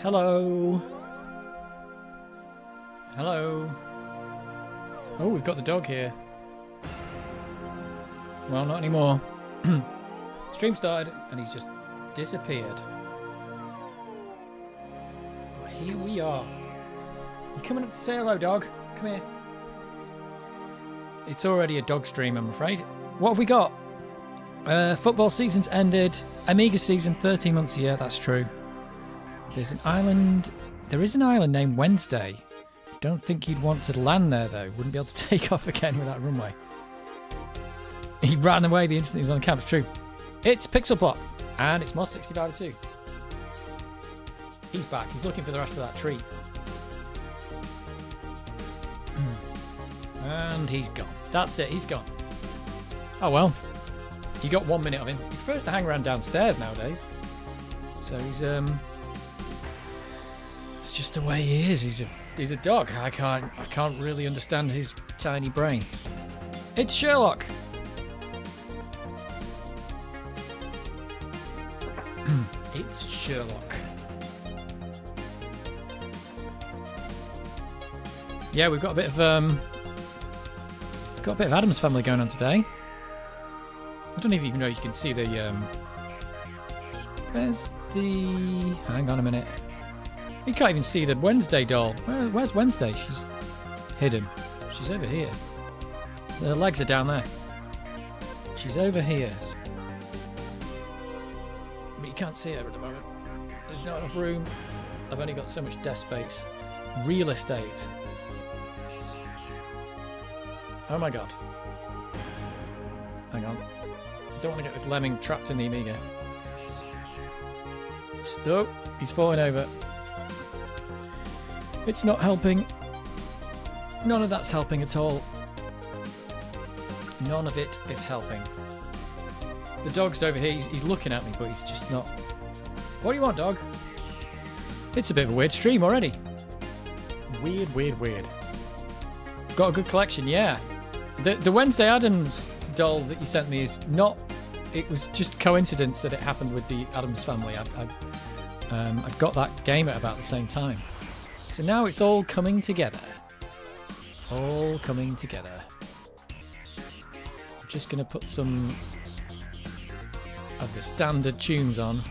Hello. Hello. Oh, we've got the dog here. Well, not anymore. Stream started and he's just disappeared. Well, here we are. You coming up to say hello, dog? Come here. It's already a dog stream, I'm afraid. What have we got? Football season's ended. Amiga season, 13 months a year, that's true. There's an island. There is an island named Wednesday. Don't think you'd want to land there, though. Wouldn't be able to take off again with that runway. He ran away the instant he was on the camp. It's true. It's Pixel Plot, and it's Moss 6502. He's back. He's looking for the rest of that tree. And he's gone. That's it. He's gone. Oh, well. You got 1 minute of him. He prefers to hang around downstairs nowadays. So he's, it's just the way he is. He's a dog. I can't really understand his tiny brain. It's Sherlock. It's Sherlock. Yeah, we've got a bit of Addams Family going on today. I don't even know if you can see the where's the, hang on a minute. You can't even see the Wednesday doll. Where's Wednesday? She's hidden. She's over here. Her legs are down there. She's over here. But you can't see her at the moment. There's not enough room. I've only got so much desk space. Real estate. Oh my god. Hang on. I don't want to get this lemming trapped in the Amiga. Oh, he's falling over. It's not helping. None of that's helping at all. None of it is helping. The dog's over here. He's looking at me, but he's just not. What do you want, dog? It's a bit of a weird stream already. Weird, weird, weird. Got a good collection, yeah. The Wednesday Addams doll that you sent me is not. It was just coincidence that it happened with the Addams Family. I've got that game at about the same time. So now it's all coming together. All coming together. I'm just going to put some of the standard tunes on.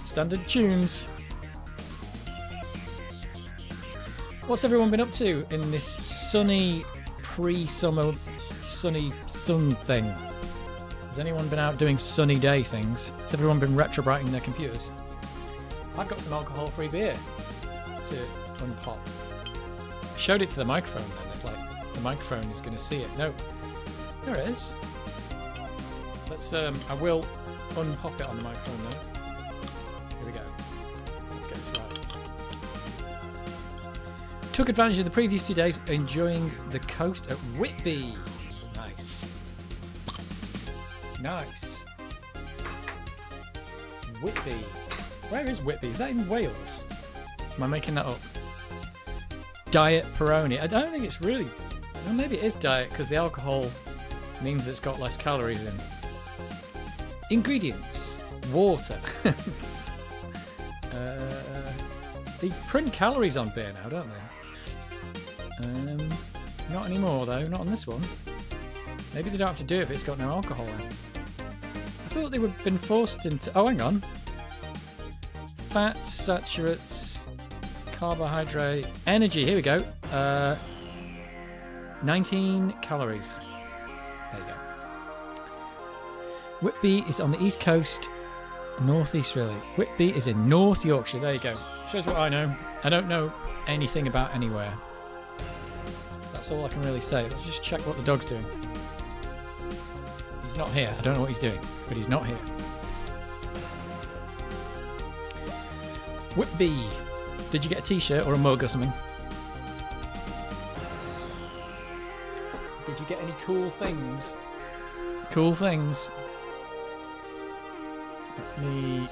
Standard tunes. What's everyone been up to in this sunny pre-summer sunny sun thing? Has anyone been out doing sunny day things? Has everyone been retrobrighting their computers? I've got some alcohol-free beer to unpop. I showed it to the microphone then. It's like the microphone is going to see it. No, there it is. Let's. I will unpop it on the microphone now. Here we go. Let's get this right. Took advantage of the previous 2 days, enjoying the coast at Whitby. Nice. Nice. Whitby. Where is Whitby? Is that in Wales? Am I making that up? Diet Peroni. I don't think it's really. Well, maybe it is diet because the alcohol means it's got less calories in. Ingredients: water. They print calories on beer now, don't they? Not anymore though. Not on this one. Maybe they don't have to do it if it's got no alcohol in. I thought they would have been forced into. Oh, hang on. Fats, saturates, carbohydrate, energy. Here we go. 19 calories. There you go. Whitby is on the east coast, northeast really. Whitby is in North Yorkshire. There you go. Shows what I know. I don't know anything about anywhere. That's all I can really say. Let's just check what the dog's doing. He's not here. I don't know what he's doing, but he's not here. Whitby. Did you get a t-shirt or a mug or something? Did you get any cool things? Cool things. Let me...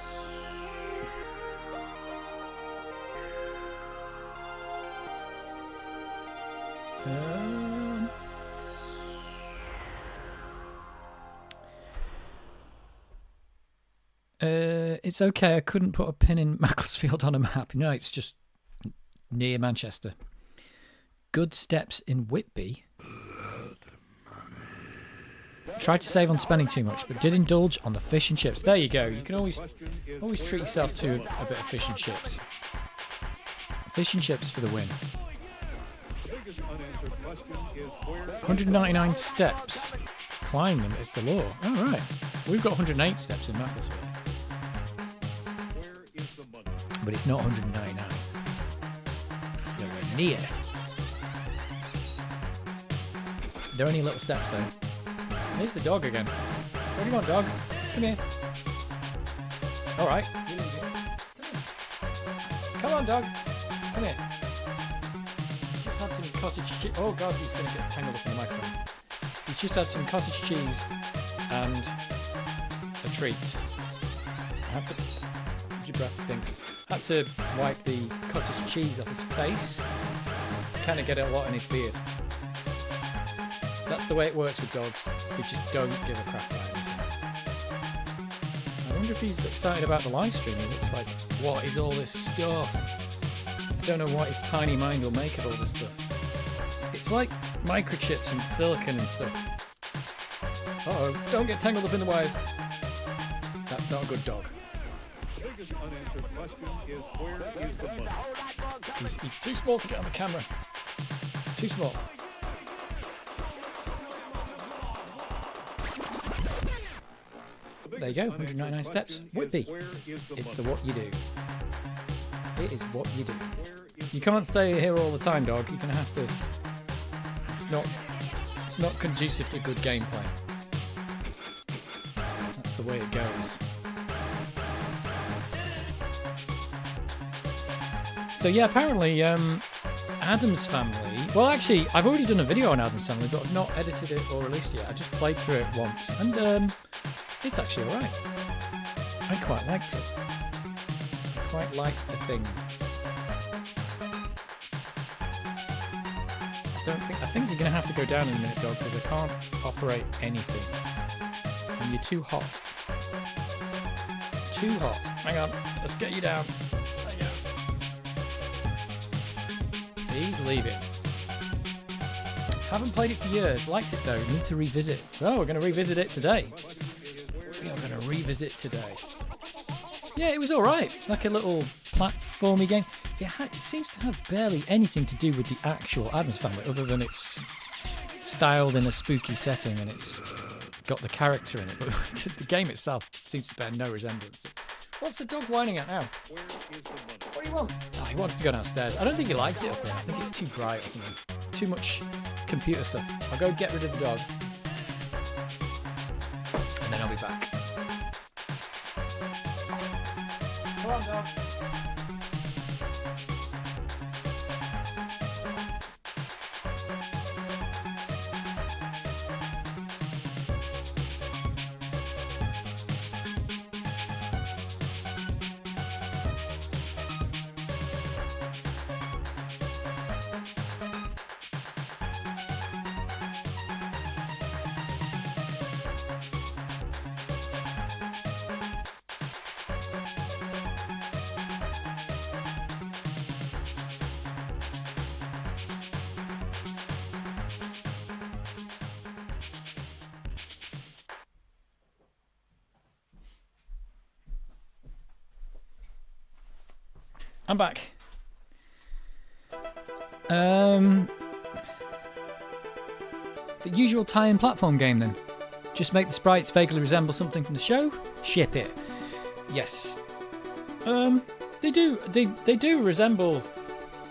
It's okay. I couldn't put a pin in Macclesfield on a map. No, it's just near Manchester. Good steps in Whitby. Tried to save on spending too much, but did indulge on the fish and chips. There you go. You can always treat yourself to a bit of fish and chips. Fish and chips for the win. 199 steps. Climb them, it's the law. Oh, right. We've got 108 steps in Macclesfield. But it's not 199. It's nowhere near. There are only little steps though. Here's the dog again. What do you want, dog? Come here. Alright. Come on, dog. Come here. Just had some cottage cheese. Oh god, he's going to get tangled up in the microphone. He's just had some cottage cheese and a treat. I had to... Your breath stinks. Had to wipe the cottage cheese off his face. Kind of get a lot in his beard. That's the way it works with dogs. They just don't give a crap about anything. I wonder if he's excited about the live stream. He looks like, what is all this stuff? I don't know what his tiny mind will make of all this stuff. It's like microchips and silicon and stuff. Uh-oh, don't get tangled up in the wires. That's not a good dog. He's too small to get on the camera. Too small. There you go, 199 steps. Whitby. It's the what you do. It is what you do. You can't stay here all the time, dog. You're gonna have to. It's not conducive to good gameplay. That's the way it goes. So yeah, apparently Addams Family. Well, actually, I've already done a video on Addams Family, but I've not edited it or released it yet. I just played through it once, and it's actually alright. I quite liked it. I quite liked the thing. I think you're going to have to go down in a minute, dog, because I can't operate anything. And you're too hot. Too hot. Hang on, let's get you down. There you go. He's leaving. Haven't played it for years. Liked it though. Need to revisit. Oh, we're going to revisit it today. We are going to revisit today. Yeah, it was alright. Like a little platformy game. It seems to have barely anything to do with the actual Addams Family, other than it's styled in a spooky setting and it's got the character in it. But the game itself seems to bear no resemblance. What's the dog whining at now? What do you want? Oh, he wants to go downstairs. I don't think he likes it up there. I think it's too bright or something. Too much computer stuff. I'll go get rid of the dog. And then I'll be back. Come on, dog. I'm back. The usual tie-in platform game then. Just make the sprites vaguely resemble something from the show. Ship it. Yes. They do resemble.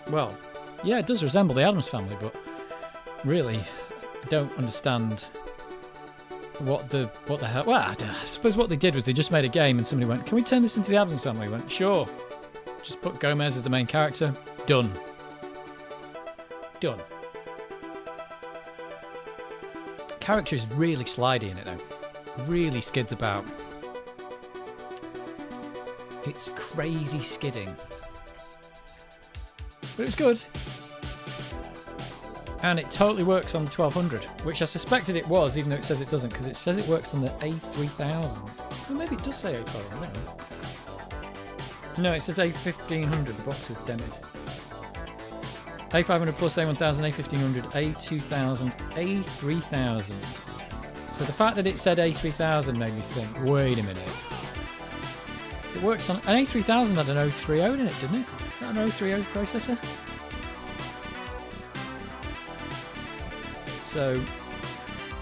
Well, yeah, it does resemble the Addams Family, but really, I don't understand what the hell. Well, I suppose what they did was they just made a game and somebody went, "Can we turn this into the Addams Family?" I went, "Sure." Just put Gomez as the main character. Done. Done. Character is really slidey in it though. Really skids about. It's crazy skidding. But it was good. And it totally works on the 1200, which I suspected it was, even though it says it doesn't, because it says it works on the A3000. Well, maybe it does say A1200. No, it says A1500. The box is dented. A500 plus, A1000, A1500, A2000, A3000. So the fact that it said A3000 made me think, wait a minute. It works on... An A3000 had an 030 in it, didn't it? Is that an 030 processor? So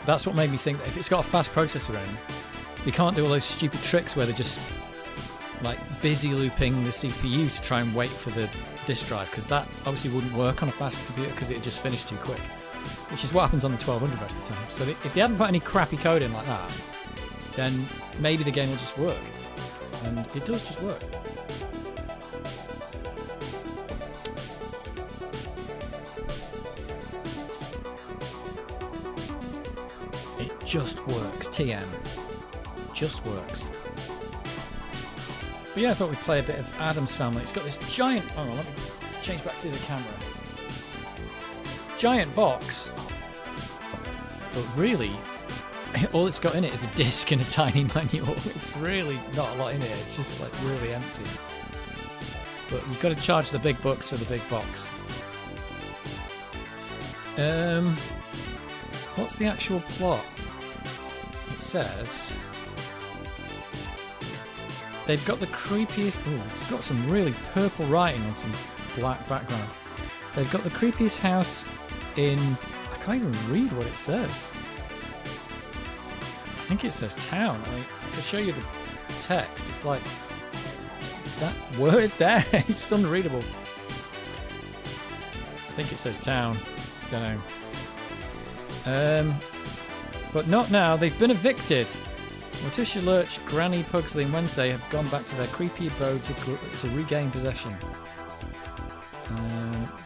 that's what made me think that if it's got a fast processor in, you can't do all those stupid tricks where they're just like busy looping the CPU to try and wait for the disk drive, because that obviously wouldn't work on a fast computer because it'd just finish too quick, which is what happens on the 1200 most of the time. So if they hadn't put any crappy code in like that, then maybe the game will just work, and it does just work. It just works, TM. Just works. But yeah, I thought we'd play a bit of Addams Family. It's got this giant... Hang on, let me change back to the camera. Giant box. But really, all it's got in it is a disc and a tiny manual. It's really not a lot in it. It's just like really empty. But you've got to charge the big bucks for the big box. What's the actual plot? It says... They've got the creepiest... Oh, it's got some really purple writing on some black background. They've got the creepiest house in... I can't even read what it says. I think it says town. If I show you the text, it's like... That word there, it's unreadable. I think it says town. Don't know. But not now. They've been evicted. Morticia Lurch, Granny, Pugsley and Wednesday have gone back to their creepy abode to regain possession.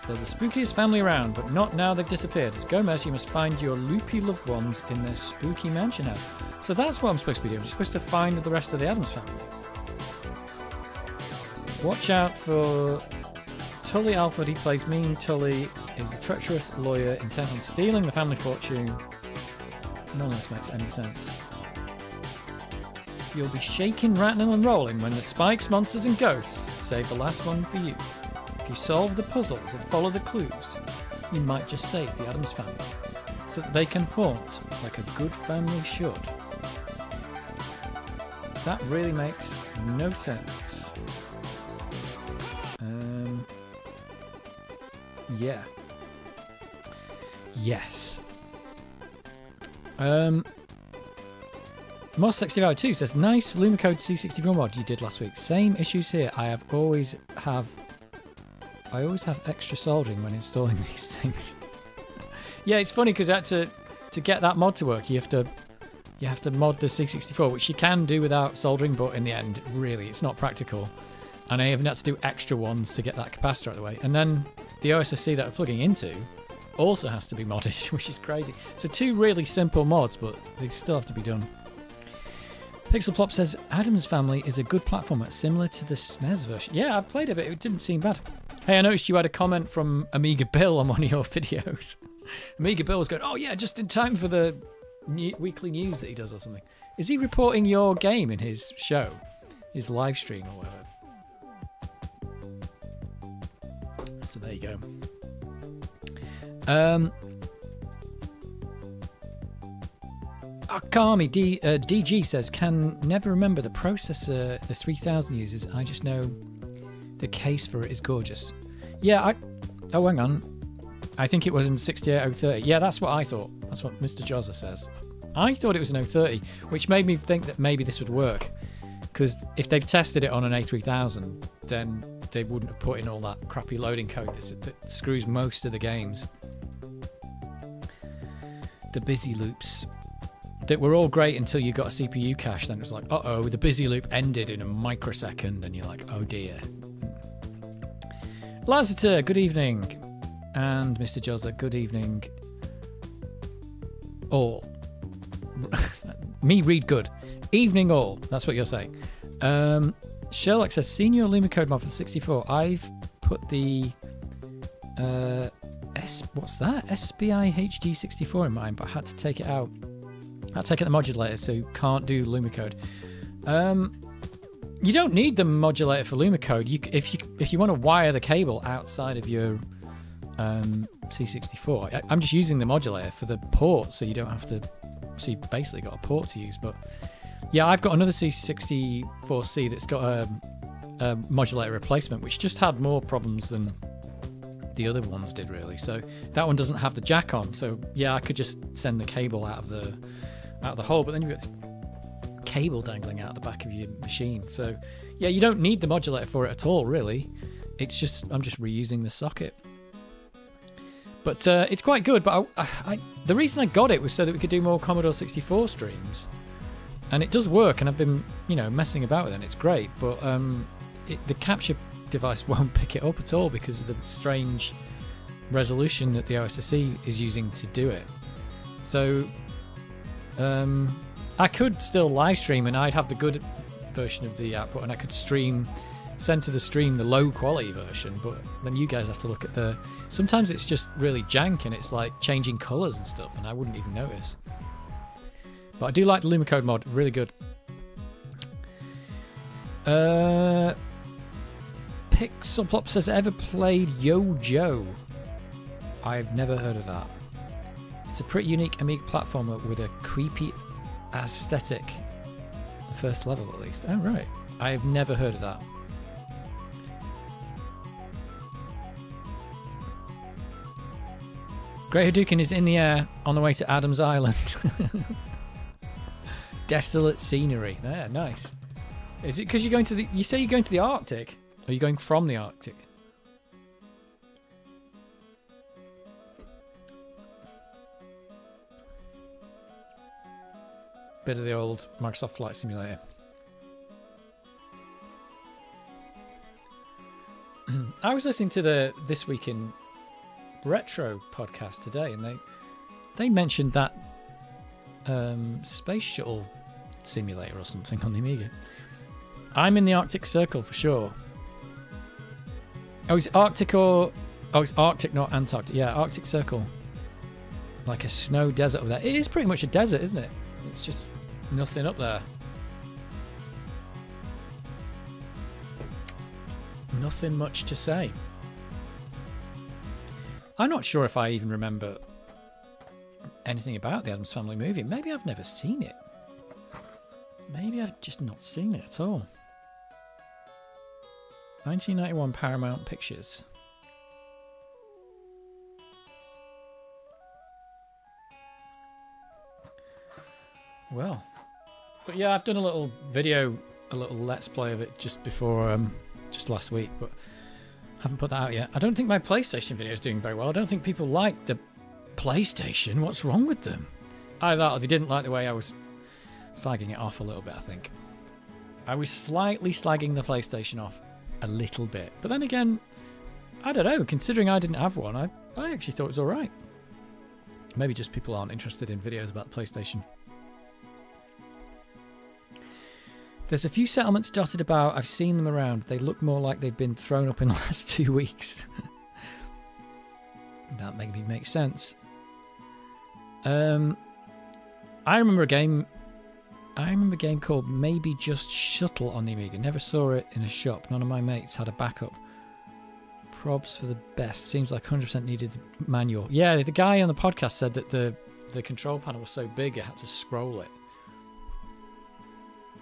They're the spookiest family around, but not now they've disappeared. As Gomez, you must find your loopy loved ones in their spooky mansion house. So that's what I'm supposed to be doing. I'm supposed to find the rest of the Addams family. Watch out for Tully Alford. He plays mean. Tully is the treacherous lawyer intent on stealing the family fortune. None of this makes any sense. You'll be shaking, rattling and rolling when the spikes, monsters and ghosts save the last one for you. If you solve the puzzles and follow the clues, you might just save the Addams family, so that they can haunt like a good family should. That really makes no sense. Yeah. Yes. Moss65 says, nice Lumicode C64 mod you did last week. Same issues here. I always have extra soldering when installing these things. Yeah, it's funny because to get that mod to work, you have to mod the C64, which you can do without soldering, but in the end, really, it's not practical. And I even had to do extra ones to get that capacitor out of the way. And then the OSSC that I'm plugging into also has to be modded, which is crazy. So two really simple mods, but they still have to be done. Pixelplop says, Addams Family is a good platformer, similar to the SNES version. Yeah, I played a bit. It didn't seem bad. Hey, I noticed you had a comment from Amiga Bill on one of your videos. Amiga Bill was going, oh yeah, just in time for the weekly news that he does or something. Is he reporting your game in his show? His live stream or whatever? So there you go. Akami DG says, can never remember the processor the 3000 uses. I just know the case for it is gorgeous. Yeah, oh, hang on. I think it was in 68030. Yeah, that's what I thought. That's what Mr. Jozza says. I thought it was an 030, which made me think that maybe this would work. Because if they've tested it on an A3000, then they wouldn't have put in all that crappy loading code that screws most of the games. The busy loops that were all great until you got a CPU cache. Then it was like, uh-oh, the busy loop ended in a microsecond, and you're like, oh dear. Lazita, good evening. And Mr. Jozza, good evening. All. Me read good. Evening all. That's what you're saying. Sherlock says, senior Lumicode mod for the 64. I've put the what's that? SBI HD64 in mine, but I had to take it out. I had to take out the modulator, so you can't do Lumicode. You don't need the modulator for Lumicode. If you want to wire the cable outside of your C64, I'm just using the modulator for the port, so you don't have to. So you basically got a port to use. But yeah, I've got another C64C that's got a modulator replacement, which just had more problems than the other ones did, really. So that one doesn't have the jack on. So yeah, I could just send the cable out of the hole, but then you've got this cable dangling out the back of your machine. So yeah, you don't need the modulator for it at all, really. It's just I'm just reusing the socket. But it's quite good. But the reason I got it was so that we could do more Commodore 64 streams, and it does work. And I've been messing about with it, and it's great. But the capture device won't pick it up at all because of the strange resolution that the OSSC is using to do it. So I could still live stream, and I'd have the good version of the output, and I could send to the stream the low quality version, but then you guys have to look at sometimes it's just really jank and it's like changing colours and stuff, and I wouldn't even notice. But I do like the Lumicode mod, really good. Pixelplop says, ever played Yo-Jo? I've never heard of that. It's a pretty unique Amiga platformer with a creepy aesthetic. The first level, at least. Oh, right. I've never heard of that. Great Hadouken is in the air on the way to Addams Island. Desolate scenery. There, nice. Is it because you're going to you say you're going to the Arctic? Or are you going from the Arctic? Bit of the old Microsoft Flight Simulator. I was listening to the This Week in Retro podcast today, and they mentioned that space shuttle simulator or something on the Amiga. I'm in the Arctic Circle for sure. Oh, is it Arctic or... Oh, it's Arctic, not Antarctic. Yeah, Arctic Circle. Like a snow desert over there. It is pretty much a desert, isn't it? It's just nothing up there. Nothing much to say. I'm not sure if I even remember anything about the Addams Family movie. Maybe I've never seen it. Maybe I've just not seen it at all. 1991 Paramount Pictures. Well, but yeah, I've done a little video, a little let's play of it just before, just last week, but haven't put that out yet. I don't think my PlayStation video is doing very well. I don't think people like the PlayStation. What's wrong with them? Either that or they didn't like the way I was slagging it off a little bit, I think. I was slightly slagging the PlayStation off a little bit. But then again, I don't know. Considering I didn't have one, I actually thought it was alright. Maybe just people aren't interested in videos about the PlayStation. There's a few settlements dotted about. I've seen them around. They look more like they've been thrown up in the last 2 weeks. That maybe makes sense. I remember a game called Maybe Just Shuttle on the Amiga. Never saw it in a shop. None of my mates had a backup. Probs for the best. Seems like 100% needed manual. Yeah, the guy on the podcast said that the control panel was so big it had to scroll it.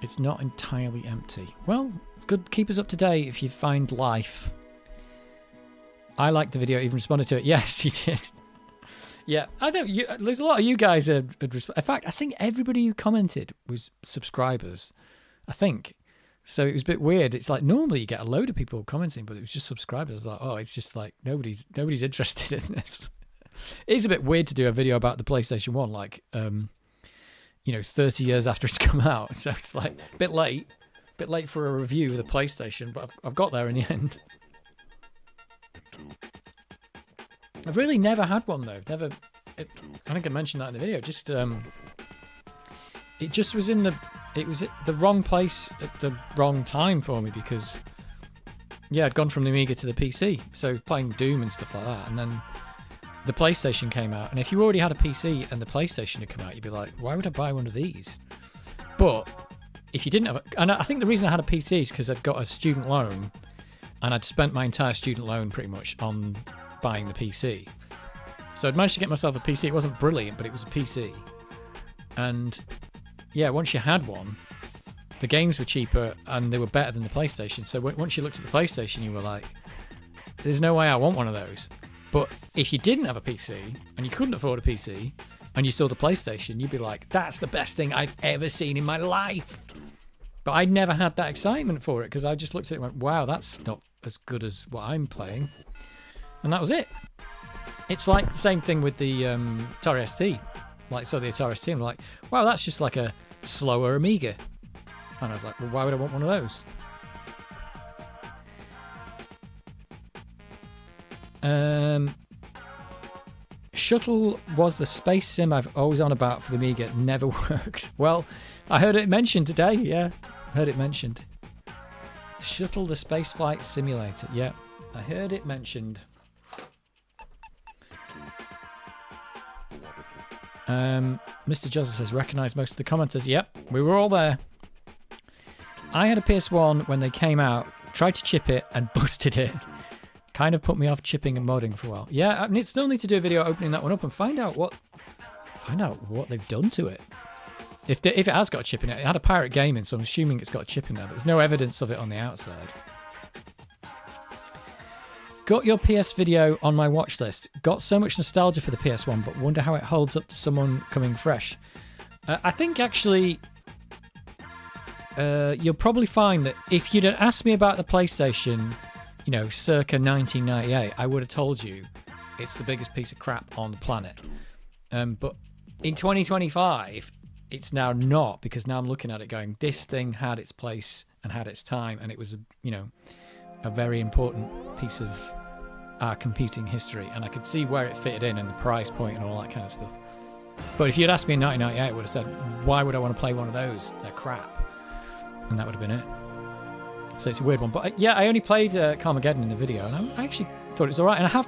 It's not entirely empty. Well, it's good. Keep us up to date if you find life. I liked the video, even responded to it. Yes, he did. Yeah, I don't. There's a lot of you guys. In fact, I think everybody who commented was subscribers. I think. So it was a bit weird. It's like normally you get a load of people commenting, but it was just subscribers. Like, oh, it's just like nobody's interested in this. It is a bit weird to do a video about the PlayStation 1, like 30 years after it's come out. So it's like a bit late for a review of the PlayStation, but I've got there in the end. I've really never had one though. I think I mentioned that in the video. Just it just was at the wrong place at the wrong time for me because I'd gone from the Amiga to the PC, so playing Doom and stuff like that, and then the PlayStation came out. And if you already had a PC and the PlayStation had come out, you'd be like, why would I buy one of these? But if you didn't have and I think the reason I had a PC is because I'd got a student loan, and I'd spent my entire student loan pretty much on buying the PC. So I'd managed to get myself a PC. It wasn't brilliant, but it was a PC. And yeah, once you had one, the games were cheaper and they were better than the PlayStation. So once you looked at the PlayStation, you were like, there's no way I want one of those. But if you didn't have a PC and you couldn't afford a PC and you saw the PlayStation, you'd be like, that's the best thing I've ever seen in my life. But I never had that excitement for it because I just looked at it and went, wow, that's not as good as what I'm playing. And that was it. It's like the same thing with the Atari ST. Like, so the Atari ST, I'm like, wow, that's just like a slower Amiga. And I was like, well, why would I want one of those? Shuttle was the space sim I've always on about for the Amiga. It never worked. Well, I heard it mentioned today. Yeah, heard it mentioned. Shuttle, the space flight simulator. Yeah, I heard it mentioned. Mr. Joseph says, recognise most of the commenters. Yep, we were all there. I had a PS1 when they came out, tried to chip it and busted it. Kind of put me off chipping and modding for a while. Yeah, I mean, still need to do a video opening that one up and find out what they've done to it. If it has got a chip in it, it had a Pirate Gaming, so I'm assuming it's got a chip in there, but there's no evidence of it on the outside. Got your PS video on my watch list. Got so much nostalgia for the PS1, but wonder how it holds up to someone coming fresh. I think actually, you'll probably find that if you'd have asked me about the PlayStation, you know, circa 1998, I would have told you it's the biggest piece of crap on the planet. But in 2025, it's now not, because now I'm looking at it going, this thing had its place and had its time, and it was, you know, a very important piece of our computing history, and I could see where it fitted in and the price point and all that kind of stuff. But if you'd asked me in 1998, I would have said, why would I want to play one of those? They're crap. And that would have been it. So it's a weird one. But yeah, I only played Carmageddon in the video, and I actually thought it was alright. And I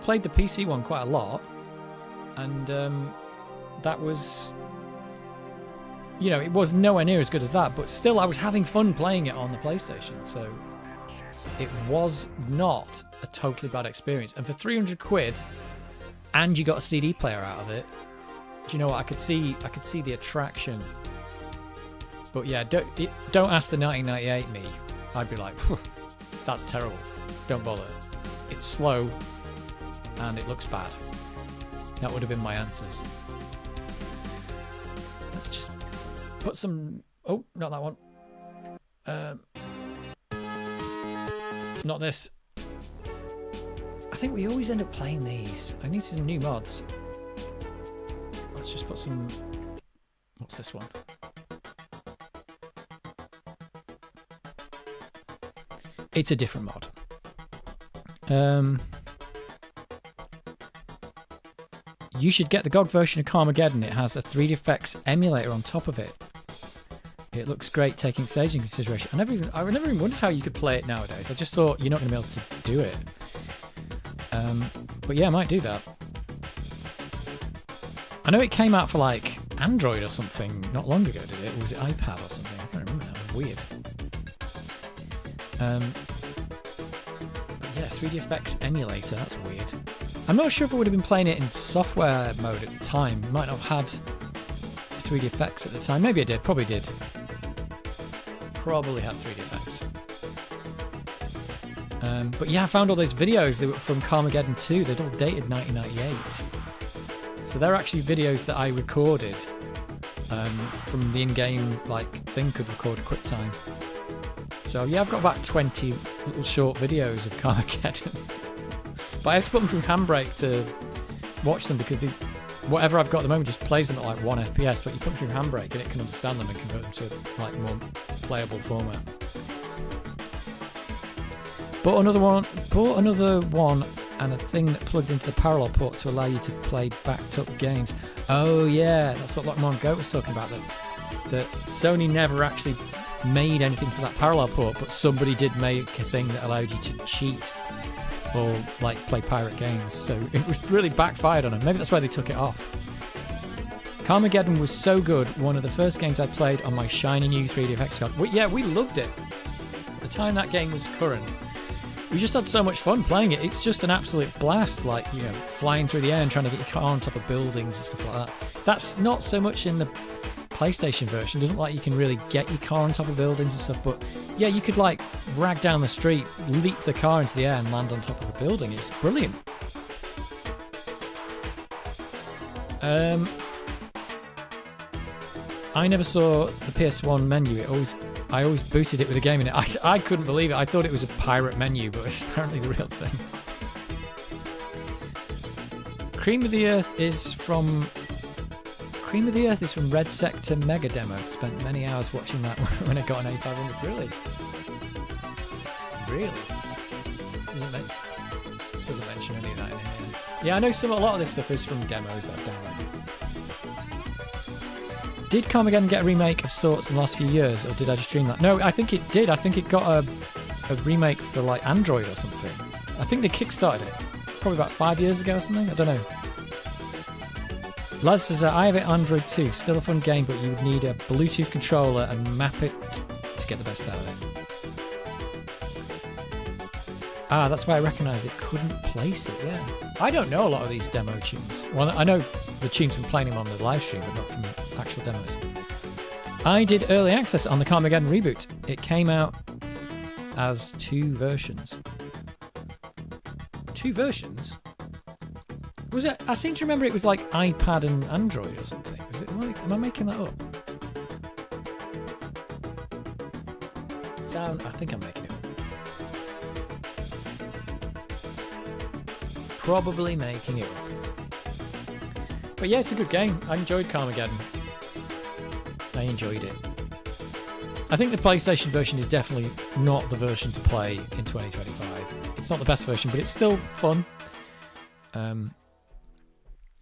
played the PC one quite a lot, and that was, you know, it was nowhere near as good as that, but still I was having fun playing it on the PlayStation, so it was not a totally bad experience. And for 300 quid, and you got a CD player out of it, do you know what? I could see the attraction. But yeah, don't ask the 1998 me. I'd be like, that's terrible. Don't bother. It's slow, and it looks bad. That would have been my answers. Let's just put some... Oh, not that one. Not this. I think we always end up playing these. I need some new mods. Let's just put some... What's this one? It's a different mod. You should get the GOG version of Carmageddon. It has a 3D effects emulator on top of it. It looks great taking its age in consideration. I never even wondered how you could play it nowadays. I just thought you're not going to be able to do it. But yeah, I might do that. I know it came out for like Android or something not long ago, did it? Or was it iPad or something? I can't remember now. Weird. But yeah, 3D effects emulator. That's weird. I'm not sure if I would have been playing it in software mode at the time. Might not have had 3D effects at the time. Maybe I did. Probably did. Probably had 3D effects. But yeah, I found all those videos. They were from Carmageddon 2. They'd all dated 1998. So they're actually videos that I recorded from the in-game like thing could record QuickTime. So yeah, I've got about 20 little short videos of Carmageddon. But I have to put them through Handbrake to watch them, because whatever I've got at the moment just plays them at like 1 FPS, but you put them through Handbrake and it can understand them and convert them to like more playable format. Bought another one and a thing that plugged into the parallel port to allow you to play backed up games. Oh yeah, that's what Lockmon Goat was talking about, that Sony never actually made anything for that parallel port, but somebody did make a thing that allowed you to cheat or like play pirate games. So it was really backfired on them. Maybe that's why they took it off. Carmageddon was so good, one of the first games I played on my shiny new 3DFX card. Yeah, we loved it. At the time that game was current, we just had so much fun playing it. It's just an absolute blast, like, you know, flying through the air and trying to get your car on top of buildings and stuff like that. That's not so much in the PlayStation version. It doesn't like you can really get your car on top of buildings and stuff, but yeah, you could like rag down the street, leap the car into the air and land on top of a building. It's brilliant. I never saw the PS1 menu. I always booted it with a game in it. I couldn't believe it. I thought it was a pirate menu, but it's apparently the real thing. Cream of the Earth is from Red Sector Mega Demo. Spent many hours watching that when I got an A500. Really? Doesn't mention any of that in here. Yeah, I know a lot of this stuff is from demos that I've downloaded. Did Carmageddon get a remake of sorts in the last few years, or did I just dream that? No, I think it did. I think it got a remake for like Android or something. I think they kickstarted it probably about 5 years ago or something. I don't know. Laz says, I have it Android too. Still a fun game, but you would need a Bluetooth controller and map it to get the best out of it. Ah, that's why I recognise it. Couldn't place it, yeah. I don't know a lot of these demo tunes. Well, I know the tunes from playing them on the live stream, but not from actual demos. I did early access on the Carmageddon reboot. It came out as 2 versions. 2 versions? Was it? I seem to remember it was like iPad and Android or something. Was it? Am I making that up? I think I'm making it up. Probably making it up. But yeah, it's a good game. I enjoyed Carmageddon. I enjoyed it. I think the PlayStation version is definitely not the version to play in 2025. It's not the best version, but it's still fun.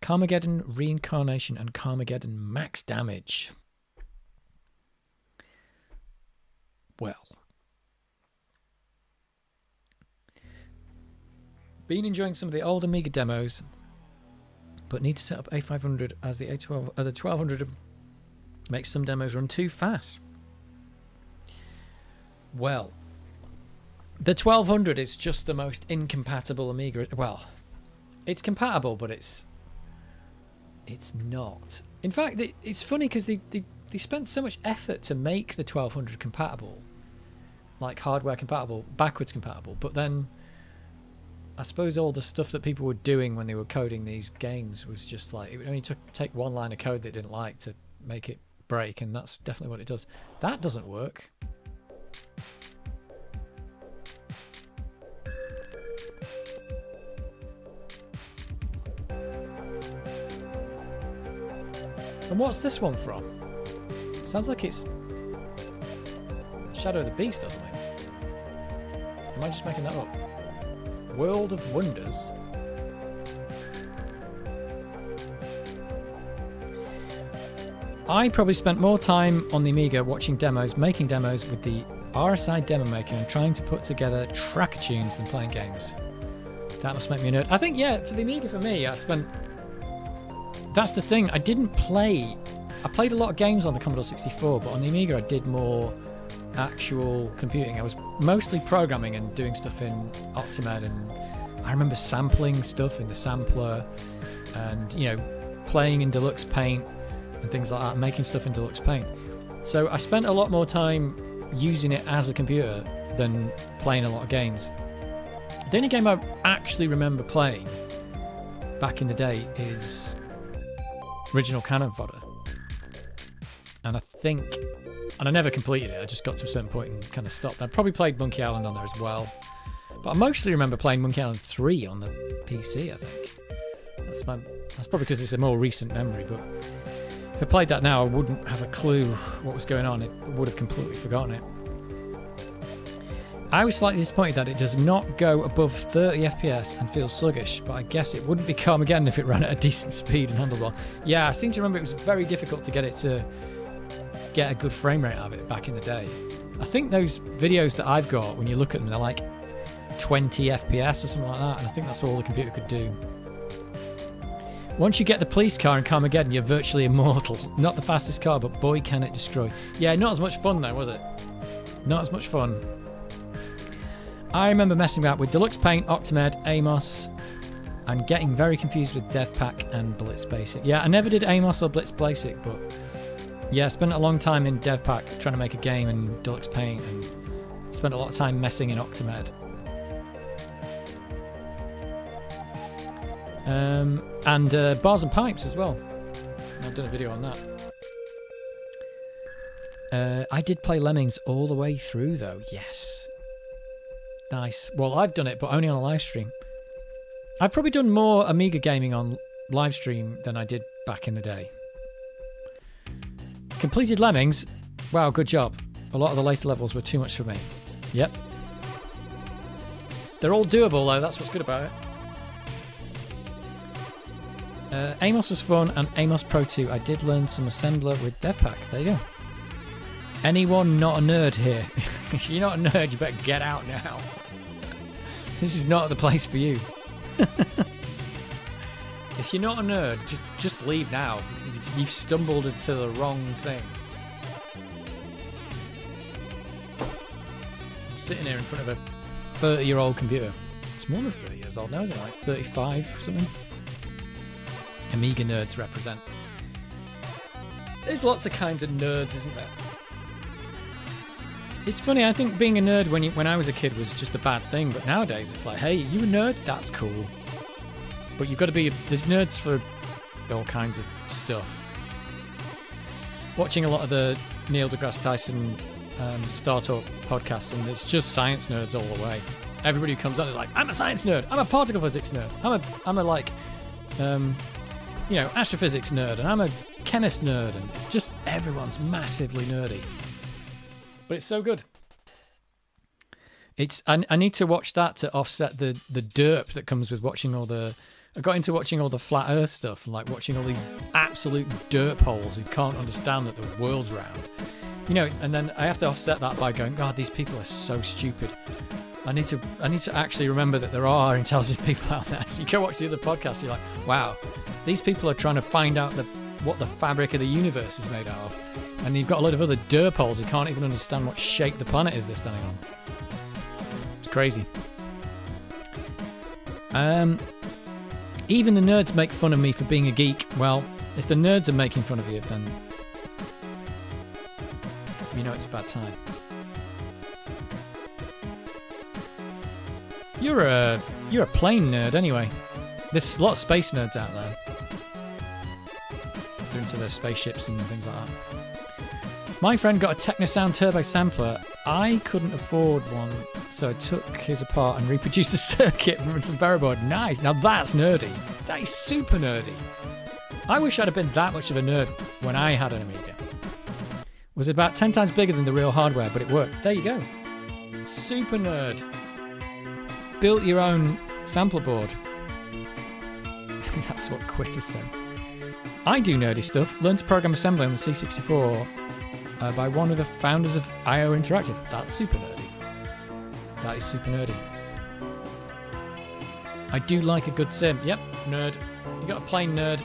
Carmageddon Reincarnation and Carmageddon Max Damage. Well. Been enjoying some of the old Amiga demos, but need to set up A500 as the A12, the 1200 makes some demos run too fast. Well, the 1200 is just the most incompatible Amiga. Well, it's compatible, but it's not. In fact, it's funny because they spent so much effort to make the 1200 compatible, like hardware compatible, backwards compatible, but then I suppose all the stuff that people were doing when they were coding these games was just like, it would only take one line of code they didn't like to make it break, and that's definitely what it does. That doesn't work. And what's this one from? Sounds like it's Shadow of the Beast, doesn't it? Am I just making that up? World of Wonders. I probably spent more time on the Amiga watching demos, making demos with the RSI demo maker and trying to put together tracker tunes than playing games. That must make me a nerd. I think, yeah, for the Amiga, for me, I spent... That's the thing, I didn't play... I played a lot of games on the Commodore 64, but on the Amiga I did more actual computing. I was mostly programming and doing stuff in Optimed, and I remember sampling stuff in the sampler and, you know, playing in Deluxe Paint and things like that, making stuff in Deluxe Paint. So I spent a lot more time using it as a computer than playing a lot of games. The only game I actually remember playing back in the day is Original Cannon Fodder. And I think... And I never completed it, I just got to a certain point and kind of stopped. I probably played Monkey Island on there as well. But I mostly remember playing Monkey Island 3 on the PC, I think. That's probably because it's a more recent memory, but if I played that now, I wouldn't have a clue what was going on. I would have completely forgotten it. I was slightly disappointed that it does not go above 30 FPS and feels sluggish, but I guess it wouldn't be Carmageddon if it ran at a decent speed and handled well. Yeah, I seem to remember it was very difficult to get it to get a good frame rate out of it back in the day. I think those videos that I've got, when you look at them, they're like 20 FPS or something like that, and I think that's all the computer could do. Once you get the police car in Carmageddon, you're virtually immortal. Not the fastest car, but boy can it destroy. Yeah, not as much fun though, was it? Not as much fun. I remember messing about with Deluxe Paint, Octamed, Amos, and getting very confused with DevPack and Blitz Basic. Yeah, I never did Amos or Blitz Basic, but yeah, I spent a long time in DevPack trying to make a game in Deluxe Paint, and spent a lot of time messing in Octamed. And Bars and Pipes as well. I've done a video on that. I did play Lemmings all the way through though, yes. Nice. Well, I've done it, but only on a live stream. I've probably done more Amiga gaming on live stream than I did back in the day. Completed Lemmings. Wow, good job. A lot of the later levels were too much for me. Yep. They're all doable though, that's what's good about it. Amos was fun, and Amos Pro 2. I did learn some assembler with DevPack. There you go. Anyone not a nerd here? If you're not a nerd, you better get out now. This is not the place for you. If you're not a nerd, just leave now. You've stumbled into the wrong thing. I'm sitting here in front of a 30-year-old computer. It's more than 30 years old now, isn't it? Like 35 or something? Amiga nerds represent. There's lots of kinds of nerds, isn't there? It's funny, I think being a nerd when I was a kid was just a bad thing, but nowadays it's like, hey, you a nerd? That's cool. But you've got to be... There's nerds for all kinds of stuff. Watching a lot of the Neil deGrasse Tyson Star Talk podcasts, and it's just science nerds all the way. Everybody who comes on is like, I'm a science nerd, I'm a particle physics nerd, I'm a like... you know, astrophysics nerd, and I'm a chemist nerd, and it's just everyone's massively nerdy. But it's so good. I need to watch that to offset the derp that comes with watching all the... I got into watching all the flat earth stuff, and like watching all these absolute derp holes who can't understand that the world's round. You know, and then I have to offset that by going, God, these people are so stupid. I need to actually remember that there are intelligent people out there. So you go watch the other podcasts, you're like, wow, these people are trying to find out what the fabric of the universe is made out of. And you've got a lot of other derpholes who can't even understand what shape the planet is they're standing on. It's crazy. Even the nerds make fun of me for being a geek. Well, if the nerds are making fun of you, then you know it's a bad time. You're a plane nerd anyway. There's a lot of space nerds out there. They're into their spaceships and things like that. My friend got a Technosound turbo sampler. I couldn't afford one, so I took his apart and reproduced the circuit from some Veroboard. Nice. Now that's nerdy. That is super nerdy. I wish I'd have been that much of a nerd when I had an Amiga. It was about 10 times bigger than the real hardware, but it worked. There you go. Super nerd. Built your own sampler board. That's what quitters say. I do nerdy stuff. Learned to program assembly on the C64 by one of the founders of IO Interactive. That's super nerdy. That is super nerdy. I do like a good sim. Yep, nerd. You got a plain nerd.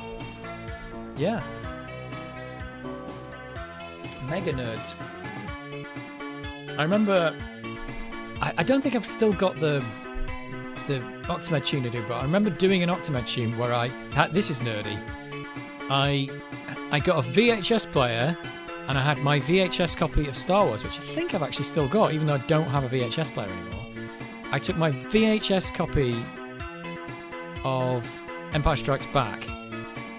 Yeah. Mega nerds. I remember... I don't think I've still got the Octamed tune to do, but I remember doing an Octamed tune where I had... This is nerdy. I got a VHS player, and I had my VHS copy of Star Wars, which I think I've actually still got, even though I don't have a VHS player anymore. I took my VHS copy of Empire Strikes Back,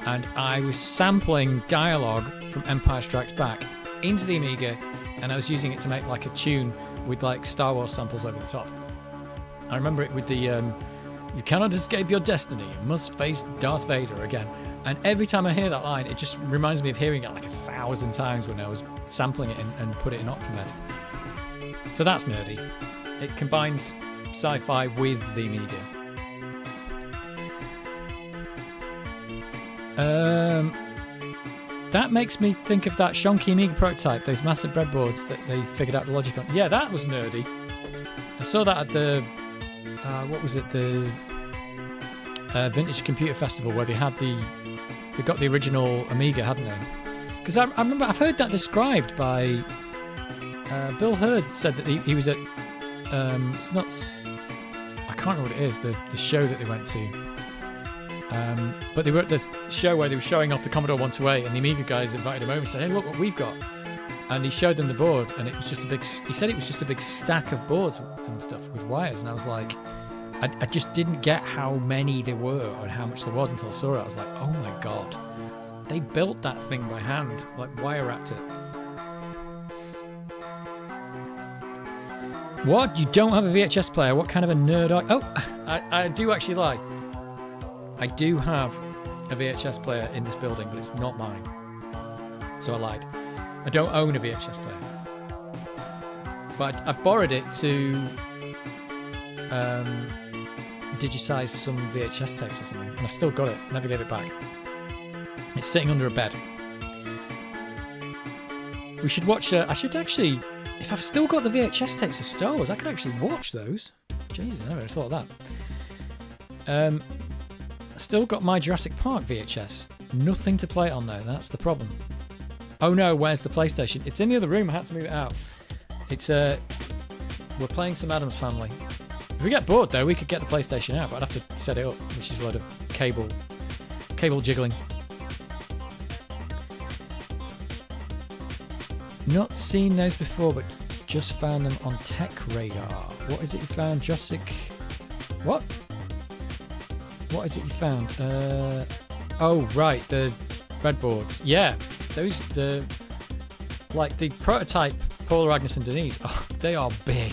and I was sampling dialogue from Empire Strikes Back into the Amiga, and I was using it to make like a tune with like Star Wars samples over the top. I remember it with the you cannot escape your destiny, you must face Darth Vader again. And every time I hear that line, it just reminds me of hearing it like 1,000 times when I was sampling it and put it in Octamed. So that's nerdy. It combines sci-fi with the Amiga. That makes me think of that shonky Amiga prototype, those massive breadboards that they figured out the logic on. Yeah, that was nerdy. I saw that at the... what was it? The Vintage Computer Festival where they got the original Amiga, hadn't they? Because I remember I've heard that described by Bill Hurd. Said that he was at it's not, I can't remember what it is, the show that they went to, but they were at the show where they were showing off the Commodore 128, and the Amiga guys invited him over and said, hey, look what we've got. And he showed them the board, and it was just he said it was just a big stack of boards and stuff with wires, and I was like, I just didn't get how many there were or how much there was until I saw it. I was like, oh my god, they built that thing by hand, like wire wrapped it. What? You don't have a VHS player? What kind of a nerd are you? Oh, I do actually lie. I do have a VHS player in this building, but it's not mine. So I lied. I don't own a VHS player. But I borrowed it to digitize some VHS tapes or something, and I've still got it. Never gave it back. It's sitting under a bed. We should watch. I should actually, if I've still got the VHS tapes of Star Wars, I could actually watch those. Jesus, I never thought of that. Still got my Jurassic Park VHS. Nothing to play it on though. That's the problem. Oh no, where's the PlayStation? It's in the other room. I had to move it out. It's we're playing some Addams Family. If we get bored though, we could get the PlayStation out, but I'd have to set it up, which is a load of cable jiggling. Not seen those before, but just found them on Tech Radar. What is it you found, Jurassic? What? What is it you found? Oh right, the breadboards. Yeah, those the prototype Paul, Agnes and Denise. Oh, they are big.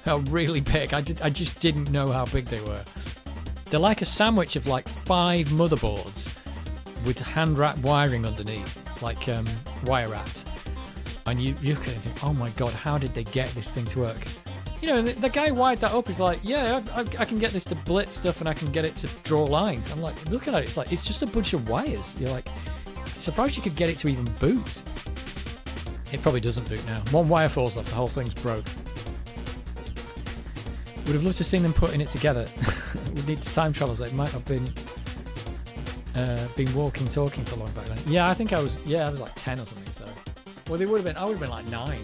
They're really big. I just didn't know how big they were. They're like a sandwich of like 5 motherboards with hand wrapped wiring underneath, like wire wrapped. And you look at it and think, oh my god, how did they get this thing to work? You know, the guy wired that up is like, yeah, I can get this to blitz stuff and I can get it to draw lines. I'm like, looking at it, it's like, it's just a bunch of wires. You're like, I'm surprised you could get it to even boot. It probably doesn't boot now. One wire falls off, the whole thing's broke. Would have loved to have seen them putting it together. We need to time travel, so it might have been walking, talking for long back then. Yeah, I think I was like 10 or something, so. Well, I would have been like 9.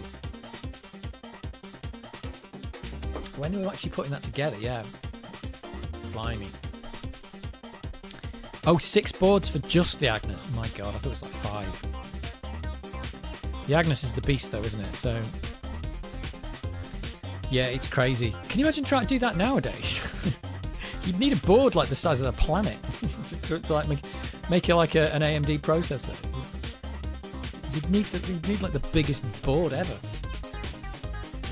When we were actually putting that together, yeah. Blimey. Oh, 6 boards for just the Agnes. My god, I thought it was like 5. The Agnes is the beast though, isn't it? So, yeah, it's crazy. Can you imagine trying to do that nowadays? You'd need a board like the size of the planet to like make it like an AMD processor. You'd need like the biggest board ever.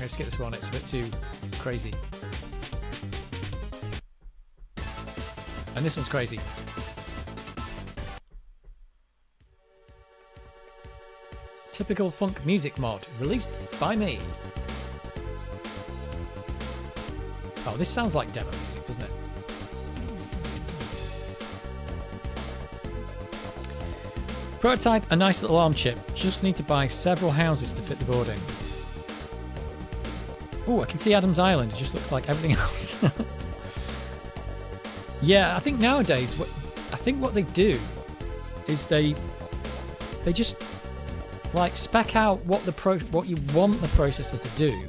Let's get this one. It's a bit too crazy. And this one's crazy. Typical funk music mod released by me. Oh, this sounds like demo music, doesn't it? Prototype, a nice little ARM chip. Just need to buy several houses to fit the boarding. Oh, I can see Addams Island. It just looks like everything else. Yeah, I think nowadays, what they do is they just like spec out what you want the processor to do,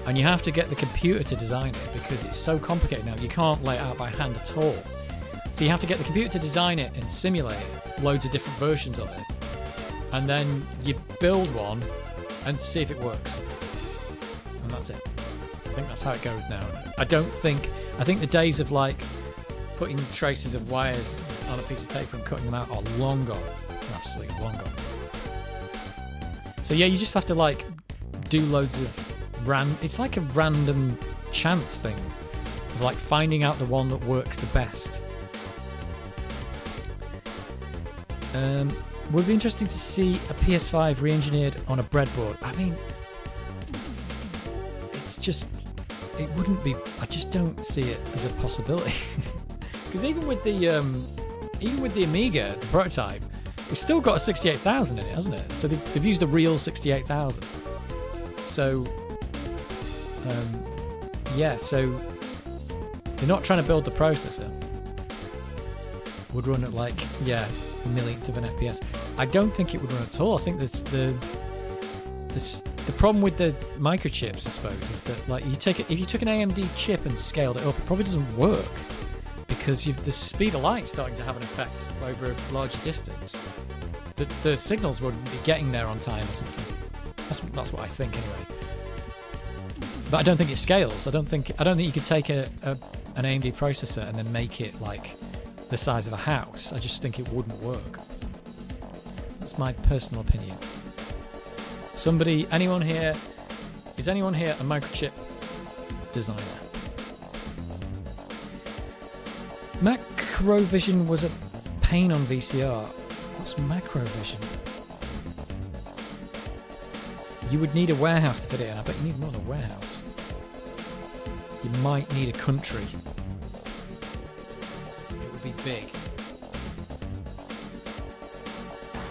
and you have to get the computer to design it because it's so complicated now. You can't lay it out by hand at all. So you have to get the computer to design it and simulate loads of different versions of it, and then you build one and see if it works. And that's it. I think that's how it goes now. I think the days of like putting traces of wires on a piece of paper and cutting them out are long gone. Absolutely long gone. So yeah, you just have to like do loads of it's like a random chance thing of like finding out the one that works the best. Would be interesting to see a PS5 re-engineered on a breadboard. I mean, it wouldn't be. I just don't see it as a possibility. Because even with the Amiga, the prototype, it's still got a 68,000 in it, hasn't it? So they've used a real 68,000. So, yeah. So they're not trying to build the processor. would run at like, yeah, a millionth of an FPS. I don't think it would run at all. I think the problem with the microchips, I suppose, is that like if you took an AMD chip and scaled it up, it probably doesn't work because the speed of light starting to have an effect over a larger distance. The signals wouldn't be getting there on time or something. That's what I think anyway. But I don't think it scales. I don't think you could take an AMD processor and then make it like the size of a house. I just think it wouldn't work. That's my personal opinion. Anyone here a microchip designer? Macrovision was a pain on VCR. What's Macrovision? You would need a warehouse to fit it in. I bet you need more than a warehouse. You might need a country. It would be big.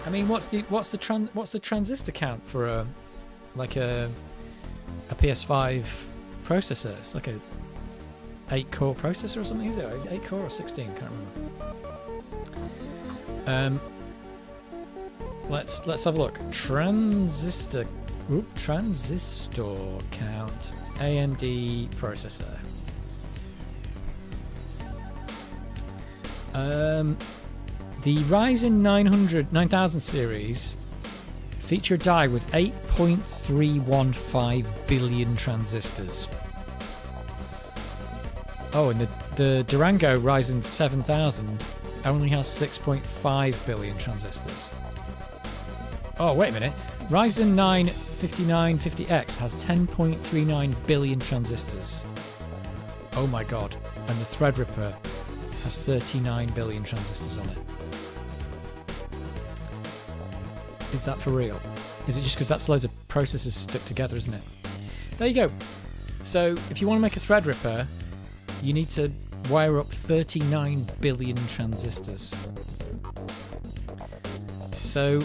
I mean, what's the transistor count for a PS5 processor? It's like a 8-core processor or something, is it? 8-core or 16? Can't remember. Let's have a look. Transistor count. AMD processor. The Ryzen 9000 series feature a die with 8.315 billion transistors. Oh, and the Durango Ryzen 7000 only has 6.5 billion transistors. Oh, wait a minute. Ryzen 9 5950X has 10.39 billion transistors. Oh my god. And the Threadripper has 39 billion transistors on it. Is that for real? Is it just because that's loads of processors stuck together, isn't it? There you go. So if you want to make a Threadripper, you need to wire up 39 billion transistors. So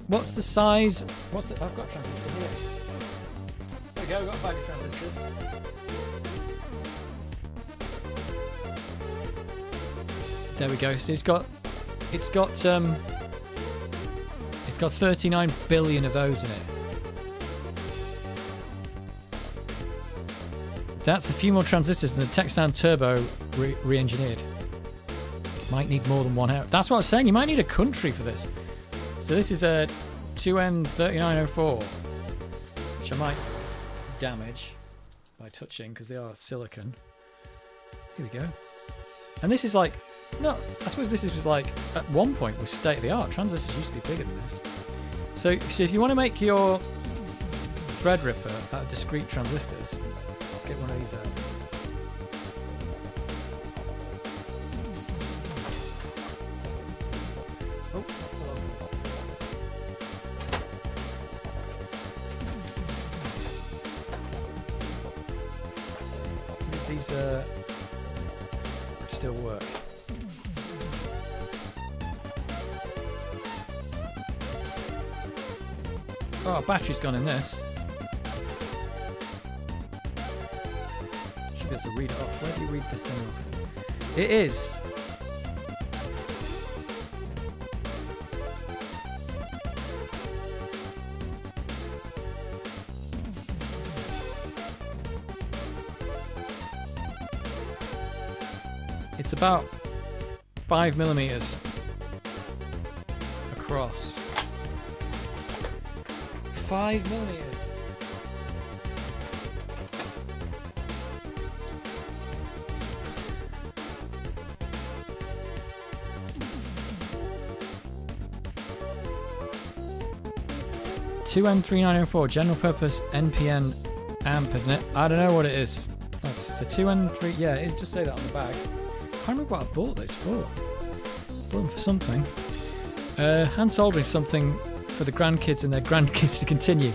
what's the size? I've got a transistor here. There we go, we've got 5 transistors. There we go. So it's got 39 billion of those in it. That's a few more transistors than the Texan Turbo re-engineered. Might need more than one out. That's what I was saying. You might need a country for this. So this is a 2N3904, which I might damage by touching because they are silicon. Here we go. And this is like, no, I suppose this is like, at one point was state of the art. Transistors used to be bigger than this. So if you want to make your Threadripper out of discrete transistors, let's get one of these out. Oh, these still work. Oh, battery's gone in this. Should be able to read it off. Where do you read this thing off? It is. It's about 5mm across. 5mm. (2N3904) general purpose NPN amp, isn't it? I don't know what it is. It's a 2N3. Yeah, it just say that on the bag. I can't remember what I bought this for. Bought them for something. Hand soldering something for the grandkids and their grandkids to continue.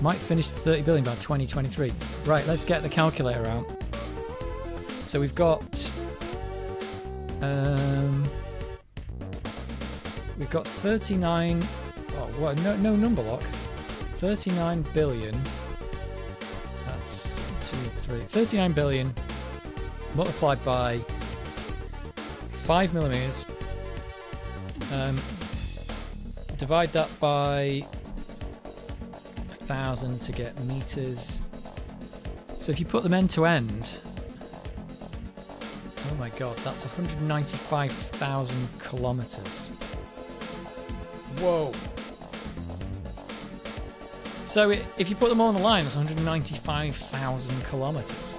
Might finish the 30 billion by 2023. Right, let's get the calculator out. So we've got 39. Oh, well, no number lock. 39 billion. That's 2, 3. 39 billion multiplied by 5 millimeters. Divide that by 1,000 to get meters. So if you put them end to end, oh my god, that's 195,000 kilometers. Whoa. So if you put them all on the line, that's 195,000 kilometers.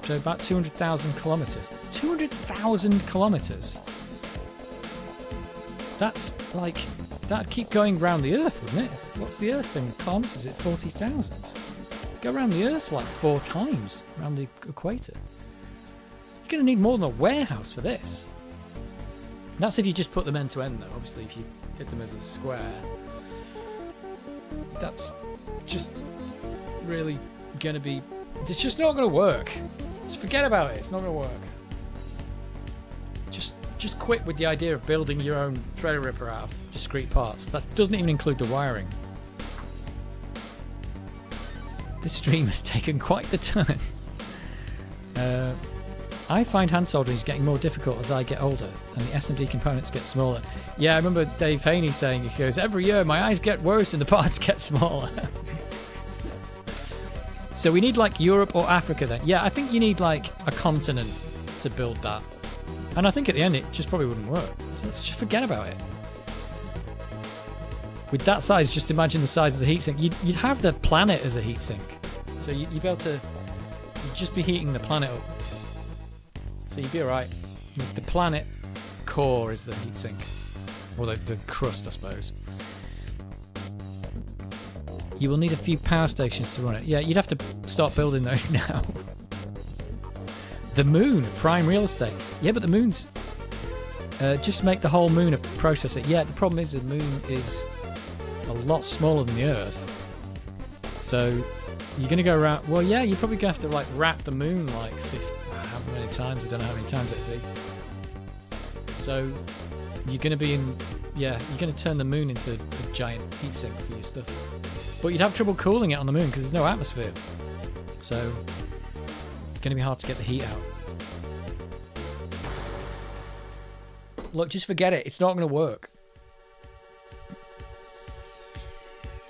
So about 200,000 kilometers. 200,000 kilometers. That's like, that'd keep going around the Earth, wouldn't it? What's the Earth in kilometers? Is it 40,000? Go around the Earth like 4 times around the equator. You're going to need more than a warehouse for this. That's if you just put them end to end, though. Obviously, if you did them as a square, that's just really going to be... It's just not going to work. Just forget about it. It's not going to work. Just quit with the idea of building your own Threadripper out of discrete parts. That doesn't even include the wiring. This stream has taken quite the turn. I find hand soldering is getting more difficult as I get older and the SMD components get smaller. Yeah, I remember Dave Haney saying, he goes, every year my eyes get worse and the parts get smaller. So we need like Europe or Africa then. Yeah, I think you need like a continent to build that. And I think at the end it just probably wouldn't work. So let's just forget about it. With that size, just imagine the size of the heatsink. You'd have the planet as a heatsink. So you'd be able to... You'd just be heating the planet up. So you'd be alright. The planet core is the heatsink. Or the crust, I suppose. You will need a few power stations to run it. Yeah, you'd have to start building those now. The moon, prime real estate. Yeah, but the moon's... just make the whole moon a processor. Yeah, the problem is the moon is a lot smaller than the Earth. So you're going to go around... Well, yeah, you're probably going to have to like wrap the moon like 50... How many times? I don't know how many times it'd be. So you're going to be in... Yeah, you're going to turn the moon into a giant heatsink for your stuff. But you'd have trouble cooling it on the moon because there's no atmosphere. So it's going to be hard to get the heat out. Look, just forget it. It's not going to work.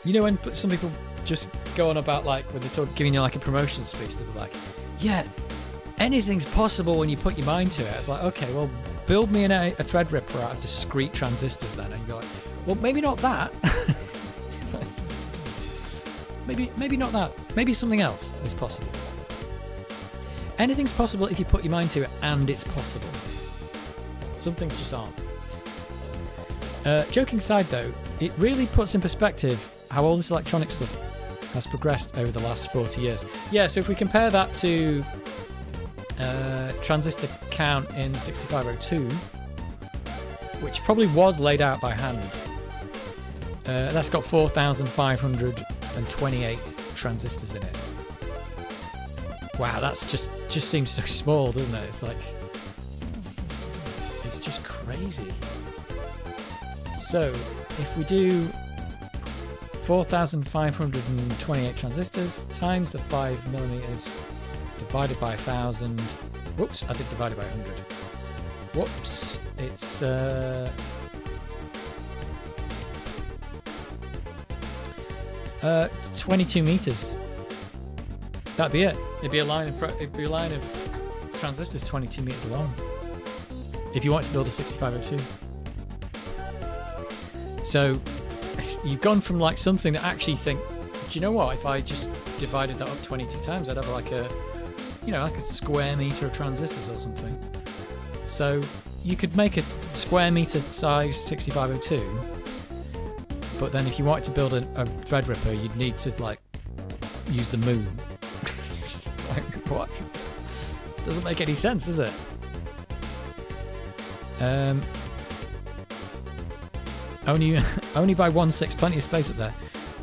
You know when some people just go on about like when they're giving you like a promotion speech, they're like, yeah, anything's possible when you put your mind to it. It's like, okay, well, build me a Threadripper out of discrete transistors then. And you're like, well, maybe not that. maybe not that. Maybe something else is possible. Anything's possible if you put your mind to it, and it's possible. Some things just aren't. Joking aside though, it really puts in perspective how all this electronic stuff has progressed over the last 40 years. Yeah, so if we compare that to transistor count in 6502, which probably was laid out by hand, that's got 4,528 transistors in it. Wow, that's just seems so small, doesn't it? It's like... It's just crazy. So, if we do 4,528 transistors times the 5 millimeters divided by 1,000. Whoops, I did divided by 100. Whoops, it's 22 meters. That'd be it. It'd be a line of transistors 22 meters long. If you want to build a 6502. So you've gone from like something that actually think, do you know what, if I just divided that up 22 times, I'd have like a, you know, like a square meter of transistors or something. So you could make a square meter size 6502, but then if you wanted to build a Threadripper, you'd need to like use the moon. It's just like, what? Doesn't make any sense, does it? Only by 1/6, plenty of space up there.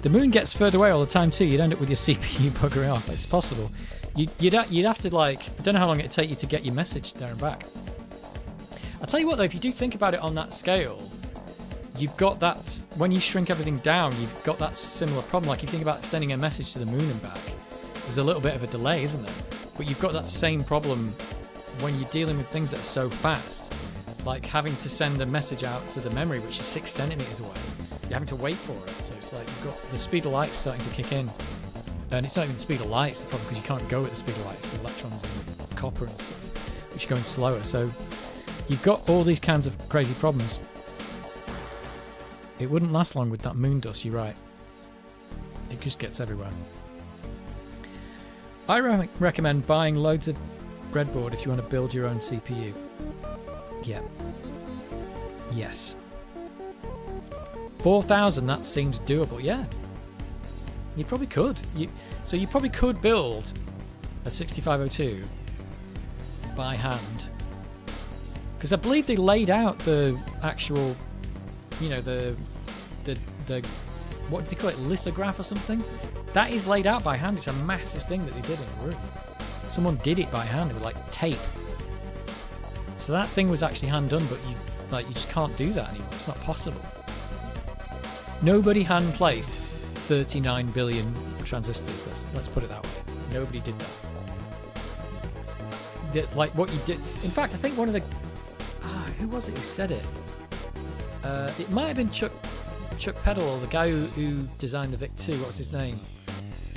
The moon gets further away all the time too. You'd end up with your CPU buggering off. It's possible. You'd have to like, I don't know how long it'd take you to get your message there and back. I'll tell you what though, if you do think about it on that scale, you've got that, when you shrink everything down, you've got that similar problem. Like if you think about sending a message to the moon and back, there's a little bit of a delay, isn't there? But you've got that same problem when you're dealing with things that are so fast, like having to send a message out to the memory, which is 6 centimeters away, you're having to wait for it. So it's like you've got the speed of light starting to kick in. And it's not even the speed of light, it's the problem, because you can't go at the speed of light. It's the electrons and copper and stuff, which are going slower. So you've got all these kinds of crazy problems. It wouldn't last long with that moon dust, you're right. It just gets everywhere. I recommend buying loads of breadboard if you want to build your own CPU. Yeah. Yes. 4,000, that seems doable. Yeah. You probably could. So you probably could build a 6502 by hand. Because I believe they laid out the actual, you know, the what do they call it, lithograph or something? That is laid out by hand. It's a massive thing that they did in a room. Someone did it by hand with like tape. So that thing was actually hand done, but you just can't do that anymore. It's not possible. Nobody hand placed 39 billion transistors. Let's put it that way. Nobody did that. Like what you did. In fact, I think one of the who was it who said it? It might have been Chuck Peddle, or the guy who designed the VIC-2. What was his name?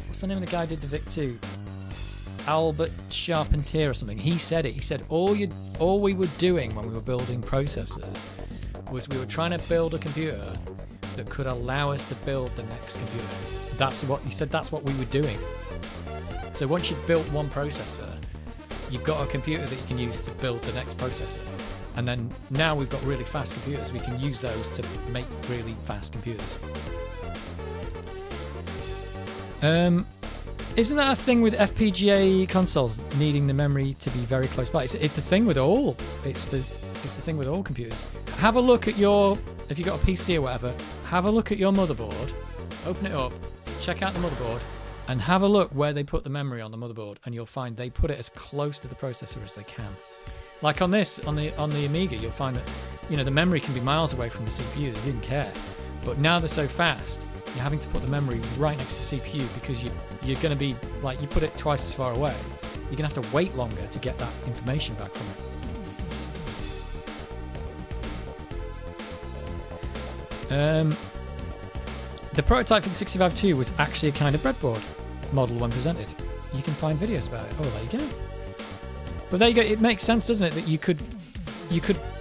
What's the name of the guy who did the VIC-2? Albert Charpentier or something. He said it. He said all we were doing when we were building processors was we were trying to build a computer that could allow us to build the next computer. That's what he said. That's what we were doing. So once you've built one processor, you've got a computer that you can use to build the next processor. And then now we've got really fast computers. We can use those to make really fast computers. Isn't that a thing with FPGA consoles needing the memory to be very close by? It's the thing with all. It's the thing with all computers. Have a look at if you've got a PC or whatever, have a look at your motherboard, open it up, check out the motherboard, and have a look where they put the memory on the motherboard, and you'll find they put it as close to the processor as they can. Like on the Amiga, you'll find that, you know, the memory can be miles away from the CPU. They didn't care. But now they're so fast, you're having to put the memory right next to the CPU because you're going to be, like, you put it twice as far away. You're going to have to wait longer to get that information back from it. The prototype for the 6502 was actually a kind of breadboard model when presented. You can find videos about it. Oh, there you go. But there you go. It makes sense, doesn't it, that you could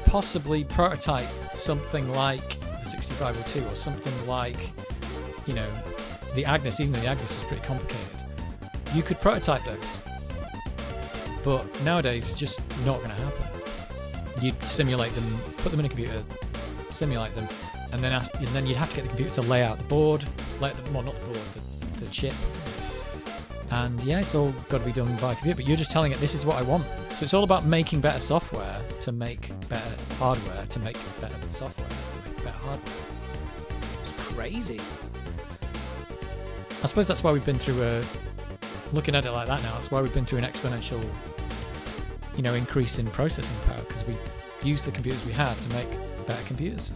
possibly prototype something like the 6502 or something like, you know, the Agnes, even though the Agnes was pretty complicated. You could prototype those. But nowadays, it's just not going to happen. You'd simulate them, put them in a computer, simulate them, and then you'd have to get the computer to lay out the board, well, not the board, the chip. And yeah, it's all got to be done by computer, but you're just telling it this is what I want. So it's all about making better software to make better hardware, to make better software, to make better hardware. It's crazy. I suppose that's why we've been through looking at it like that now, that's why we've been through an exponential, you know, increase in processing power, because we used the computers we had to make better computers.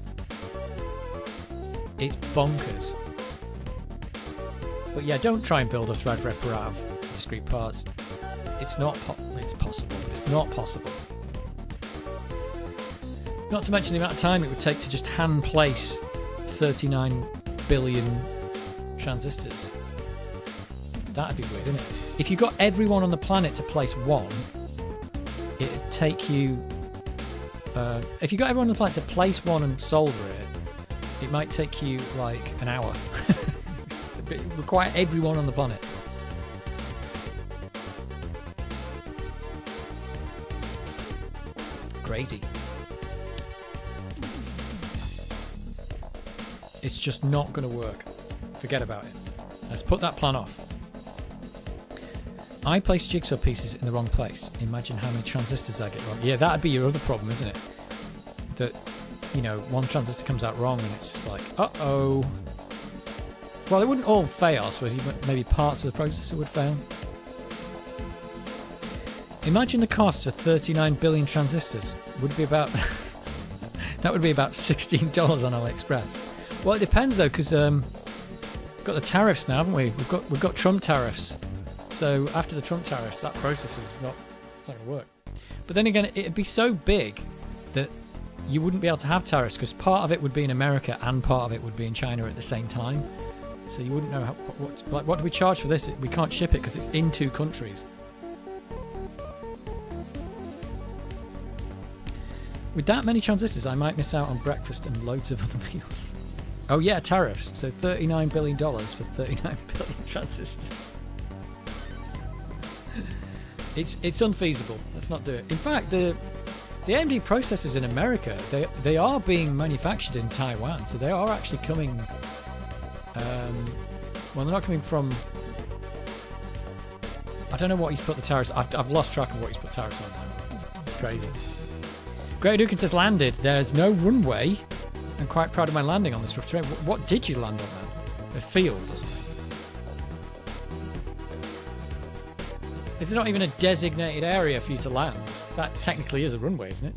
It's bonkers. But yeah, don't try and build a Threadripper out of discrete parts. It's not. It's possible, but it's not possible. Not to mention the amount of time it would take to just hand place 39 billion transistors. That'd be weird, wouldn't it? If you got everyone on the planet to place one, it'd take you. If you got everyone on the planet to place one and solder it, it might take you like an hour. It would require everyone on the planet. Crazy. It's just not going to work. Forget about it. Let's put that plan off. I place jigsaw pieces in the wrong place. Imagine how many transistors I get wrong. Yeah, that'd be your other problem, isn't it? That, you know, one transistor comes out wrong and it's just like, uh-oh. Well, it wouldn't all fail, I suppose. Maybe parts of the processor would fail. Imagine the cost for 39 billion transistors. Would be about that would be about $16 on AliExpress. Well, it depends though, because we've got the tariffs now, haven't we? We've got Trump tariffs. So after the Trump tariffs, that processor's not going to work. But then again, it'd be so big that you wouldn't be able to have tariffs because part of it would be in America and part of it would be in China at the same time. So you wouldn't know what do we charge for this? We can't ship it because it's in 2 countries. With that many transistors, I might miss out on breakfast and loads of other meals. Oh yeah, tariffs. So $39 billion for 39 billion transistors. It's unfeasible. Let's not do it. In fact, the AMD processors in America, they are being manufactured in Taiwan, so they are actually coming. Well, they're not coming from. I don't know what he's put the tariffs. I've lost track of what he's put tariffs on now. It's crazy. Great Duke has landed. There's no runway. I'm quite proud of my landing on this rough terrain. What did you land on then? A field or something? Is there not even a designated area for you to land? That technically is a runway, isn't it?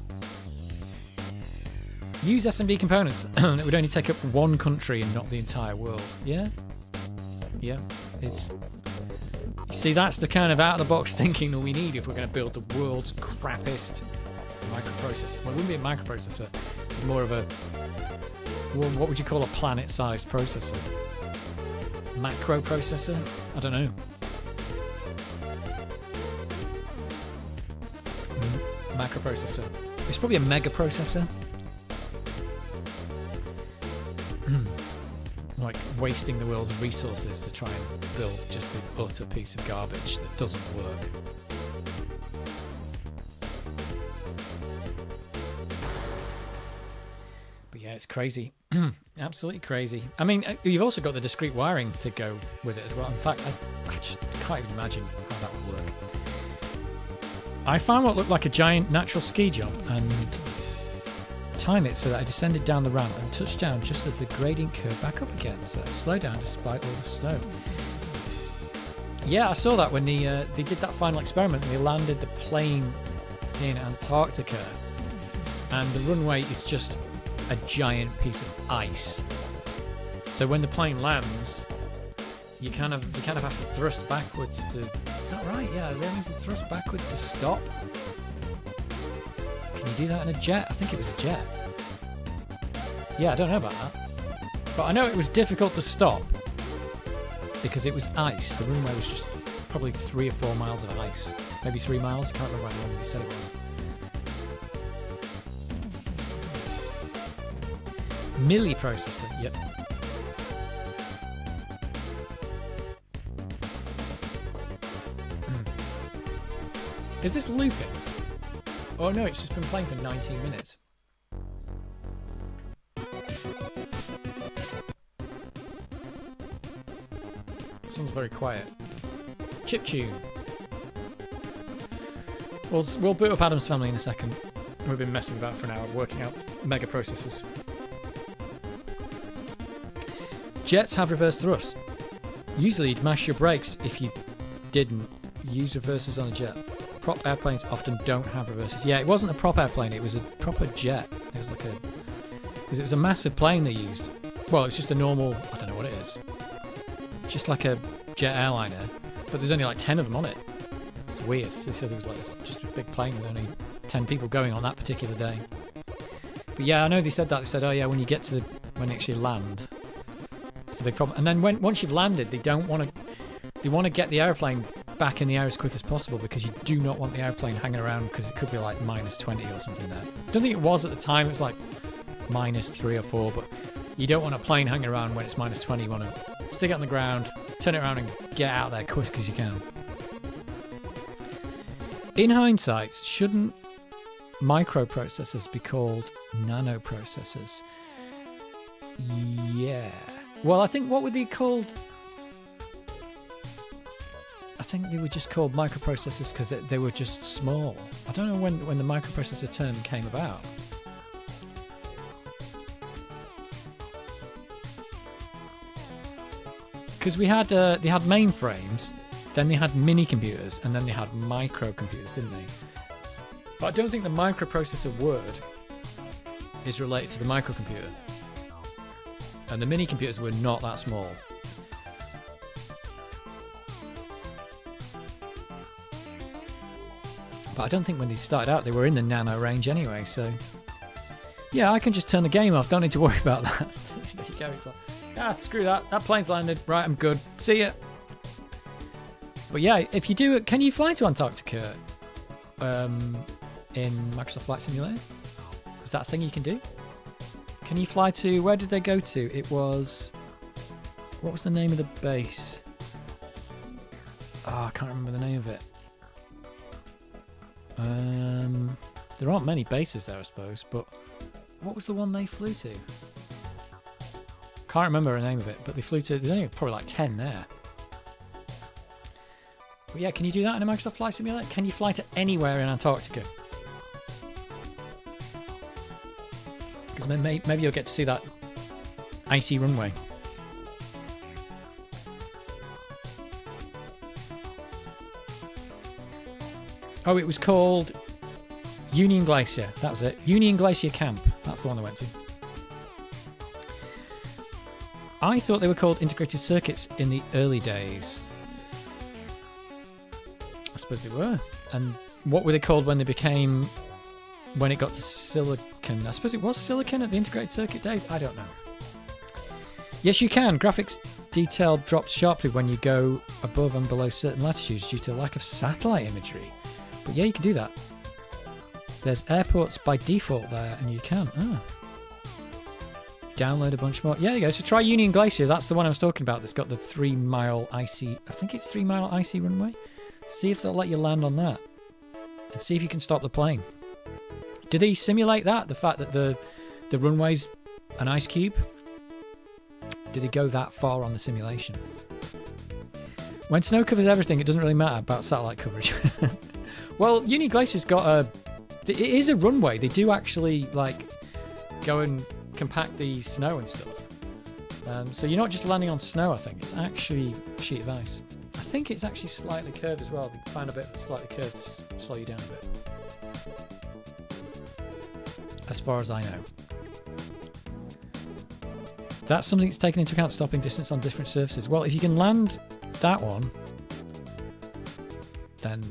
Use SMD components that would only take up 1 country and not the entire world. Yeah? Yeah. It's... You see, that's the kind of out-of-the-box thinking that we need if we're going to build the world's crappiest microprocessor. Well, it wouldn't be a microprocessor. It's more of a... What would you call a planet-sized processor? Macro processor? I don't know. Macroprocessor. It's probably a mega processor. Like wasting the world's resources to try and build just the utter piece of garbage that doesn't work. But yeah, it's crazy. Absolutely crazy. I mean, you've also got the discrete wiring to go with it as well. In fact, I just can't even imagine how that would work. I found what looked like a giant natural ski jump and time it so that I descended down the ramp and touched down just as the gradient curved back up again, so I slowed down despite all the snow. Yeah, I saw that when they did that final experiment and they landed the plane in Antarctica, and the runway is just a giant piece of ice. So when the plane lands, you kind of have to thrust backwards to. Is that right? Yeah, they have to thrust backwards to stop. Can you do that in a jet? I think it was a jet. Yeah, I don't know about that. But I know it was difficult to stop because it was ice. The runway was just probably 3 or 4 miles of ice. Maybe 3 miles. I can't remember how long they said it was. Milli processor. Yep. Is this looping? Oh no, it's just been playing for 19 minutes. This one's very quiet. Chiptune. We'll boot up Addams Family in a second. We've been messing about for an hour, working out mega processors. Jets have reverse thrust. Usually you'd mash your brakes if you didn't use reversers on a jet. Prop airplanes often don't have reversers. Yeah, it wasn't a prop airplane, it was a proper jet. It was like because it was a massive plane they used. Well, it's just a normal, I don't know what it is. Just like a jet airliner, but there's only like 10 of them on it. It's weird. So they said there was like just a big plane with only 10 people going on that particular day. But yeah, I know they said that. They said, oh yeah, when you get to when you actually land, it's a big problem. And then once you've landed, they want to get the airplane back in the air as quick as possible because you do not want the airplane hanging around because it could be like -20 or something there. I don't think it was at the time. It was like -3 or 4, but you don't want a plane hanging around when it's -20. You want to stick it on the ground, turn it around and get out there quick as you can. In hindsight, shouldn't microprocessors be called nanoprocessors? Yeah. Well, I think what were they called? I think they were just called microprocessors because they were just small. I don't know when the microprocessor term came about. Because they had mainframes, then they had mini computers, and then they had microcomputers, didn't they? But I don't think the microprocessor word is related to the microcomputer. And the mini computers were not that small. But I don't think when they started out they were in the nano range anyway, so... Yeah, I can just turn the game off, don't need to worry about that. There you go, it's like, screw that, that plane's landed, right, I'm good, see ya. But yeah, if you do it, can you fly to Antarctica in Microsoft Flight Simulator? Is that a thing you can do? Can you fly to, where did they go to? It was, what was the name of the base? Oh, I can't remember the name of it. There aren't many bases there, I suppose, but what was the one they flew to? Can't remember the name of it, but they flew to, there's only probably like 10 there. But yeah, can you do that in a Microsoft Flight Simulator? Can you fly to anywhere in Antarctica? Because maybe you'll get to see that icy runway. Oh, it was called Union Glacier. That was it. Union Glacier Camp. That's the one I went to. I thought they were called integrated circuits in the early days. I suppose they were. And what were they called when they became... when it got to silicon? I suppose it was silicon at the integrated circuit days? I don't know. Yes, you can. Graphics detail drops sharply when you go above and below certain latitudes due to the lack of satellite imagery. But yeah, you can do that. There's airports by default there, and you can. Download a bunch more. Yeah, there you go. So try Union Glacier. That's the one I was talking about that's got the 3 mile icy... I think it's 3 mile icy runway. See if they'll let you land on that. And see if you can stop the plane. Do they simulate that? The fact that the runway's an ice cube? Did they go that far on the simulation? When snow covers everything, it doesn't really matter about satellite coverage. Well, Union Glacier's got a... It is a runway. They do actually, like, go and compact the snow and stuff. So you're not just landing on snow, I think. It's actually a sheet of ice. I think it's actually slightly curved as well. They find a bit slightly curved to slow you down a bit. As far as I know. That's something that's taken into account, stopping distance on different surfaces. Well, if you can land that one, then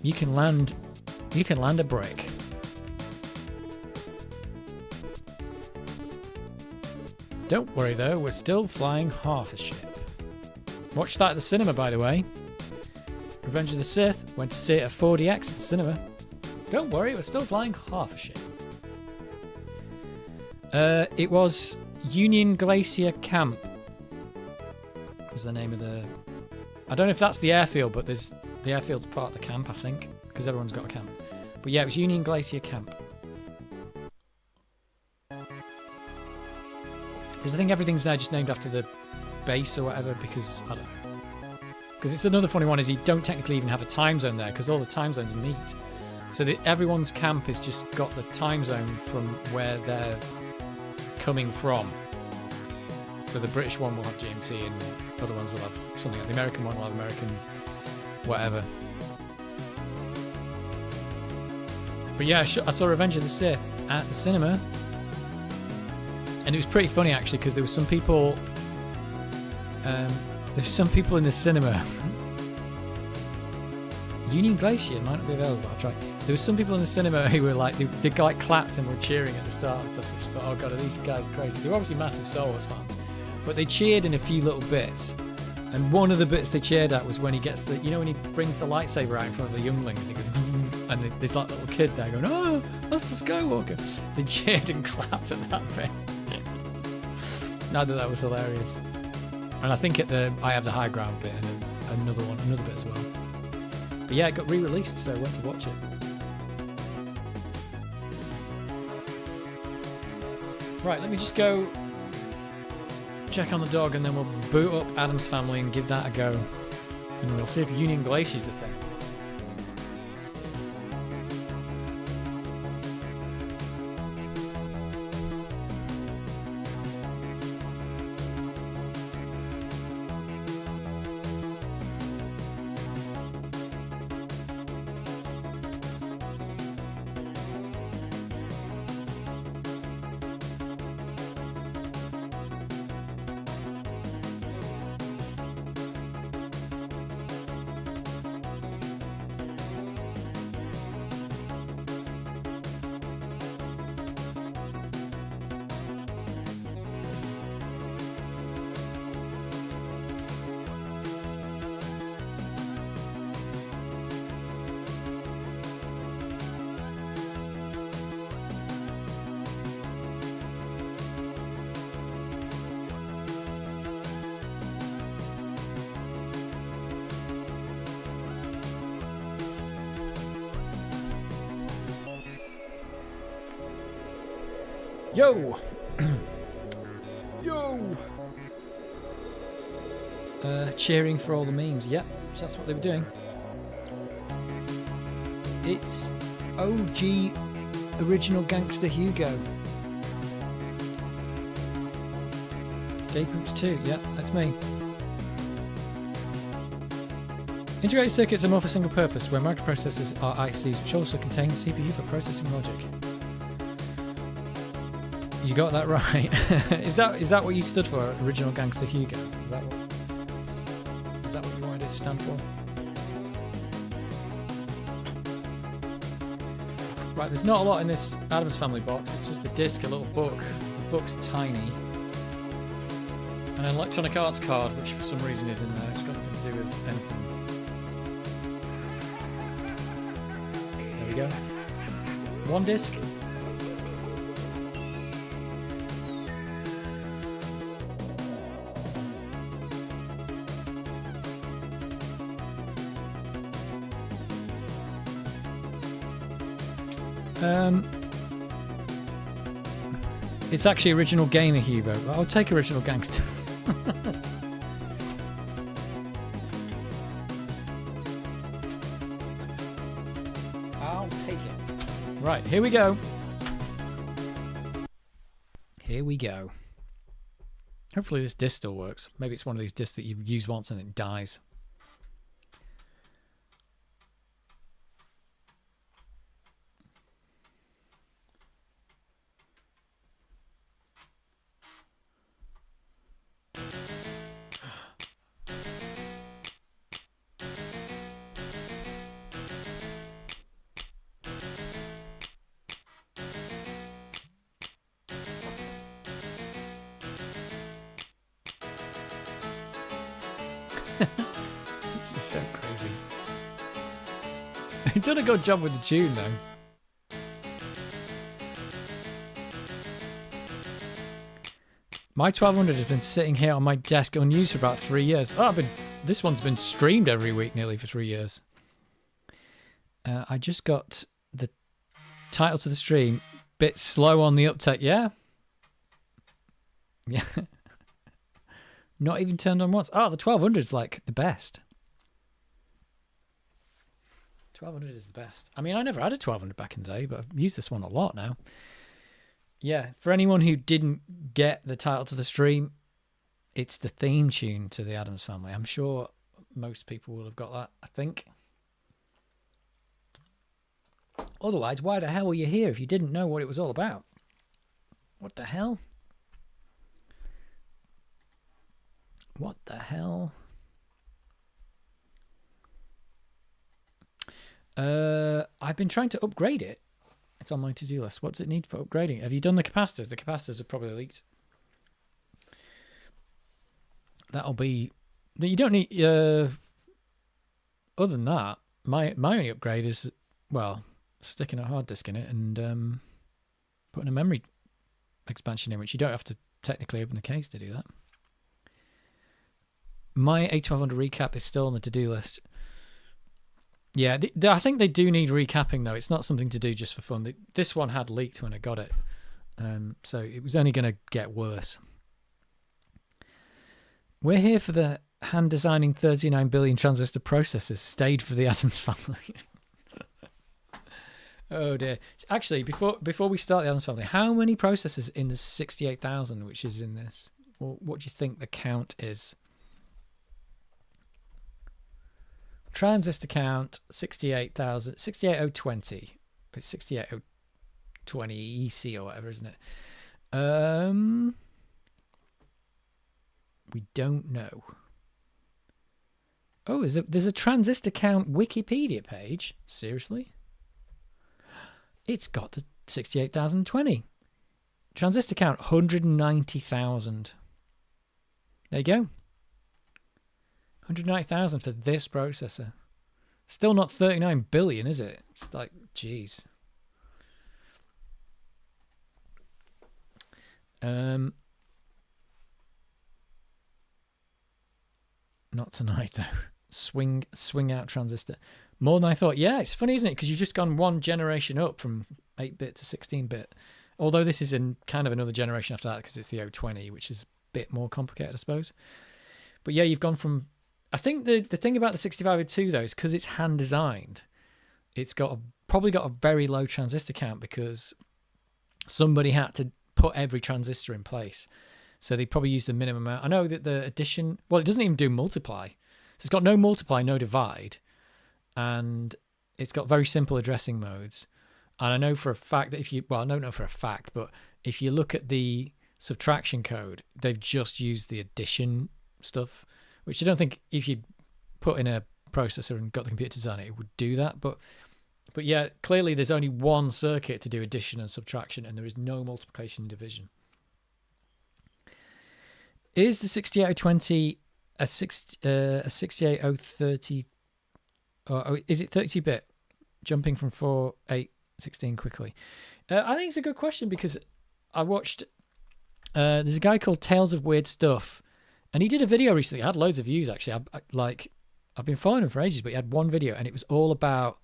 you can land a brick. Don't worry though, we're still flying half a ship. Watched that at the cinema, by the way. Revenge of the Sith, went to see it at 4DX at the cinema. Don't worry, we're still flying half a ship. It was Union Glacier Camp. Was the name of the... I don't know if that's the airfield, but the airfield's part of the camp, I think, because everyone's got a camp. But yeah, it was Union Glacier Camp. Because I think everything's there just named after the base or whatever, because, I don't know. Because it's another funny one is you don't technically even have a time zone there, because all the time zones meet. So everyone's camp has just got the time zone from where they're coming from. So the British one will have GMT and other ones will have something. The American one will have American whatever. But yeah, I saw Revenge of the Sith at the cinema. And it was pretty funny actually, because there were some people in the cinema. Union Glacier might not be available, I'll try. There were some people in the cinema who were like, they like clapped and were cheering at the start and stuff. I just thought, oh god, are these guys crazy? They were obviously massive Star Wars fans. But they cheered in a few little bits. And one of the bits they cheered at was when he gets the, you know, when he brings the lightsaber out in front of the younglings, he goes, and there's like a little kid there going, oh, that's the Skywalker. They cheered and clapped at that bit. I thought that was hilarious. And I think at the I Have the High Ground bit and another bit as well. But yeah, it got re-released, so I went to watch it. Right, let me just go check on the dog and then we'll boot up Addams Family and give that a go. And we'll see if Union Glacier's a thing. Yo! Yo! Cheering for all the memes. Yep, that's what they were doing. It's OG original gangster Hugo. Day Poops 2, yep, that's me. Integrated circuits are more for single purpose, where microprocessors are ICs which also contain CPU for processing logic. You got that right. Is that what you stood for, original gangster Hugo? Is that what you wanted it to stand for? Right, there's not a lot in this Addams Family box. It's just the disc, a little book. The book's tiny. And an electronic arts card, which for some reason is in there. It's got nothing to do with anything. There we go. One disc. It's actually original gamer Hugo. I'll take original gangster. I'll take it. Right, here we go. Here we go. Hopefully this disc still works. Maybe it's one of these discs that you use once and it dies. This is so crazy. He did a good job with the tune though. My 1200 has been sitting here on my desk unused for about 3 years. Oh, this one's been streamed every week nearly for 3 years. I just got the title to the stream. Bit slow on the uptake, yeah? Yeah. Not even turned on once. Oh, the 1200 is like the best. 1200 is the best. I mean, I never had a 1200 back in the day, but I've used this one a lot now. Yeah, for anyone who didn't get the title to the stream, it's the theme tune to the Addams Family. I'm sure most people will have got that, I think. Otherwise, why the hell were you here if you didn't know what it was all about? What the hell? What the hell? I've been trying to upgrade it. It's on my to-do list. What does it need for upgrading? Have you done the capacitors? The capacitors are probably leaked. That'll be... You don't need... other than that, my only upgrade is, well, sticking a hard disk in it and putting a memory expansion in, which you don't have to technically open the case to do that. My A1200 recap is still on the to-do list. Yeah, I think they do need recapping, though. It's not something to do just for fun. This one had leaked when I got it, so it was only going to get worse. We're here for the hand-designing 39 billion transistor processors stayed for the Addams Family. Oh, dear. Actually, before we start the Addams Family, how many processors in the 68,000, which is in this? Well, what do you think the count is? Transistor count 68,000, 68020. It's 68020 EC or whatever, isn't it? We don't know. Oh, there's a transistor count Wikipedia page. Seriously? It's got the 68,020. Transistor count 190,000. There you go. 190,000 for this processor. Still not 39 billion, is it? It's like, geez. Not tonight though. Swing out transistor. More than I thought. Yeah, it's funny, isn't it? Because you've just gone one generation up from 8-bit to 16-bit. Although this is in kind of another generation after that because it's the 020, which is a bit more complicated, I suppose. But yeah, you've gone from... I think the thing about the 6502, though, is because it's hand-designed, it's probably got a very low transistor count because somebody had to put every transistor in place. So they probably used the minimum amount. I know that the addition... Well, it doesn't even do multiply. So it's got no multiply, no divide. And it's got very simple addressing modes. And I know for a fact that if you... Well, I don't know for a fact, but if you look at the subtraction code, they've just used the addition stuff, which I don't think if you put in a processor and got the computer to design it, it would do that. But yeah, clearly there's only one circuit to do addition and subtraction, and there is no multiplication and division. Is the 6820 a 68030, or is it 32-bit, jumping from 4, 8, 16 quickly? I think it's a good question because I watched, there's a guy called Tales of Weird Stuff, and he did a video recently. It had loads of views, actually. I've been following him for ages, but he had one video, and it was all about,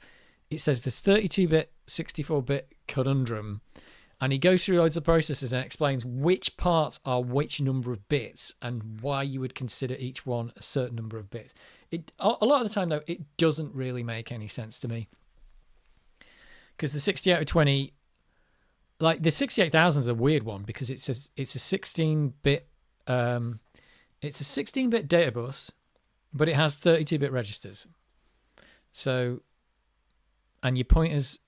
it says this 32-bit, 64-bit conundrum, and he goes through loads of processes and explains which parts are which number of bits and why you would consider each one a certain number of bits. A lot of the time, though, it doesn't really make any sense to me. Because the 6820, like the 68000 is a weird one because it's a 16-bit data bus, but it has 32-bit registers. So, and the pointers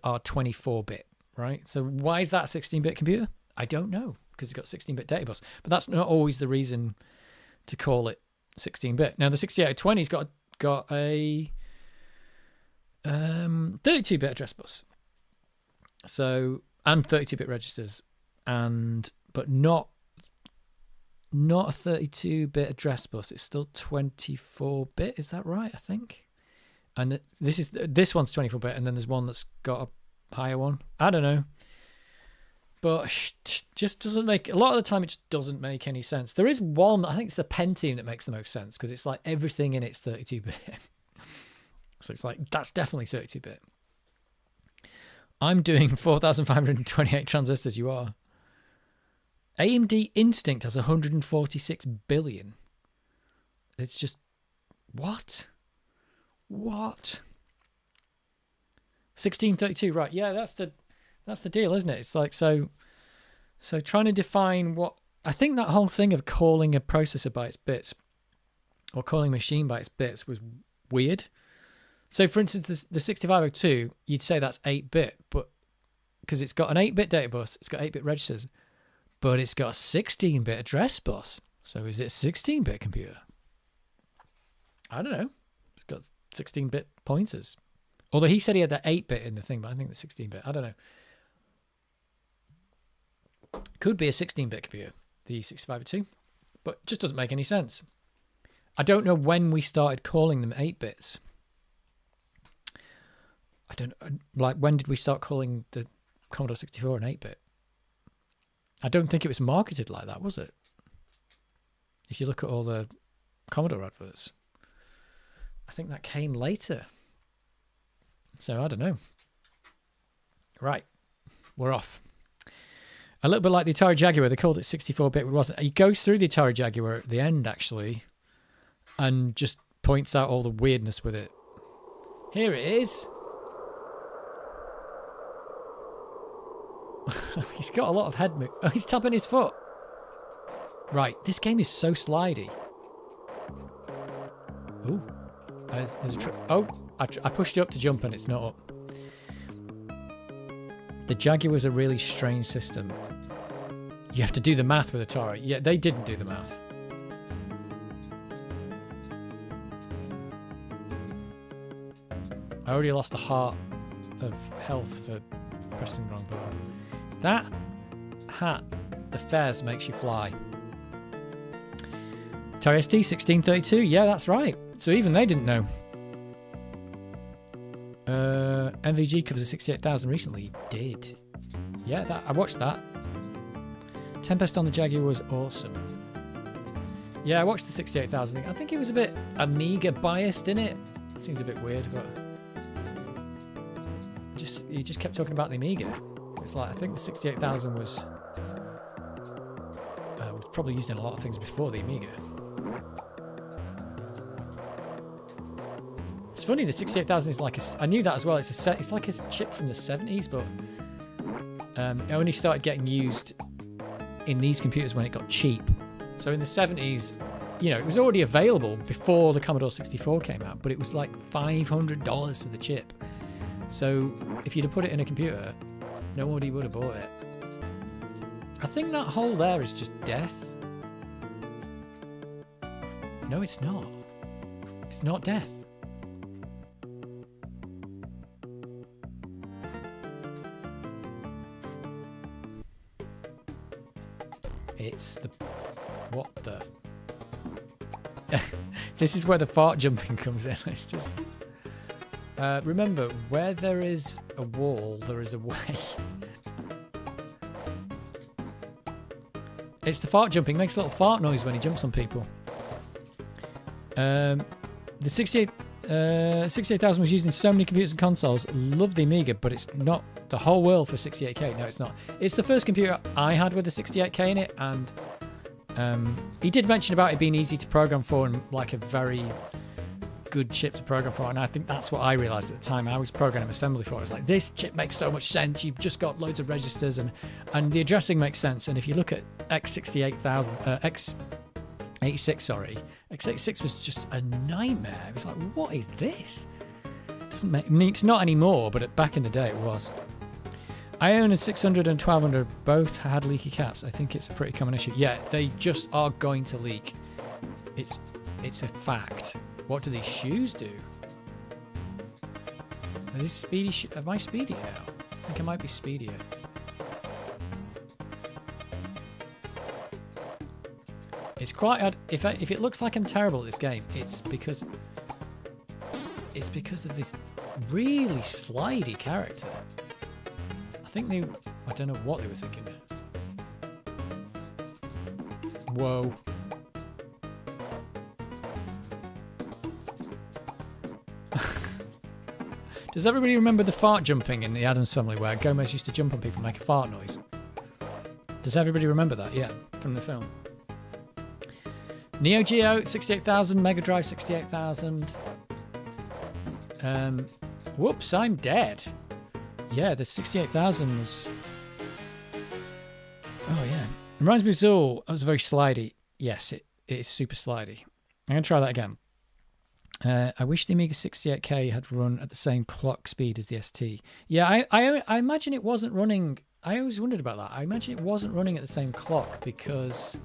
are 24-bit, right? So why is that a 16-bit computer? I don't know, because it's got 16-bit data bus. But that's not always the reason to call it 16-bit. Now the 6820's got a 32-bit address bus. So, and 32-bit registers, but not a 32-bit address bus. It's still 24-bit. Is that right? I think. And this one's 24-bit, and then there's one that's got a higher one. I don't know, but just doesn't make, a lot of the time it just doesn't make any sense. There is one, I think it's the Pentium that makes the most sense because it's like everything in it's 32-bit. So it's like, that's definitely 32-bit. I'm doing 4,528 transistors. You are. AMD Instinct has 146 billion. It's just, what? 1632, right? Yeah, that's the deal, isn't it? It's like, so trying to define what, I think that whole thing of calling a processor by its bits or calling a machine by its bits was weird. So for instance, the 6502, you'd say that's 8-bit, but because it's got an 8-bit data bus, it's got 8-bit registers, but it's got a 16-bit address bus. So is it a 16-bit computer? I don't know. It's got 16-bit pointers. Although he said he had that 8-bit in the thing, but I think the 16-bit. I don't know. Could be a 16-bit computer, the 6502, but it just doesn't make any sense. I don't know when we started calling them 8-bits. I don't know, like, when did we start calling the Commodore 64 an 8-bit? I don't think it was marketed like that, was it? If you look at all the Commodore adverts, I think that came later. So I don't know. Right, we're off. A little bit like the Atari Jaguar, they called it 64-bit, wasn't it? He goes through the Atari Jaguar at the end, actually, and just points out all the weirdness with it. Here it is. He's got a lot of head move. Oh, he's tapping his foot. Right, this game is so slidey. Ooh. There's a I pushed it up to jump and it's not up. The Jaguar's a really strange system. You have to do the math with Atari. Yeah, they didn't do the math. I already lost a heart of health for pressing the wrong button. That hat, the fez, makes you fly. Atari ST 1632, yeah, that's right. So even they didn't know. MVG covers a 68,000 recently. He did. Yeah, I watched that. Tempest on the Jaguar was awesome. Yeah, I watched the 68,000 thing. I think it was a bit Amiga biased in it. It seems a bit weird, but he just kept talking about the Amiga. It's like, I think the 68,000 was probably used in a lot of things before the Amiga. It's funny, the 68,000 is like I knew that as well. It's like a chip from the 70s, but it only started getting used in these computers when it got cheap. So in the 70s, you know, it was already available before the Commodore 64 came out, but it was like $500 for the chip. So if you'd have put it in a computer, nobody would have bought it. I think that hole there is just death. No, it's not. It's not death. It's the... What the... This is where the fart jumping comes in. It's just... remember, where there is a wall, there is a way. It's the fart jumping. It makes a little fart noise when he jumps on people. The 68,000 was used in so many computers and consoles. Love the Amiga, but it's not the whole world for 68K. No, it's not. It's the first computer I had with a 68K in it, and he did mention about it being easy to program for and like a very good chip to program for, and I think that's what I realised at the time. I was programming assembly for it. I was like, this chip makes so much sense. You've just got loads of registers, and the addressing makes sense. And if you look at x86, sorry, x86 was just a nightmare. It was like, what is this? Doesn't make, I mean, it's not anymore, but back in the day it was. I own a 600 and 1200. Both had leaky caps. I think it's a pretty common issue. Yeah, they just are going to leak. It's a fact. What do these shoes do? Are these speedy? Am I speedy now? I think I might be speedier. It's quite odd. If it looks like I'm terrible at this game, it's because of this really slidey character. I think I don't know what they were thinking. Whoa. Does everybody remember the fart jumping in the Addams Family where Gomez used to jump on people and make a fart noise? Does everybody remember that? Yeah, from the film. Neo Geo 68,000, Mega Drive 68,000. Whoops, I'm dead. Yeah, the 68,000 was... Oh yeah. It reminds me of Zool. That was very slidey. Yes, it is super slidey. I'm going to try that again. I wish the Amiga 68K had run at the same clock speed as the ST. Yeah, I imagine it wasn't running... I always wondered about that. I imagine it wasn't running at the same clock because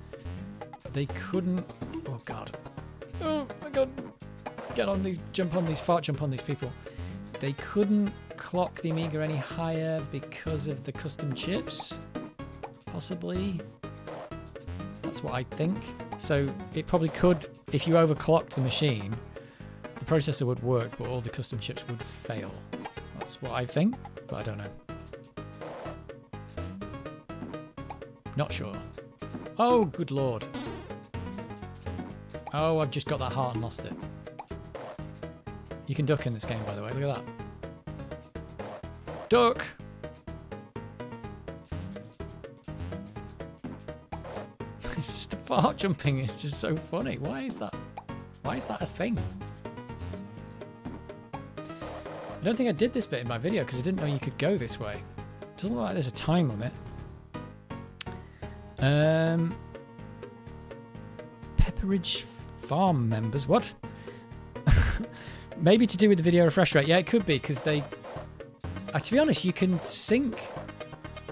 they couldn't... Oh, God. Oh, my God. Get on these... Jump on these... Fart jump on these people. They couldn't clock the Amiga any higher because of the custom chips. Possibly. That's what I think. So it probably could... If you overclocked the machine... The processor would work, but all the custom chips would fail. That's what I think, but I don't know. Not sure. Oh, good lord. Oh, I've just got that heart and lost it. You can duck in this game, by the way. Look at that. Duck! It's just a fart jumping. It's just so funny. Why is that? Why is that a thing? I don't think I did this bit in my video because I didn't know you could go this way. It doesn't look like there's a time limit. Pepperidge Farm members, what? Maybe to do with the video refresh rate. Yeah, it could be because they... to be honest, you can sync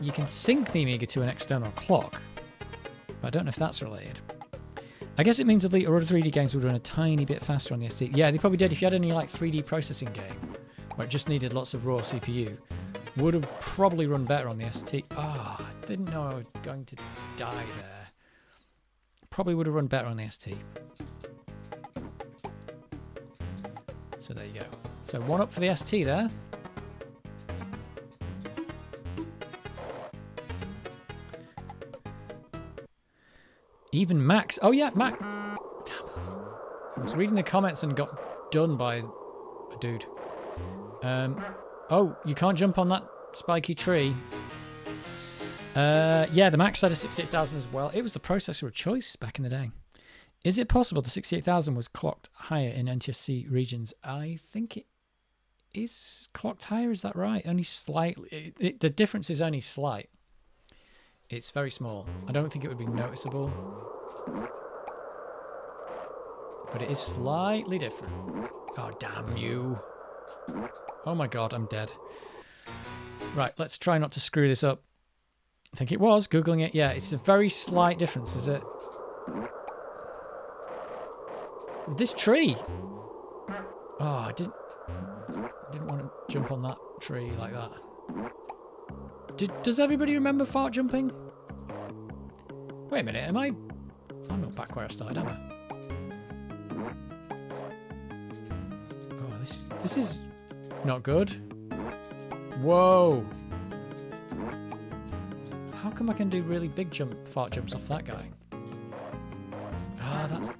the Amiga to an external clock. But I don't know if that's related. I guess it means Elite or other 3D games would run a tiny bit faster on the ST. Yeah, they probably did. If you had any like 3D processing game where it just needed lots of raw CPU, would have probably run better on the ST. Ah, I didn't know I was going to die there. Probably would have run better on the ST. So there you go. So one up for the ST there. Even Max. Oh yeah, Max. I was reading the comments and got done by a dude. Oh, you can't jump on that spiky tree. Yeah, the Max had a 68,000 as well. It was the processor of choice back in the day. Is it possible the 68,000 was clocked higher in NTSC regions? I think it is clocked higher. Is that right? Only slightly. The difference is only slight. It's very small. I don't think it would be noticeable. But it is slightly different. Oh, damn you. Oh my god, I'm dead. Right, let's try not to screw this up. I think it was. Googling it. Yeah, it's a very slight difference, is it? This tree. Oh, I didn't want to jump on that tree like that. Does everybody remember fart jumping? Wait a minute, I'm not back where I started, am I? Oh, this is not good. Whoa. How come I can do really big fart jumps off that guy? Ah, that's...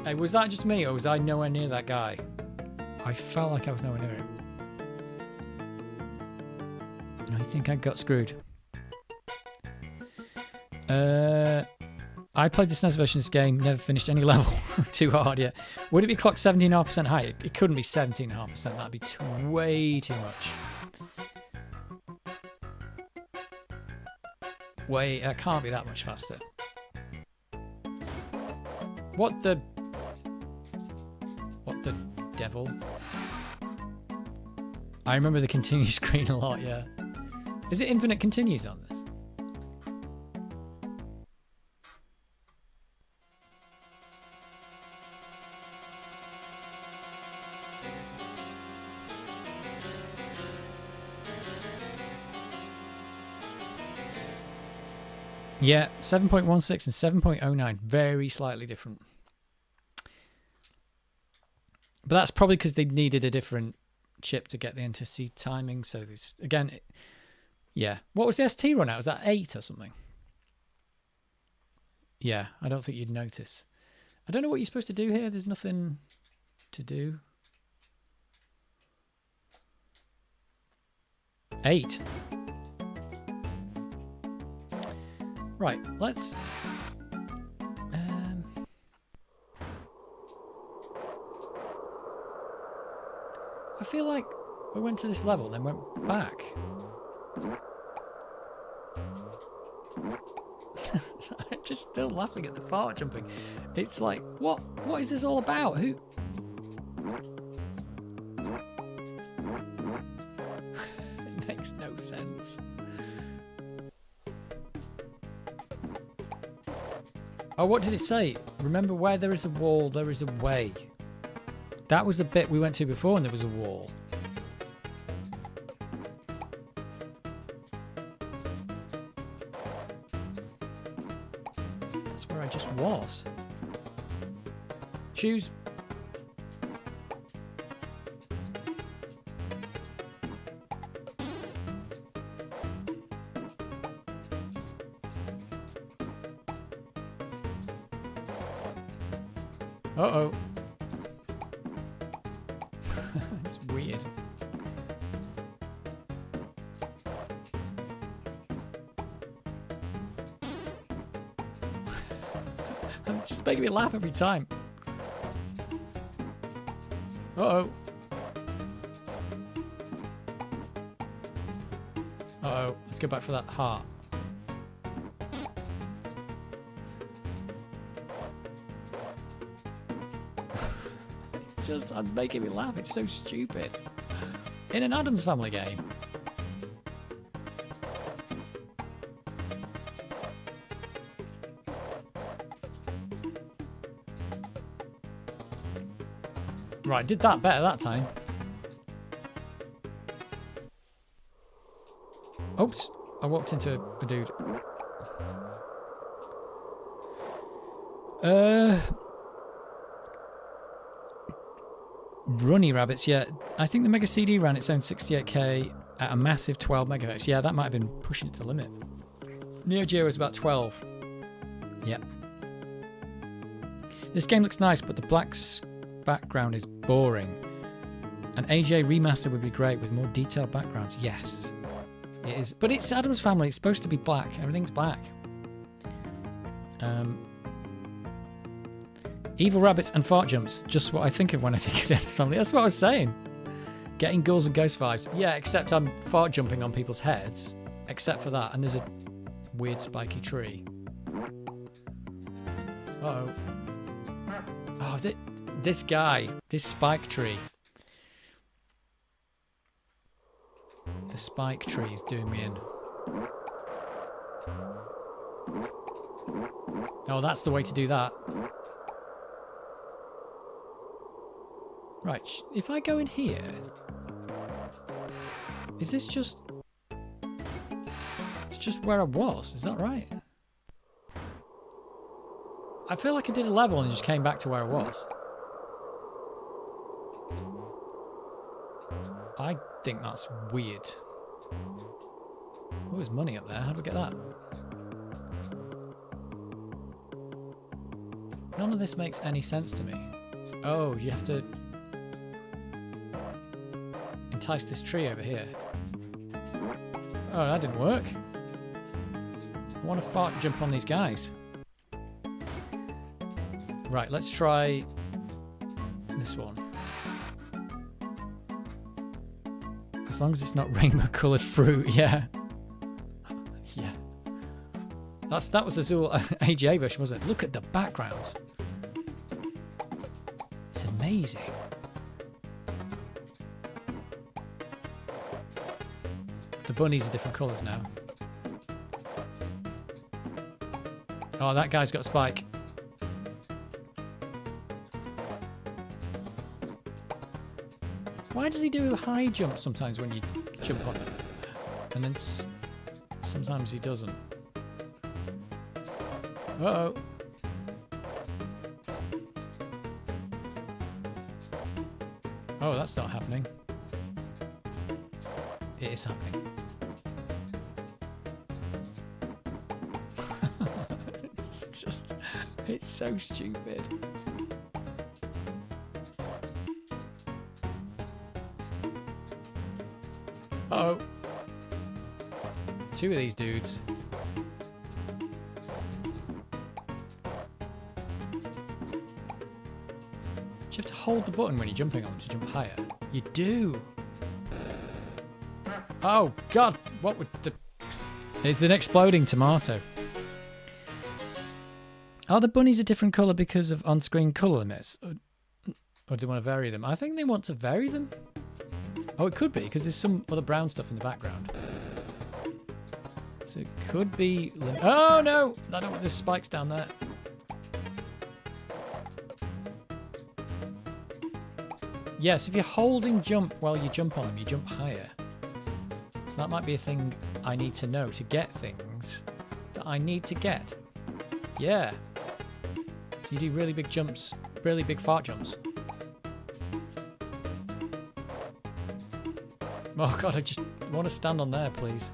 Hey, was that just me, or was I nowhere near that guy? I felt like I was nowhere near him. I think I got screwed. I played the SNES version of this game, never finished any level. Too hard yet. Would it be clocked 17.5% high? It couldn't be 17.5%. That'd be way too much. Wait, it can't be that much faster. What the devil? I remember the continue screen a lot, yeah. Is it infinite continues on this? Yeah, 7.16 and 7.09, very slightly different. But that's probably because they needed a different chip to get the NTSC timing. So this, again, yeah. What was the ST run out? Was that 8 or something? Yeah, I don't think you'd notice. I don't know what you're supposed to do here. There's nothing to do. 8. Right, let's... I feel like we went to this level and then went back. I'm just still laughing at the fart jumping. It's like, what is this all about? Who... It makes no sense. Oh, what did it say? Remember, where there is a wall, there is a way. That was the bit we went to before and there was a wall. That's where I just was. Choose. Uh-oh. It's weird. It's just making me laugh every time. Uh-oh. Uh-oh. Let's go back for that heart. It's just making me laugh. It's so stupid. In an Addams Family game. Right, did that better that time. Oops, I walked into a dude. Runny rabbits, yeah. I think the Mega CD ran its own 68K at a massive 12 megahertz. Yeah, that might have been pushing it to the limit. Neo Geo was about 12. Yep. This game looks nice, but the black background is boring. An AJ remaster would be great with more detailed backgrounds. Yes. It is, but it's Addams Family. It's supposed to be black. Everything's black. Evil rabbits and fart jumps. Just what I think of when I think of the Addams Family. That's what I was saying. Getting ghouls and ghost vibes. Yeah, except I'm fart jumping on people's heads. Except for that. And there's a weird spiky tree. Uh-oh. Oh, this guy. This spike tree. The spike tree is doing me in. Oh, that's the way to do that. Right, if I go in here... Is this just... It's just where I was, is that right? I feel like I did a level and just came back to where I was. I think that's weird. Oh, there's money up there. How do we get that? None of this makes any sense to me. Oh, you have to entice this tree over here. Oh, that didn't work. I want to fart jump on these guys. Right, let's try this one. As long as it's not rainbow coloured fruit, yeah. Yeah. That was the Zool AGA version, wasn't it? Look at the backgrounds. It's amazing. The bunnies are different colours now. Oh, that guy's got a spike. Why does he do a high jump sometimes when you jump on him? And then sometimes he doesn't. Uh-oh. Oh, that's not happening. It is happening. It's so stupid. Uh-oh. Two of these dudes. Do you have to hold the button when you're jumping on them to jump higher? You do. Oh, God. What would the... It's an exploding tomato. Are the bunnies a different colour because of on-screen colour limits? Or do they want to vary them? I think they want to vary them. Oh, it could be, because there's some other brown stuff in the background. So it could be... Oh, no! I don't want the spikes down there. Yes, if you're holding jump while you jump on them, you jump higher. So that might be a thing I need to know to get things that I need to get. Yeah. So you do really big jumps, really big fart jumps. Oh God, I just want to stand on there, please.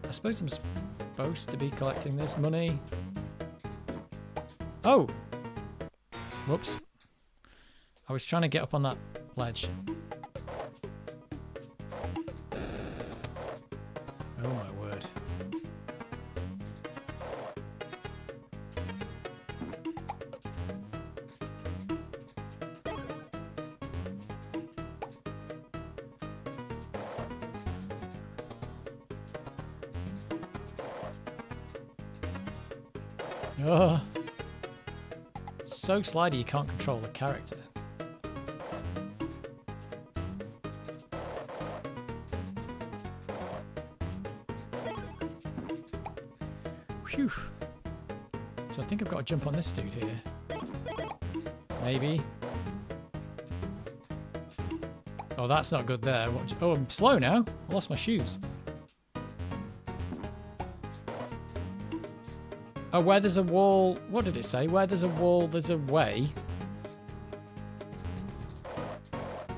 I suppose I'm supposed to be collecting this money. Oh! Whoops. I was trying to get up on that ledge. Oh my word. Oh. So slidey you can't control the character. Phew. So I think I've got to jump on this dude here. Maybe. Oh, that's not good there. Oh, I'm slow now. I lost my shoes. Oh, where there's a wall... What did it say? Where there's a wall, there's a way.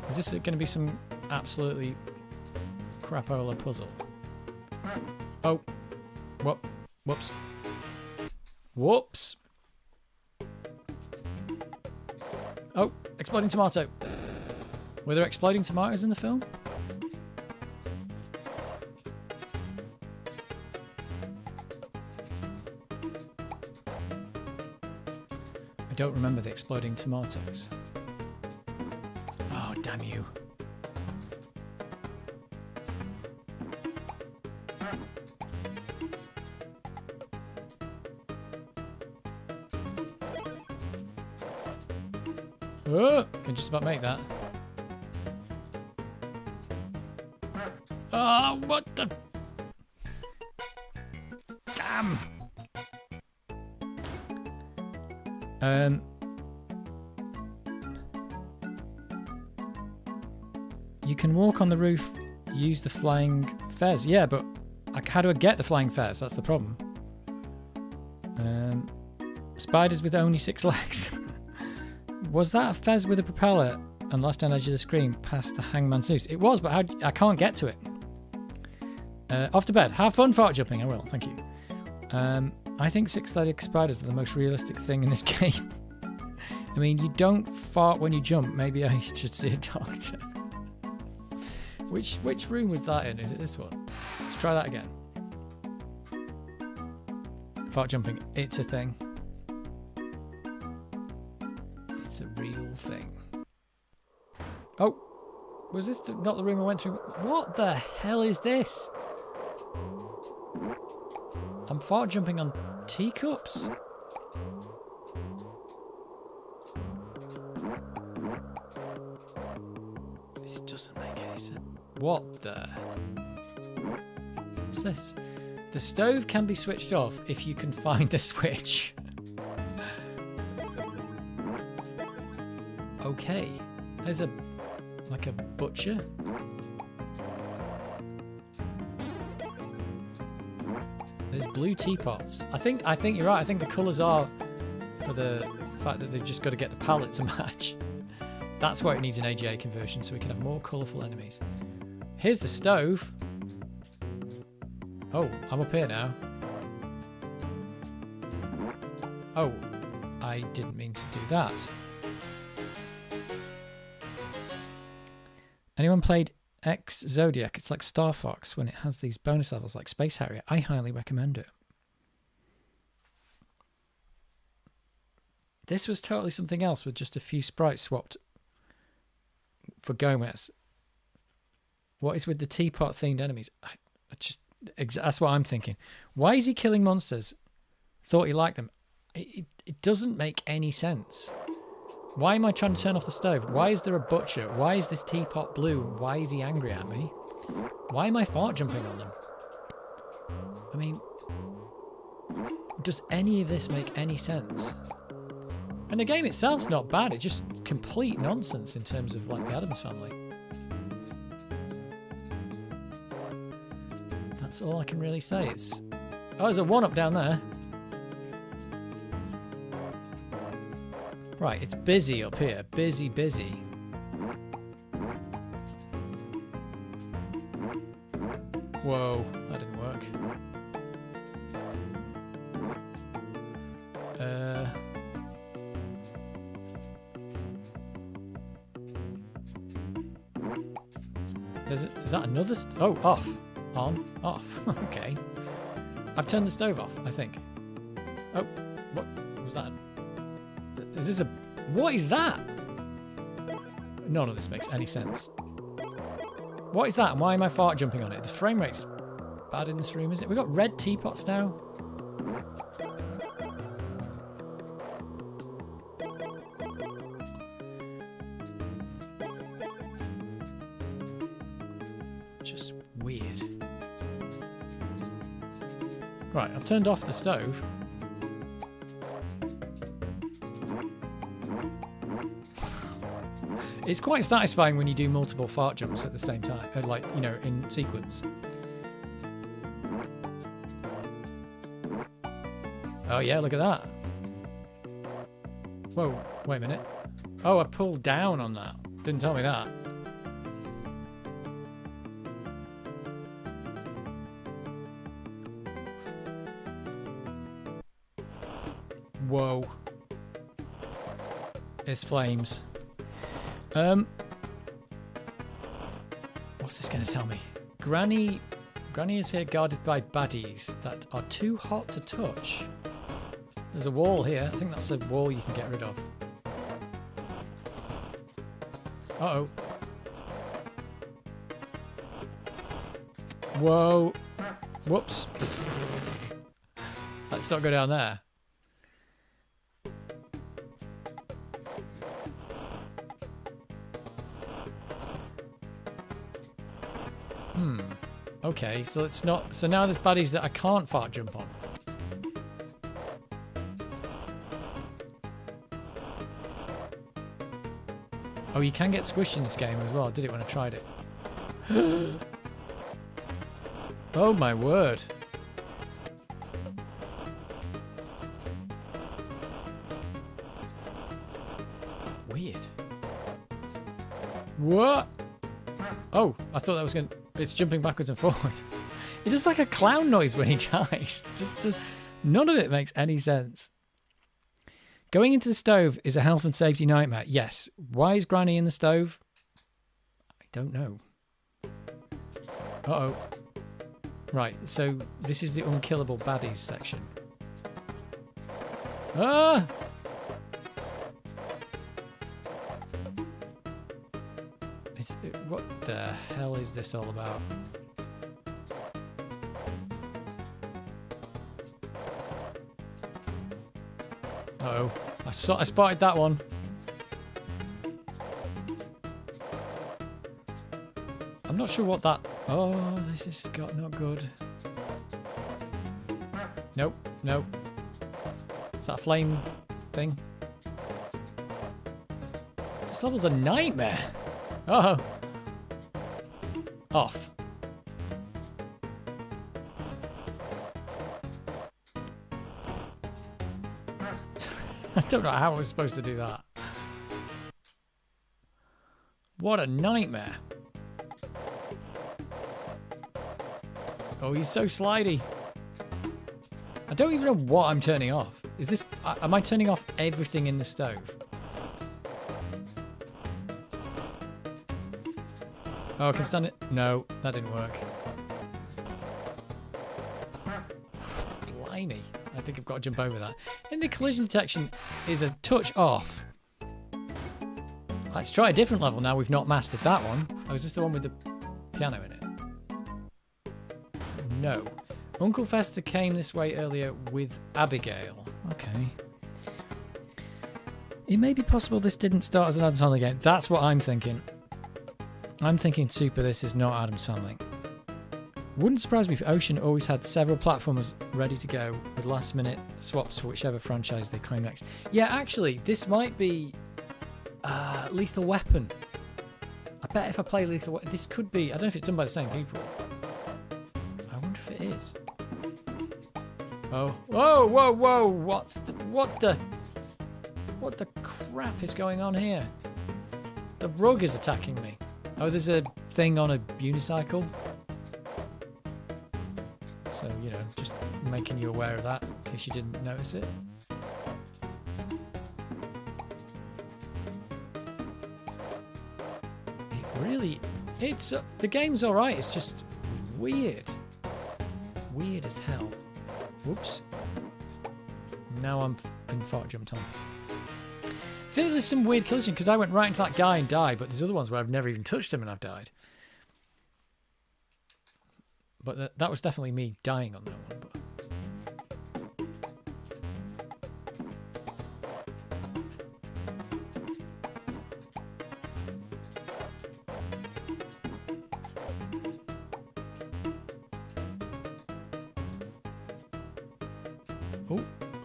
Is this going to be some absolutely crapola puzzle? Oh. Whoops. Whoops. Oh, exploding tomato. Were there exploding tomatoes in the film? I don't remember the exploding tomatoes. Oh, damn you. Oh, can just about make that. Oh, what the? Damn. You can walk on the roof, use the flying fez. Yeah, but how do I get the flying fez? That's the problem. Spiders with only 6 legs. Was that a fez with a propeller on the left-hand edge of the screen past the hangman's noose? It was, but I can't get to it. Off to bed. Have fun fart jumping. I will. Thank you. I think 6-legged spiders are the most realistic thing in this game. I mean, you don't fart when you jump. Maybe I should see a doctor. Which room was that in? Is it this one? Let's try that again. Fart jumping. It's a thing. It's a real thing. Oh, was this not the room I went through? What the hell is this? I'm fart jumping on teacups? This doesn't make any sense. What the? What's this? The stove can be switched off if you can find a switch. Okay. There's like a butcher. There's blue teapots. I think you're right. I think the colours are for the fact that they've just got to get the palette to match. That's why it needs an AGA conversion, so we can have more colourful enemies. Here's the stove. Oh, I'm up here now. Oh, I didn't mean to do that. Anyone played X Zodiac? It's like Star Fox when it has these bonus levels like Space Harrier. I highly recommend it. This was totally something else with just a few sprites swapped for Gomez. What is with the teapot themed enemies? That's what I'm thinking. Why is he killing monsters? Thought he liked them. It doesn't make any sense. Why am I trying to turn off the stove? Why is there a butcher? Why is this teapot blue? Why is he angry at me? Why am I fart jumping on them? I mean, does any of this make any sense? And the game itself's not bad. It's just complete nonsense in terms of like the Addams family. That's all I can really say. Oh, there's a 1-up down there. Right, it's busy up here. Busy, busy. Whoa, that didn't work. Is that another? Oh, off. On, off. Okay. I've turned the stove off, I think. Oh, what was that? Is this a... What is that? None of this makes any sense. What is that? And why am I fart jumping on it? The frame rate's bad in this room, is it? We've got red teapots now. Just weird. Right, I've turned off the stove. It's quite satisfying when you do multiple fart jumps at the same time, like, you know, in sequence. Oh yeah, look at that. Whoa, wait a minute. Oh, I pulled down on that. Didn't tell me that. Whoa. It's flames. What's this going to tell me? Granny is here guarded by baddies that are too hot to touch. There's a wall here. I think that's a wall you can get rid of. Uh-oh. Whoa. Whoops. Let's not go down there. Okay, so it's not... So now there's baddies that I can't fart jump on. Oh, you can get squished in this game as well. I did it when I tried it. Oh my word. Weird. What? Oh, I thought that was going to... It's jumping backwards and forwards. It's just like a clown noise when he dies. Just none of it makes any sense. Going into the stove is a health and safety nightmare. Yes. Why is Granny in the stove? I don't know. Uh-oh. Right, so this is the unkillable baddies section. Ah! What the hell is this all about? Uh-oh. I spotted that one. I'm not sure what that... Oh, this is not good. Nope, nope. Is that a flame thing? This level's a nightmare. Oh. Off. I don't know how I was supposed to do that. What a nightmare. Oh, he's so slidey. I don't even know what I'm turning off. Is this... Am I turning off everything in the stove? Oh, I can stand it. No, that didn't work. Blimey. I think I've got to jump over that. And the collision detection is a touch off. Let's try a different level now. We've not mastered that one. Oh, is this the one with the piano in it? No. Uncle Fester came this way earlier with Abigail. Okay. It may be possible this didn't start as an Addams Family game. That's what I'm thinking. I'm thinking Super This is not Addams Family. Wouldn't surprise me if Ocean always had several platformers ready to go with last minute swaps for whichever franchise they claim next. Yeah, actually, this might be Lethal Weapon. I bet if I play Lethal Weapon, this could be... I don't know if it's done by the same people. I wonder if it is. Oh, whoa, whoa, whoa! What the crap is going on here? The rug is attacking me. Oh, there's a thing on a unicycle. So, you know, just making you aware of that in case you didn't notice it. It really... It's... the game's alright, it's just weird. Weird as hell. Whoops. Now I'm been fart jumped on. I feel there's some weird collision because I went right into that guy and died, but there's other ones where I've never even touched him and I've died. But that was definitely me dying on that one. But...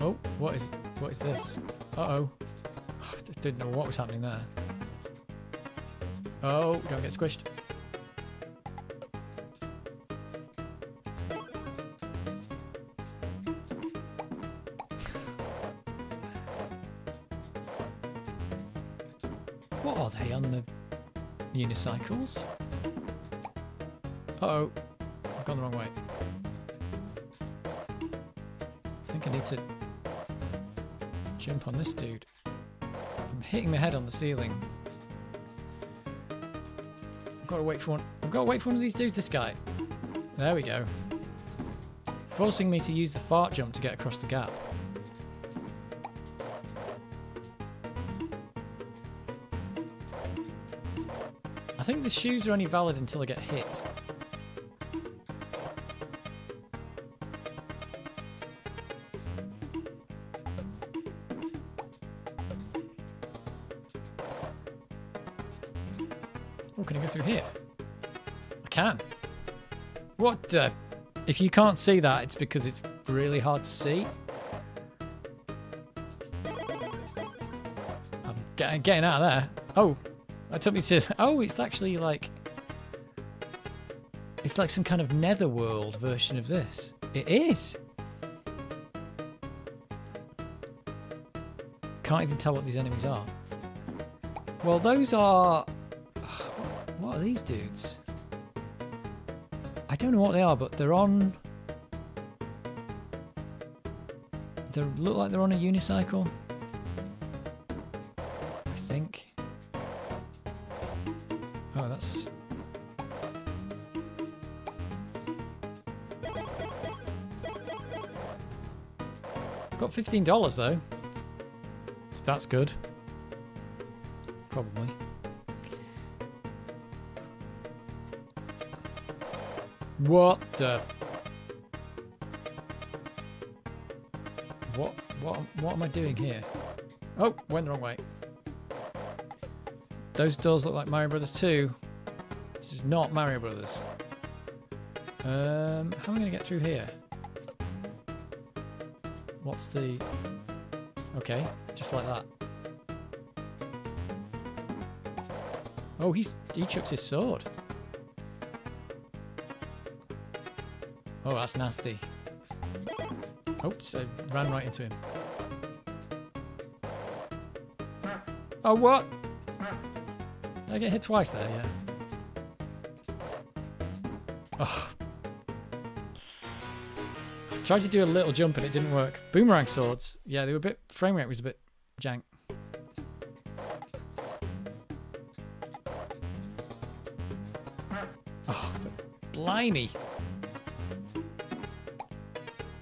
Oh, what is this? Uh-oh. I didn't know what was happening there. Oh, don't get squished. What are they on the unicycles? Uh-oh. I've gone the wrong way. I think I need to jump on this dude. I'm hitting my head on the ceiling. I've got to wait for one. I've got to wait for one of these dudes. This guy. There we go. Forcing me to use the fart jump to get across the gap. I think the shoes are only valid until I get hit. Oh, can I go through here? I can. What? If you can't see that, it's because it's really hard to see. I'm getting out of there. Oh, that took me to... Oh, it's actually like... It's like some kind of netherworld version of this. It is. Can't even tell what these enemies are. Well, those are... What are these dudes? I don't know what they are, but they're on... They look like they're on a unicycle. I think. Oh, that's... Got $15 though. So that's good. Probably. What the... What am I doing here? Oh, went the wrong way. Those doors look like Mario Brothers 2. This is not Mario Brothers. How am I going to get through here? What's the... Okay, just like that. Oh, he chucks his sword. Oh, that's nasty. Oops, I ran right into him. Oh, what? Did I get hit twice there? Yeah. Oh. I tried to do a little jump and it didn't work. Boomerang swords. Yeah, they were a bit... Frame rate was a bit jank. Oh, blimey.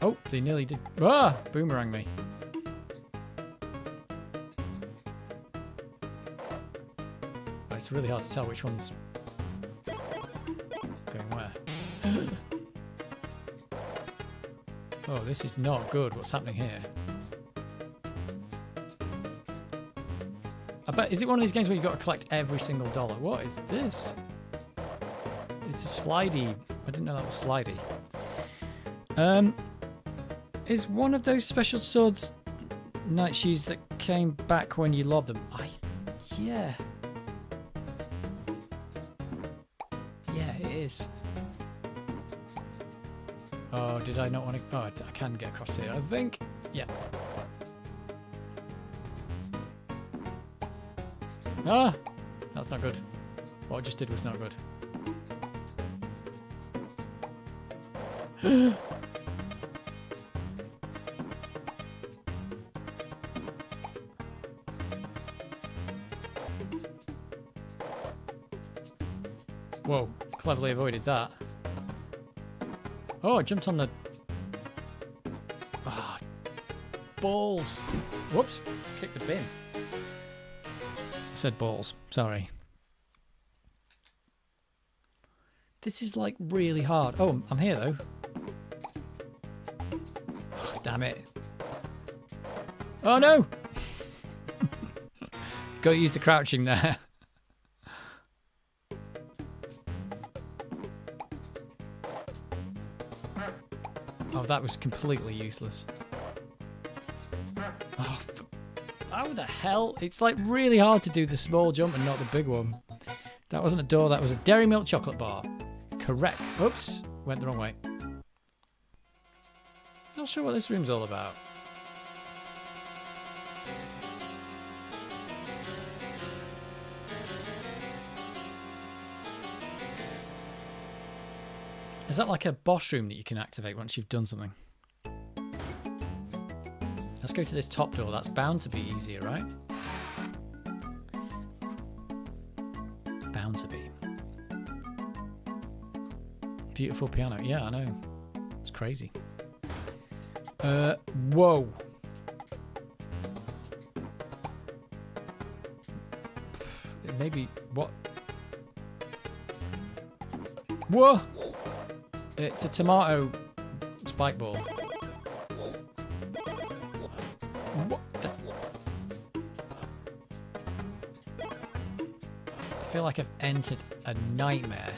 Oh, they nearly did. Ah! Boomerang me. Oh, it's really hard to tell which one's going where. Oh, this is not good. What's happening here? I bet, is it one of these games where you've got to collect every single dollar? What is this? It's a slidey. I didn't know that was slidey. Is one of those special swords night shoes that came back when you lobbed them? Yeah. Yeah, it is. Oh, did I not want to... Oh, I can get across here, I think. Yeah. Ah! That's not good. What I just did was not good. Whoa, cleverly avoided that. Oh, I jumped on the... Ah, balls. Whoops, kicked the bin. I said balls, sorry. This is like really hard. Oh, I'm here though. Oh, damn it. Oh no! Got to use the crouching there. Oh, that was completely useless. Oh, how the hell? It's like really hard to do the small jump and not the big one. That wasn't a door, that was a Dairy Milk chocolate bar. Correct. Oops, went the wrong way. Not sure what this room's all about. Is that like a boss room that you can activate once you've done something? Let's go to this top door. That's bound to be easier, right? bound to be. Beautiful piano. Yeah, I know. It's crazy. Whoa. Maybe, what? Whoa! It's a tomato spike ball. What the? I feel like I've entered a nightmare.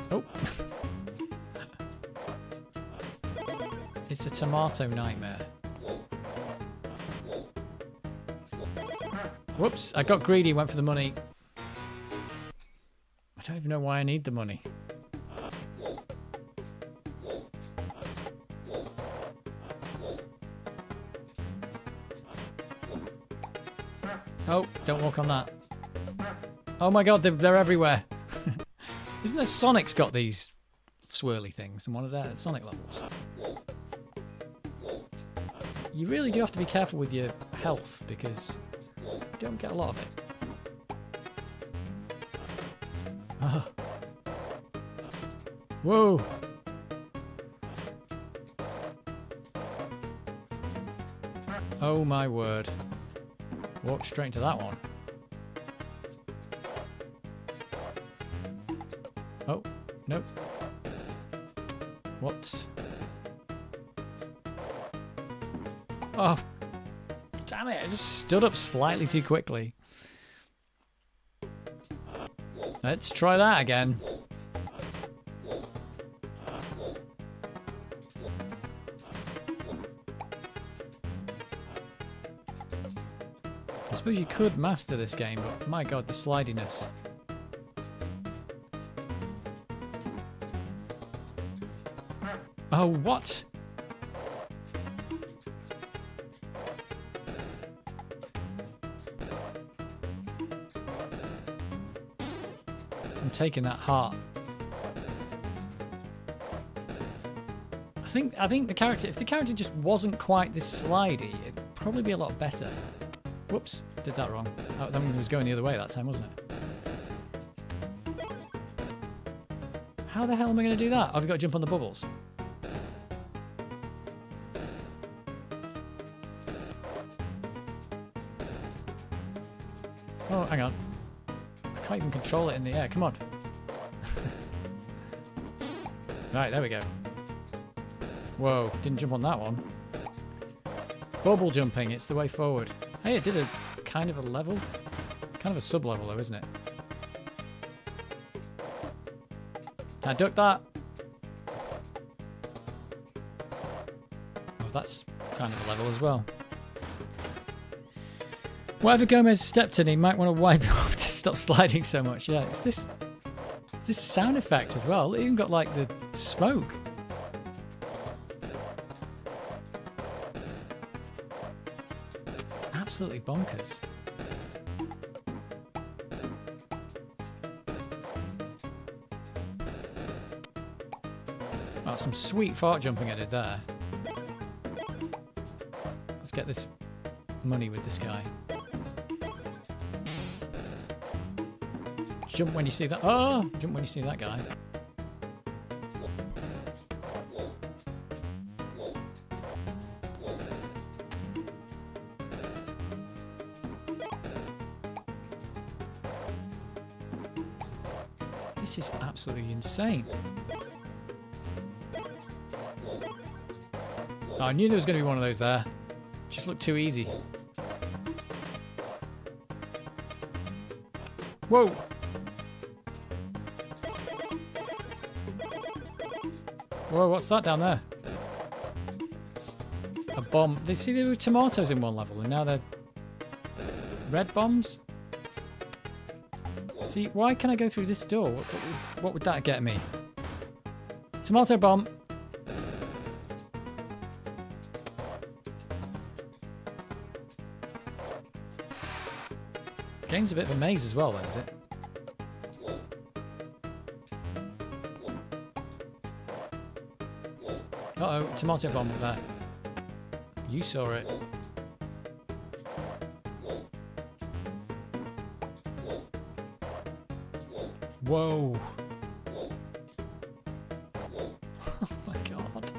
Oh. It's a tomato nightmare. Whoops, I got greedy, went for the money. I don't even know why I need the money. Oh, don't walk on that. Oh my god, they're everywhere. Isn't there Sonic's got these swirly things in one of their Sonic levels? You really do have to be careful with your health because you don't get a lot of it. Oh. Whoa! Oh my word. Walk straight into that one. Oh, nope. What? Oh, damn it, I just stood up slightly too quickly. Let's try that again. I suppose you could master this game, but my god, the slidiness. Oh, what? I'm taking that heart. I think the character, if the character just wasn't quite this slidey, it'd probably be a lot better. Whoops, did that wrong. That one was going the other way that time, wasn't it? How the hell am I going to do that? Oh, I've got to jump on the bubbles. Oh, hang on. I can't even control it in the air. Come on. Right, there we go. Whoa, didn't jump on that one. Bubble jumping, it's the way forward. Hey, it did a kind of a level. Kind of a sub-level though, isn't it? Can I duck that? Oh, that's kind of a level as well. Whatever Gomez stepped in, he might want to wipe it off to stop sliding so much. Yeah, it's this sound effect as well. It even got like the smoke. It's absolutely bonkers. Oh, some sweet fart jumping I did there. Let's get this money with this guy. Jump when you see that. Oh! Jump when you see that guy. This is absolutely insane. Oh, I knew there was going to be one of those there. Just looked too easy. Whoa! Whoa, what's that down there? It's a bomb. They see there were tomatoes in one level and now they're red bombs? See, why can I go through this door? What would that get me? Tomato bomb. Game's a bit of a maze as well, then, is it? Uh-oh, tomato bomb there. You saw it. Whoa. Oh my god.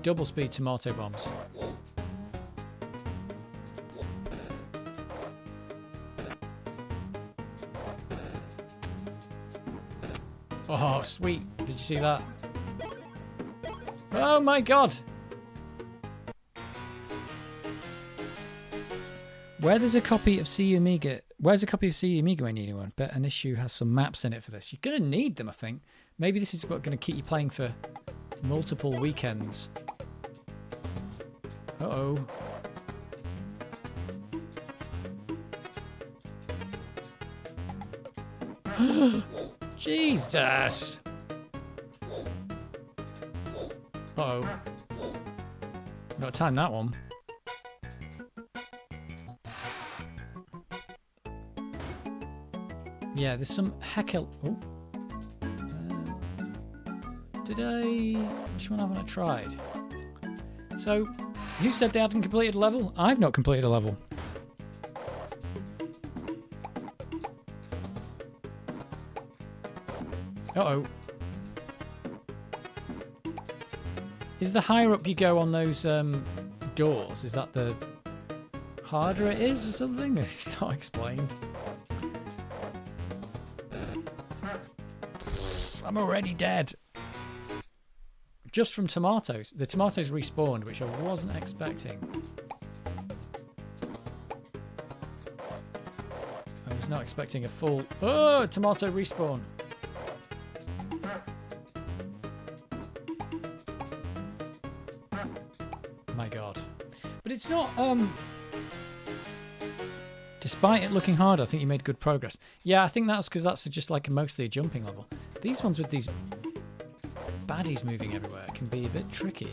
Double speed tomato bombs. Oh, sweet. Did you see that? Oh my god. Where there's a copy of CU Amiga, where's a copy of CU Amiga when you need one? Bet an issue has some maps in it for this. You're going to need them, I think. Maybe this is what going to keep you playing for multiple weekends. Uh-oh. Jesus! Uh-oh. Got to time that one. Yeah, there's some heckle. Oh. Which one haven't I tried? So, who said they hadn't completed a level? I've not completed a level. Uh-oh. Is the higher up you go on those doors, is that the harder it is or something? It's not explained. I'm already dead. Just from tomatoes. The tomatoes respawned, which I wasn't expecting. I was not expecting a full... Oh, tomato respawn. My god. But it's not... Despite it looking hard, I think you made good progress. Yeah, I think that's because that's just like mostly a jumping level. These ones with these baddies moving everywhere can be a bit tricky.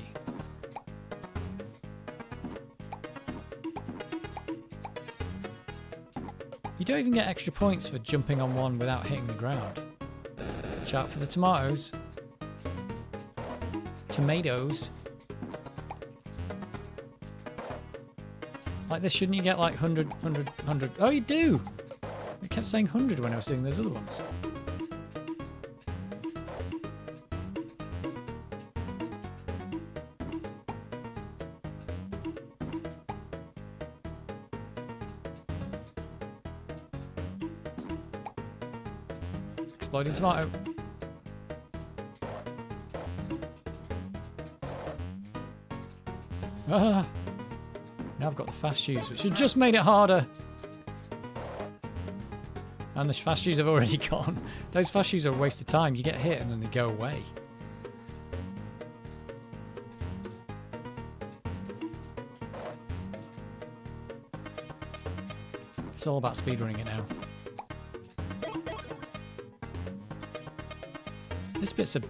You don't even get extra points for jumping on one without hitting the ground. Watch out for the tomatoes. Tomatoes. Like this, shouldn't you get like 100, 100, 100? Oh, you do! It kept saying 100 when I was doing those other ones. Exploding tomato. Ah! Now I've got the fast shoes, which have just made it harder. And the fast shoes have already gone. Those fast shoes are a waste of time. You get hit and then they go away. It's all about speedrunning it now. This bit's a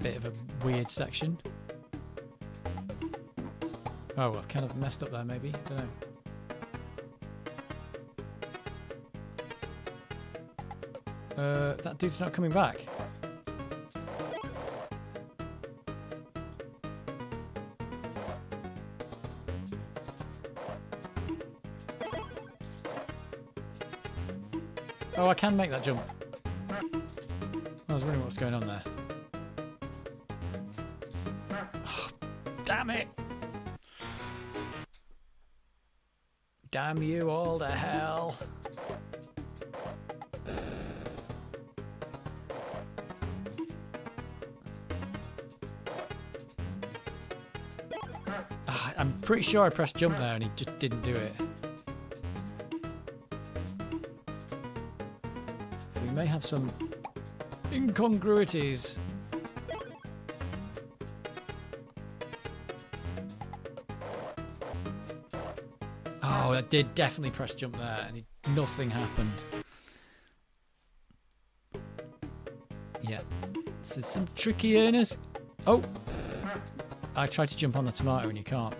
bit of a weird section. Oh, well, I've kind of messed up there, maybe. Don't know. That dude's not coming back. Oh, I can make that jump. I was wondering what's going on there. Oh, damn it! Damn you all to hell. I'm pretty sure I pressed jump there and he just didn't do it. So we may have some incongruities. Oh, I did definitely press jump there and nothing happened. Yeah. So some tricky earners. Oh! I tried to jump on the tomato and you can't.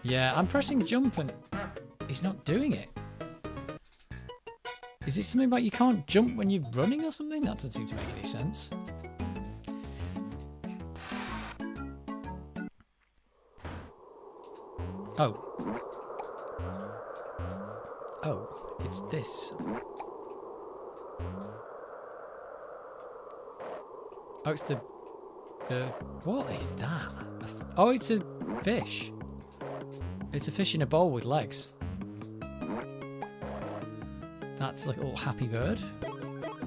Yeah, I'm pressing jump and he's not doing it. Is it something about you can't jump when you're running or something? That doesn't seem to make any sense. Oh. Oh, it's this. Oh, it's the... what is that? Oh, it's a fish. It's a fish in a bowl with legs. That's like a little happy bird.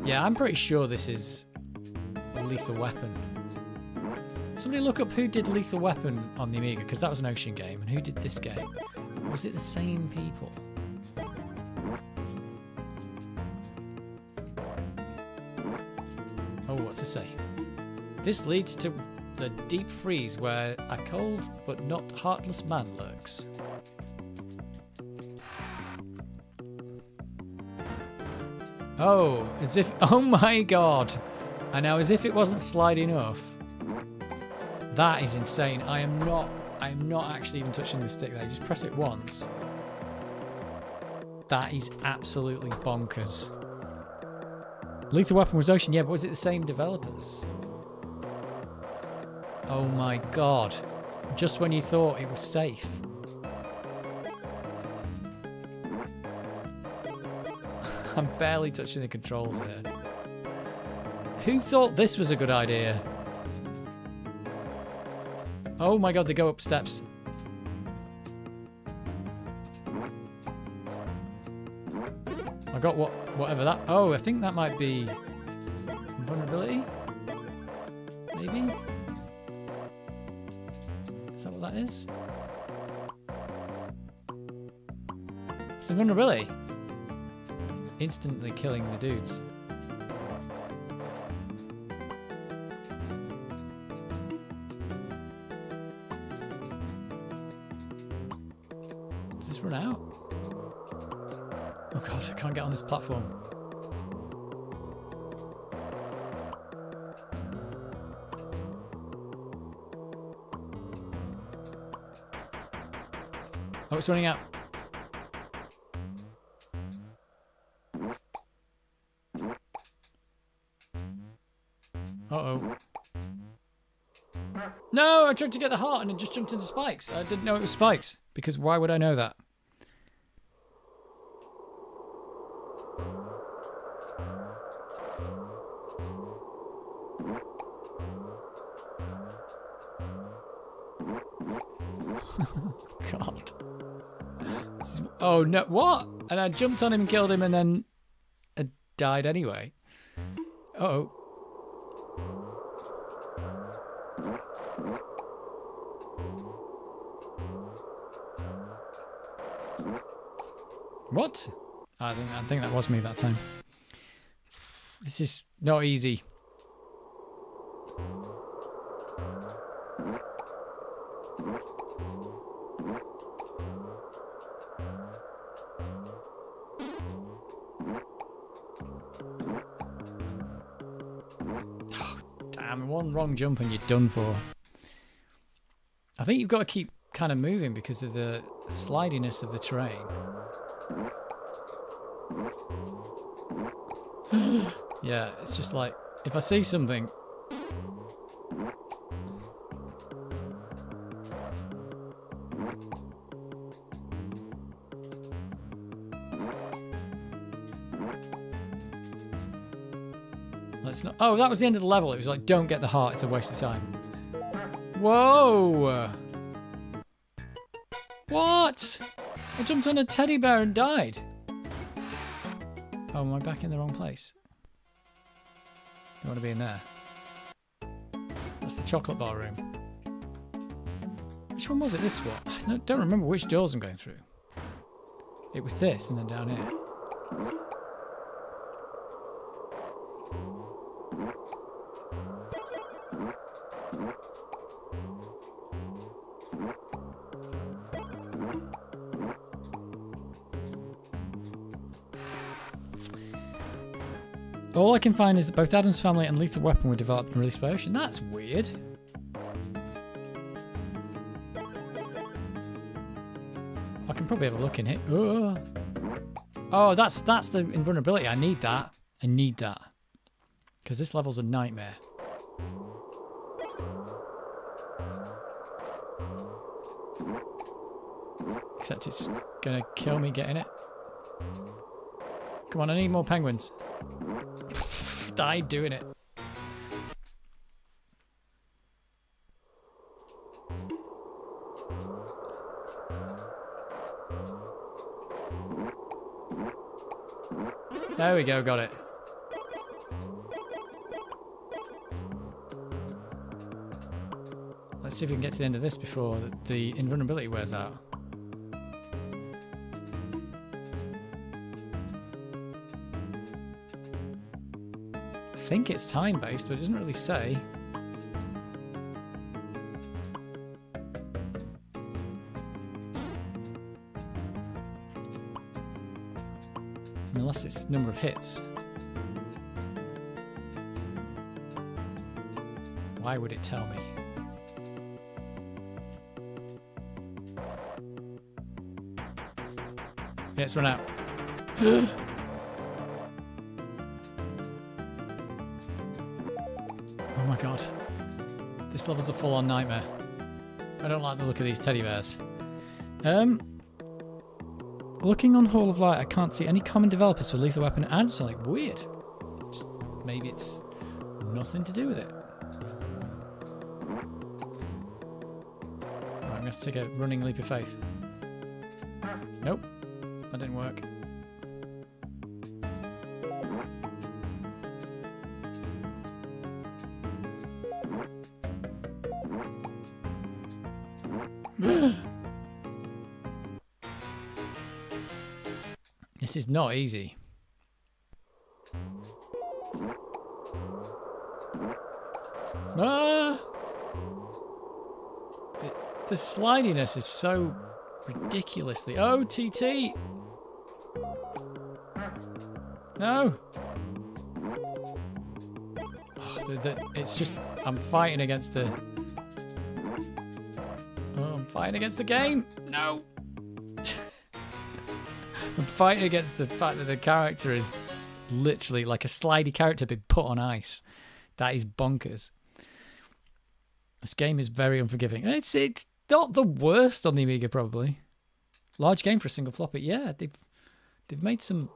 Yeah, I'm pretty sure this is Lethal Weapon. Somebody look up who did Lethal Weapon on the Amiga, because that was an Ocean game, and who did this game? Was it the same people? Oh, what's this say? This leads to the deep freeze where a cold but not heartless man lurks. Oh, as if... Oh my god! And now, as if it wasn't slide enough. That is insane. I am not actually even touching the stick there. Just press it once. That is absolutely bonkers. Lethal Weapon was Ocean, yeah, but was it the same developers? Oh my god. Just when you thought it was safe. I'm barely touching the controls here. Who thought this was a good idea? Oh my god, they go up steps. I got whatever that... Oh, I think that might be... Invulnerability? Maybe? Is that what that is? It's invulnerability. Instantly killing the dudes. Does this run out? Oh god, I can't get on this platform. Oh, it's running out. Uh-oh. No, I tried to get the heart and it just jumped into spikes. I didn't know it was spikes, because why would I know that? God. Oh no, what? And I jumped on him and killed him and then I died anyway. Uh-oh. What? I think that was me that time. This is not easy. Damn, one wrong jump and you're done for. I think you've got to keep kind of moving because of the slidiness of the terrain. Yeah, it's just like, if I see something... Let's not... Oh, that was the end of the level. It was like, don't get the heart, it's a waste of time. Whoa! What? I jumped on a teddy bear and died. Oh, am I back in the wrong place? You want to be in there? That's the chocolate bar room. Which one was it? This one? I don't remember which doors I'm going through. It was this and then down here. All I can find is that both Addams Family and Lethal Weapon were developed and released by Ocean. That's weird. I can probably have a look in here. Oh, that's the invulnerability. I need that. I need that. Because this level's a nightmare. Except it's gonna kill me getting it. Come on, I need more penguins. Died doing it. There we go, got it. Let's see if we can get to the end of this before the invulnerability wears out. I think it's time-based, but it doesn't really say. Unless it's number of hits. Why would it tell me? Yeah, it's run out. Oh my god. This level's a full-on nightmare. I don't like the look of these teddy bears. Looking on Hall of Light, I can't see any common developers for Lethal Weapon and Sonic. Weird. Just maybe it's nothing to do with it. Right, I'm going to have to take a running leap of faith. Nope. That didn't work. This is not easy. Ah! The slidiness is so ridiculously... Oh, TT! No! Oh, it's just... I'm fighting against the... Oh, I'm fighting against the game! No! I'm fighting against the fact that the character is literally like a slidey character being put on ice. That is bonkers. This game is very unforgiving. It's not the worst on the Amiga, probably. Large game for a single floppy. Yeah, they've made some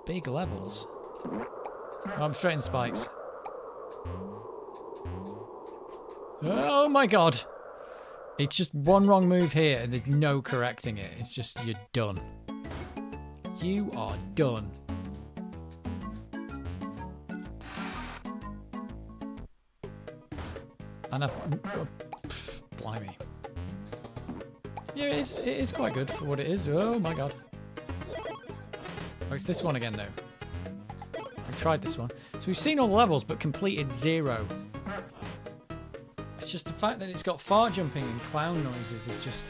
big levels. Oh, I'm straight in spikes. Oh my god. It's just one wrong move here and there's no correcting it. It's just, you're done. You are done. And blimey. Yeah, it is quite good for what it is. Oh my god. Oh, it's this one again though. I've tried this one. So we've seen all the levels but completed 0. It's just the fact that it's got fart jumping and clown noises is just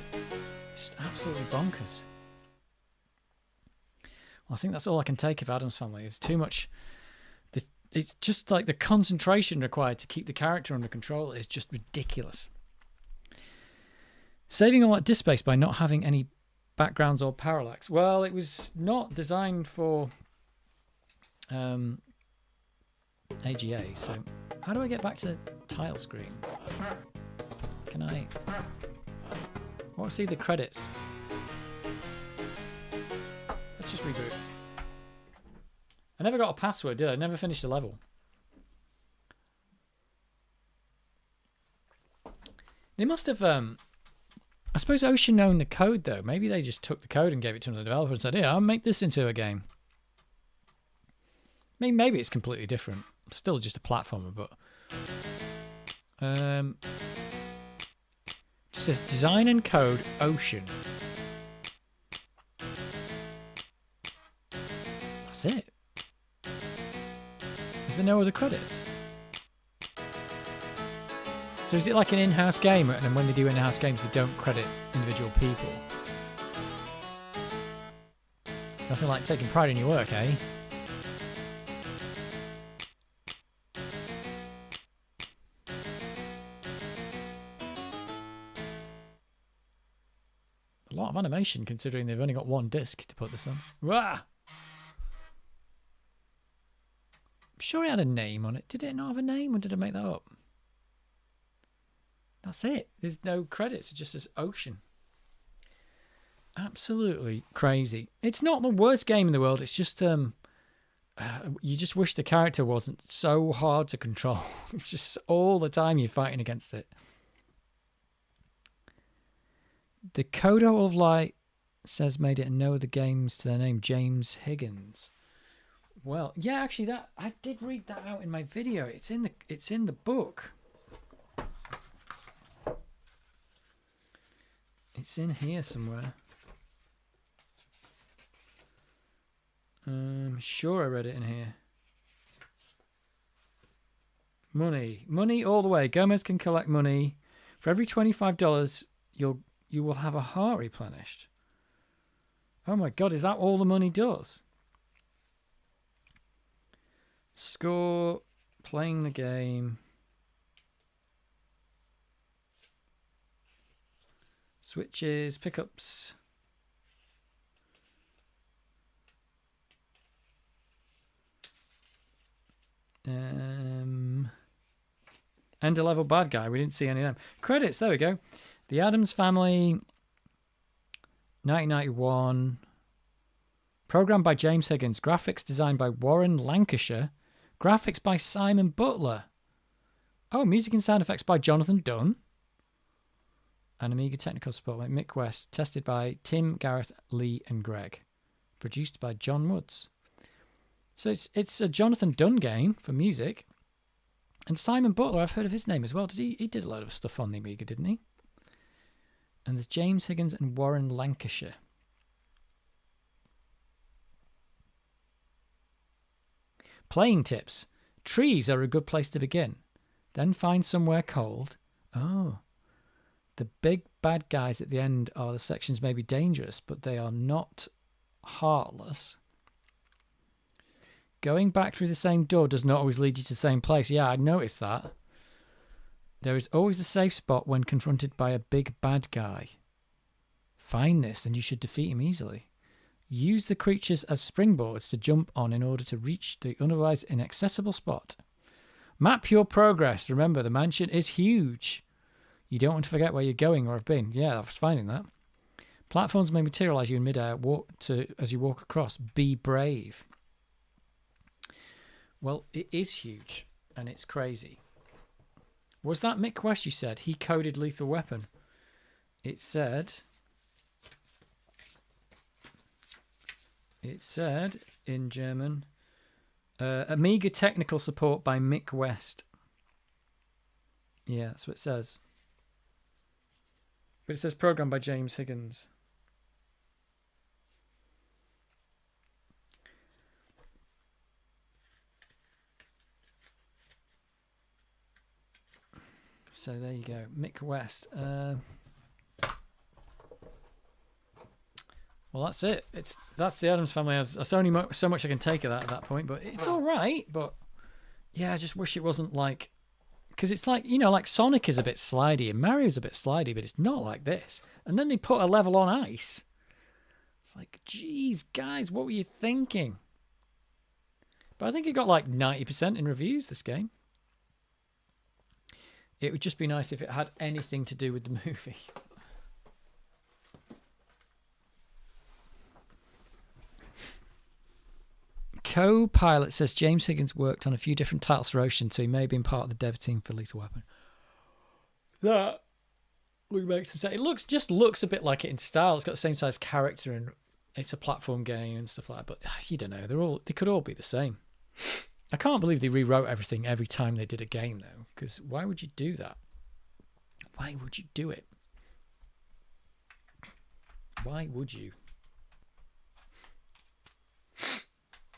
absolutely bonkers. Well, I think that's all I can take of Addams Family. It's too much. It's just like the concentration required to keep the character under control is just ridiculous. Saving all that disk space by not having any backgrounds or parallax. Well, it was not designed for AGA. So how do I get back to the title screen? Can I? I want to see the credits. Let's just reboot. I never got a password, did I? I never finished a level. They must have, I suppose Ocean owned the code though. Maybe they just took the code and gave it to another developer and said, yeah, I'll make this into a game. I mean, maybe it's completely different. Still just a platformer, but... Just says design and code Ocean. That's it. Is there no other credits? So is it like an in-house game, and when they do in-house games they don't credit individual people? Nothing like taking pride in your work, eh? A lot of animation considering they've only got one disc to put this on. Rah! I'm sure it had a name on it. Did it not have a name, or did I make that up? That's it. There's no credits. It just says Ocean. Absolutely crazy. It's not the worst game in the world. It's just you just wish the character wasn't so hard to control. It's just all the time you're fighting against it. The Kodo of Light says made it no other games to their name. James Higgins. Well, yeah, actually, that I did read that out in my video. It's in the book. It's in here somewhere. I'm sure I read it in here. Money all the way. Gomez can collect money. For every $25, you will have a heart replenished. Oh my god, is that all the money does? Score, playing the game. Switches, pickups. End of level bad guy. We didn't see any of them. Credits, there we go. The Addams Family, 1991. Programmed by James Higgins. Graphics designed by Warren Lancashire. Graphics by Simon Butler. Oh, music and sound effects by Jonathan Dunn. And Amiga technical support by Mick West. Tested by Tim, Gareth, Lee, and Greg. Produced by John Woods. So it's a Jonathan Dunn game for music. And Simon Butler, I've heard of his name as well. He did a lot of stuff on the Amiga, didn't he? And there's James Higgins and Warren Lancashire. Playing tips. Trees are a good place to begin. Then find somewhere cold. Oh. The big bad guys at the end are the sections may be dangerous, but they are not heartless. Going back through the same door does not always lead you to the same place. Yeah, I noticed that. There is always a safe spot when confronted by a big bad guy. Find this and you should defeat him easily. Use the creatures as springboards to jump on in order to reach the otherwise inaccessible spot. Map your progress. Remember, the mansion is huge. You don't want to forget where you're going or have been. Yeah, I was finding that. Platforms may materialize you in midair as you walk across. Be brave. Well, it is huge, and it's crazy. Was that Mick West, you said? He coded Lethal Weapon. It said in German, Amiga technical support by Mick West. Yeah, that's what it says. But it says programmed by James Higgins. So there you go, Mick West. Well, that's it. That's the Addams Family. That's only so much I can take of that at that point, but it's all right. But yeah, I just wish it wasn't like, because it's like, you know, like Sonic is a bit slidey and Mario's a bit slidey, but it's not like this. And then they put a level on ice. It's like, geez, guys, what were you thinking? But I think it got like 90% in reviews, this game. It would just be nice if it had anything to do with the movie. Co-pilot says James Higgins worked on a few different titles for Ocean, so he may have been part of the dev team for Lethal Weapon. That would make some sense. It just looks a bit like it in style. It's got the same size character and it's a platform game and stuff like that. But you don't know. They could all be the same. I can't believe they rewrote everything every time they did a game, though. Because why would you do that? Why would you do it? Why would you?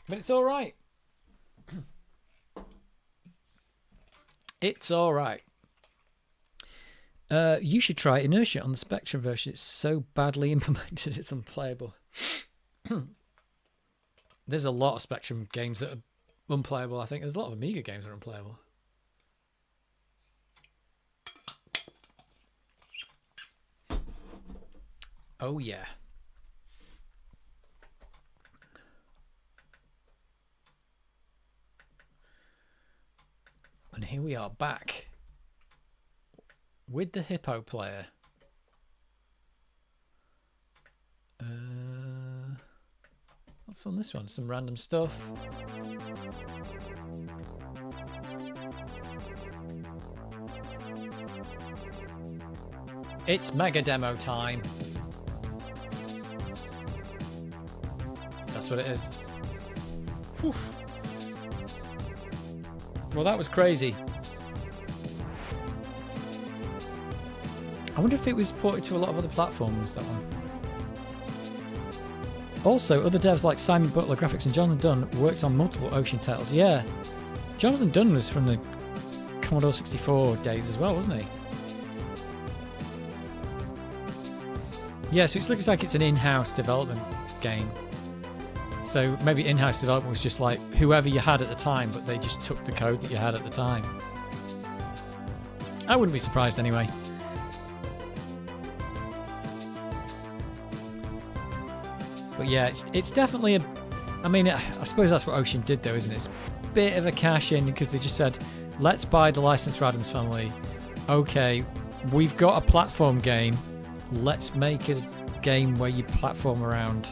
But it's all right. It's all right. You should try Inertia on the Spectrum version. It's so badly implemented, it's unplayable. There's a lot of Spectrum games that are unplayable, I think. There's a lot of Amiga games that are unplayable. Oh, yeah. And here we are back with the Hippo player. What's on this one? Some random stuff. It's mega demo time. That's what it is. Whew. Well, that was crazy. I wonder if it was ported to a lot of other platforms, that one. Also, other devs like Simon Butler Graphics and Jonathan Dunn worked on multiple Ocean titles. Yeah, Jonathan Dunn was from the Commodore 64 days as well, wasn't he? Yeah, so it looks like it's an in-house development game. So maybe in-house development was just like whoever you had at the time, but they just took the code that you had at the time. I wouldn't be surprised anyway. But yeah, it's definitely a... I mean, I suppose that's what Ocean did though, isn't it? It's a bit of a cash-in because they just said, let's buy the license for Addams Family. Okay, we've got a platform game. Let's make a game where you platform around.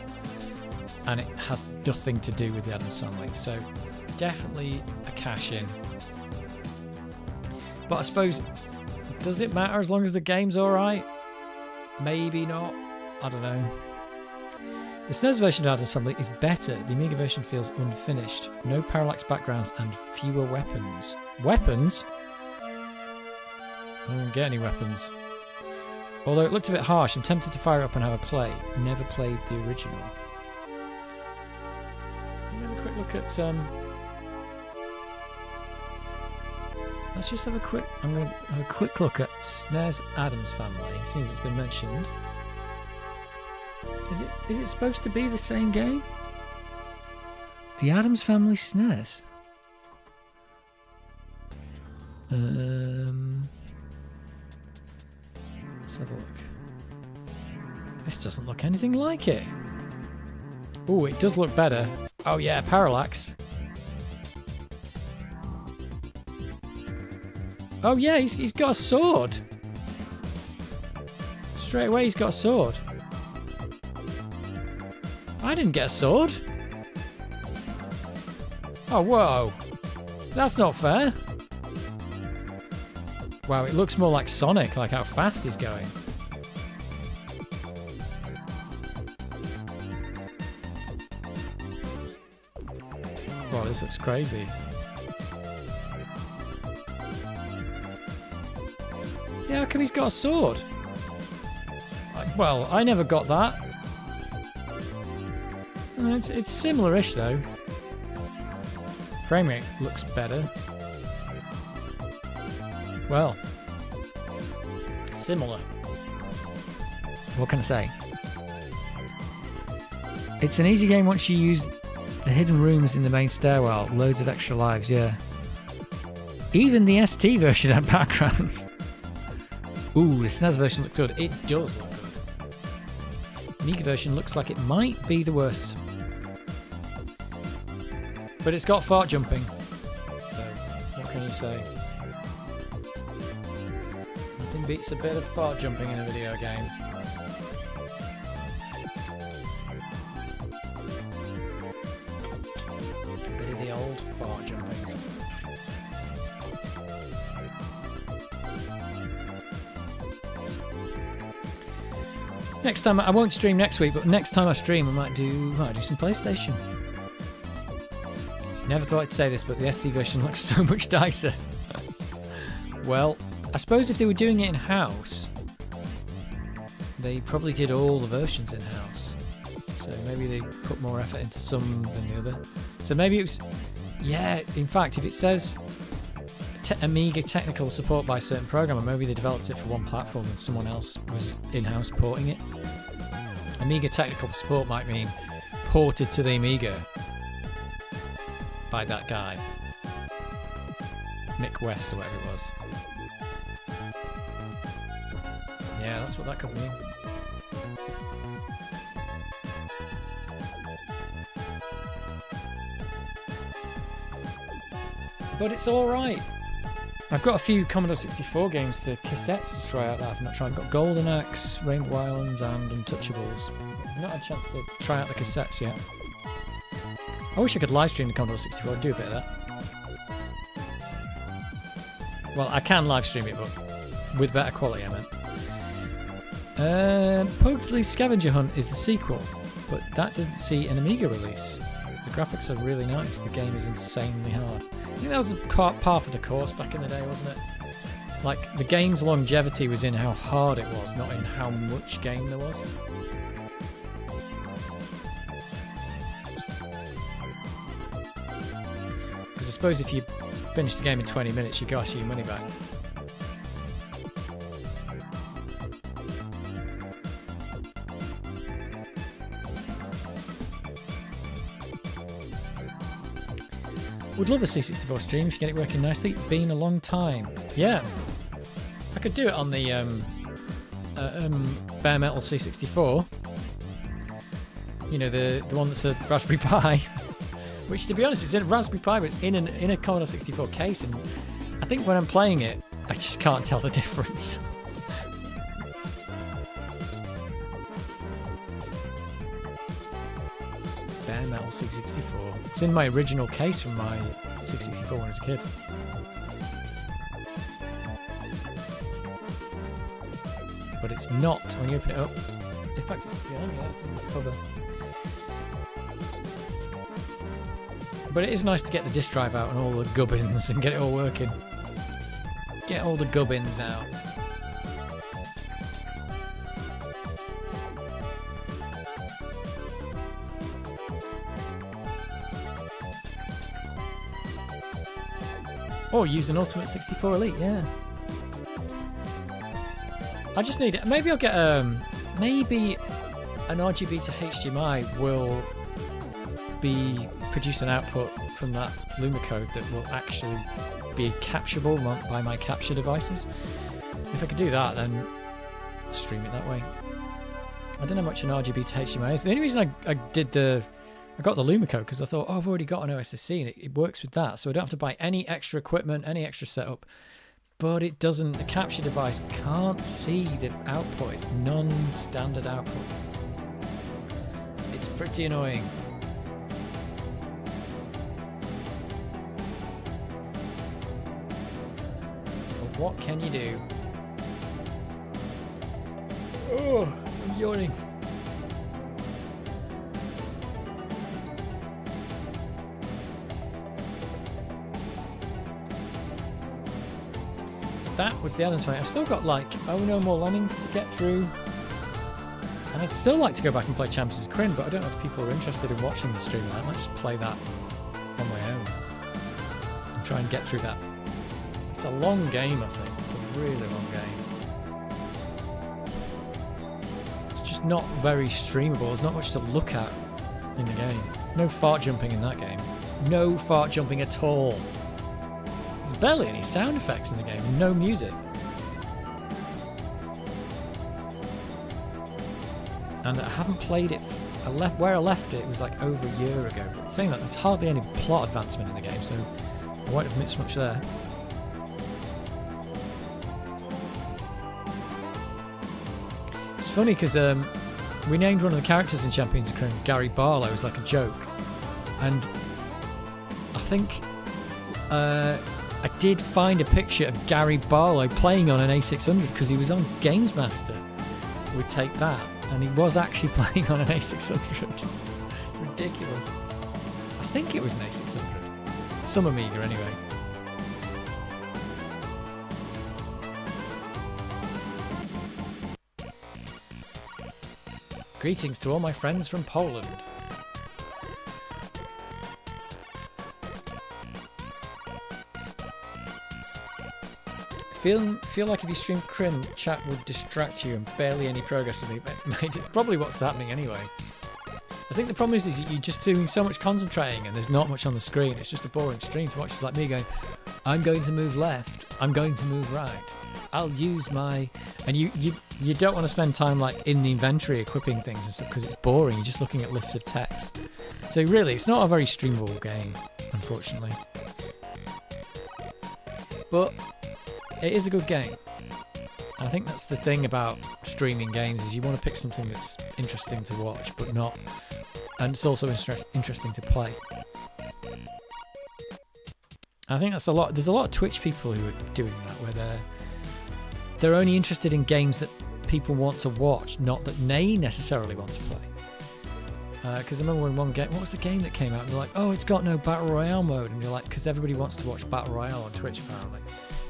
And it has nothing to do with the Addams Family. So definitely a cash-in. But I suppose, does it matter as long as the game's alright? Maybe not. I don't know. The SNES version of Addams Family is better. The Amiga version feels unfinished. No parallax backgrounds and fewer weapons. Weapons? I don't get any weapons. Although it looked a bit harsh, I'm tempted to fire it up and have a play. Never played the original. Let me have a quick look at... Let's just have a quick... I'm going to have a quick look at SNES Addams Family, since it's been mentioned. Is it supposed to be the same game? The Addams Family SNES. Let's have a look. This doesn't look anything like it. Oh, it does look better. Oh yeah, parallax. Oh yeah, he's got a sword. Straight away he's got a sword. I didn't get a sword. Oh, whoa. That's not fair. Wow, it looks more like Sonic, like how fast he's going. Wow, this looks crazy. Yeah, how come he's got a sword? Well, I never got that. It's similar-ish though. Frame rate looks better. Well, similar. What can I say? It's an easy game once you use the hidden rooms in the main stairwell. Loads of extra lives, yeah. Even the ST version had backgrounds. Ooh, the SNES version looks good. It does look good. Amiga version looks like it might be the worst. But it's got fart jumping. So, what can you say? Nothing beats a bit of fart jumping in a video game. A bit of the old fart jumping. Next time, I won't stream next week, but next time I stream I might do some PlayStation. Never thought I'd say this, but the ST version looks so much nicer. Well, I suppose if they were doing it in-house, they probably did all the versions in-house. So maybe they put more effort into some than the other. So maybe it was... Yeah, in fact, if it says Amiga technical support by a certain programmer, maybe they developed it for one platform and someone else was in-house porting it. Amiga technical support might mean ported to the Amiga by that guy. Mick West or whatever it was. Yeah, that's what that could mean. But it's alright. I've got a few Commodore 64 games to cassettes to try out that I've not tried. I've got Golden Axe, Rainbow Islands and Untouchables. I've not had a chance to try out the cassettes yet. I wish I could live stream the Commodore 64, I'd do a bit of that. Well, I can live stream it, but with better quality, I meant. Pugsley's Scavenger Hunt is the sequel, but that didn't see an Amiga release. The graphics are really nice. The game is insanely hard. I think that was par for the course back in the day, wasn't it? Like, the game's longevity was in how hard it was, not in how much game there was. Because I suppose if you finish the game in 20 minutes, you go ask your money back. Would love a C64 stream if you get it working nicely. Been a long time. Yeah. I could do it on the bare metal C64. You know, the one that's a Raspberry Pi. Which, to be honest, it's in a Raspberry Pi, but it's in a Commodore 64 case. And I think when I'm playing it, I just can't tell the difference. Bare metal C64. It's in my original case from my C64 when I was a kid. But it's not when you open it up. In fact, it's behind me. That's on the cover. But it is nice to get the disk drive out and all the gubbins and get it all working. Get all the gubbins out. Or use an Ultimate 64 Elite, yeah. I just need it. Maybe I'll get maybe an RGB to HDMI will produce an output from that Luma code that will actually be capturable by my capture devices. If I could do that, then stream it that way. I don't know how much an RGB to HDMI is. The only reason I got the Luma code because I thought, oh, I've already got an OSSC and it works with that, so I don't have to buy any extra equipment, any extra setup. But it doesn't. The capture device can't see the output. It's non-standard output. It's pretty annoying. But what can you do? Oh, I'm yawning. That was the Addams fight. I've still got like, oh no, more Lemmings to get through. And I'd still like to go back and play Champions of Kryn, but I don't know if people are interested in watching the stream. I might just play that on my own and try and get through that. It's a long game, I think. It's a really long game. It's just not very streamable. There's not much to look at in the game. No fart jumping in that game. No fart jumping at all. There's barely any sound effects in the game, no music. And I haven't played it. Where I left it was like over a year ago. But saying that, there's hardly any plot advancement in the game, so I won't have missed much there. It's funny because we named one of the characters in Champions of Kryn Gary Barlow as like a joke, and I think I did find a picture of Gary Barlow playing on an A600 because he was on Games Master with Take That, and he was actually playing on an A600. It's ridiculous. I think it was an A600. Some Amiga anyway. Greetings to all my friends from Poland. Feel like if you stream Kryn, chat would distract you and barely any progress will be made. It's probably what's happening anyway. I think the problem is you're just doing so much concentrating and there's not much on the screen. It's just a boring stream to watch. It's like me going, I'm going to move left, I'm going to move right. I'll use my... And you don't want to spend time like in the inventory equipping things and stuff because it's boring. You're just looking at lists of text. So really, it's not a very streamable game, unfortunately. But it is a good game. And I think that's the thing about streaming games is you want to pick something that's interesting to watch, but not... And it's also interesting to play. I think that's a lot... There's a lot of Twitch people who are doing that, where they're only interested in games that people want to watch, not that they necessarily want to play. Because I remember when one game, what was the game that came out? And they're like, oh, it's got no Battle Royale mode. And you're like, because everybody wants to watch Battle Royale on Twitch, apparently.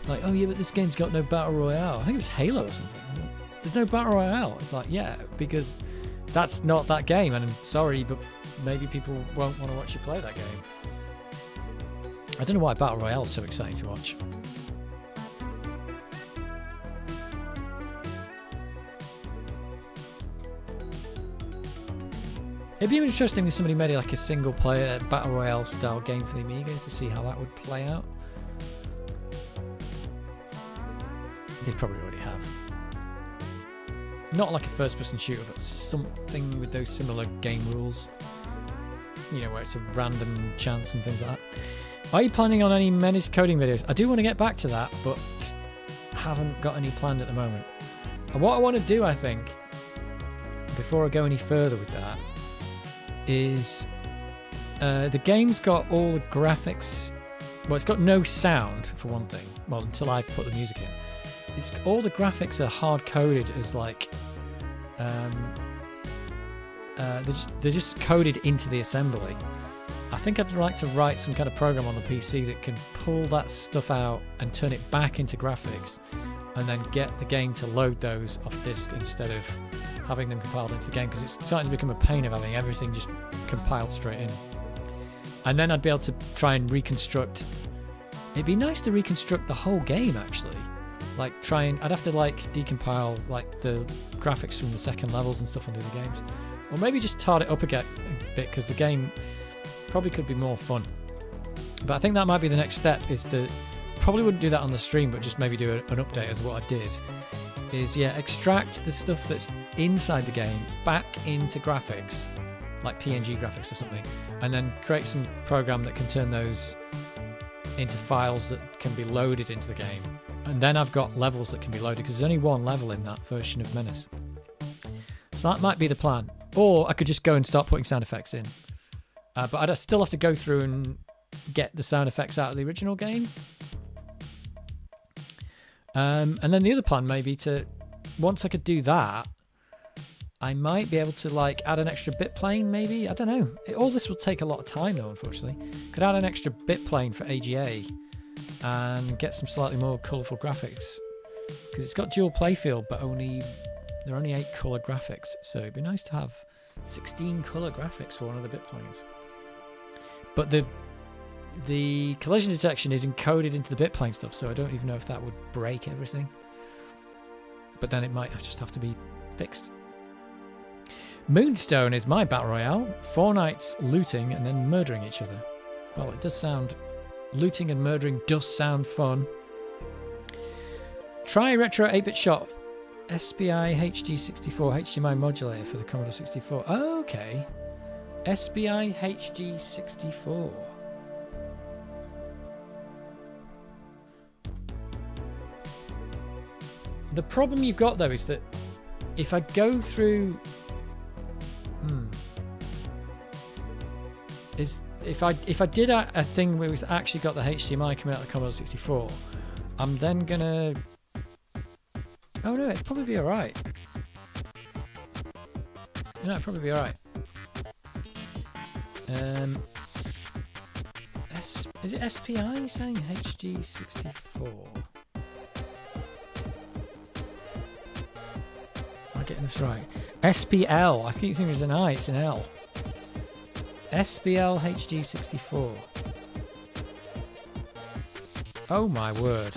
Like, oh yeah, but this game's got no Battle Royale. I think it was Halo or something. There's no Battle Royale. It's like, yeah, because that's not that game. And I'm sorry, but maybe people won't want to watch you play that game. I don't know why Battle Royale is so exciting to watch. It'd be interesting if somebody made like a single player Battle Royale style game for the Amiga to see how that would play out. They probably already have. Not like a first person shooter, but something with those similar game rules. You know, where it's a random chance and things like that. Are you planning on any Menace coding videos? I do want to get back to that, but haven't got any planned at the moment. And what I want to do, I think, before I go any further with that, is the game's got all the graphics. Well, it's got no sound for one thing. Well, until I put the music in, it's all the graphics are hard coded as like they're just coded into the assembly. I think I'd like to write some kind of program on the PC that can pull that stuff out and turn it back into graphics, and then get the game to load those off disk instead of having them compiled into the game, because it's starting to become a pain of having everything just compiled straight in. And then I'd be able to try and reconstruct. It'd be nice to reconstruct the whole game actually. Like I'd have to like decompile like the graphics from the second levels and stuff onto the games. Or maybe just tart it up a bit, because the game probably could be more fun. But I think that might be the next step, is to, probably wouldn't do that on the stream, but just maybe do an update as what I did. Is, yeah, extract the stuff that's inside the game back into graphics, like PNG graphics or something, and then create some program that can turn those into files that can be loaded into the game. And then I've got levels that can be loaded, because there's only one level in that version of Menace. So that might be the plan. Or I could just go and start putting sound effects in. But I'd still have to go through and get the sound effects out of the original game. And then the other plan may be to, once I could do that, I might be able to like add an extra bit plane maybe. I don't know. All this will take a lot of time though, unfortunately. Could add an extra bit plane for AGA and get some slightly more colourful graphics. Because it's got dual playfield, but there are only 8 colour graphics. So it'd be nice to have 16 colour graphics for one of the bit planes. But the collision detection is encoded into the bitplane stuff, so I don't even know if that would break everything. But then it might just have to be fixed. Moonstone is my battle royale. 4 nights looting and then murdering each other. Well, it does sound... looting and murdering does sound fun. Try Retro 8-bit shop. SBI HD64 HDMI modulator for the Commodore 64. Oh, okay. SBI HD64. The problem you've got though is that if I go through, is if I did a thing where it's actually got the HDMI coming out of the Commodore 64, I'm then gonna. Oh no, it'd probably be alright. No, it'd probably be alright. Is it SPI saying HD64? Am I getting this right? SPL. I keep thinking there's an I, it's an L. SPL HD64. Oh my word.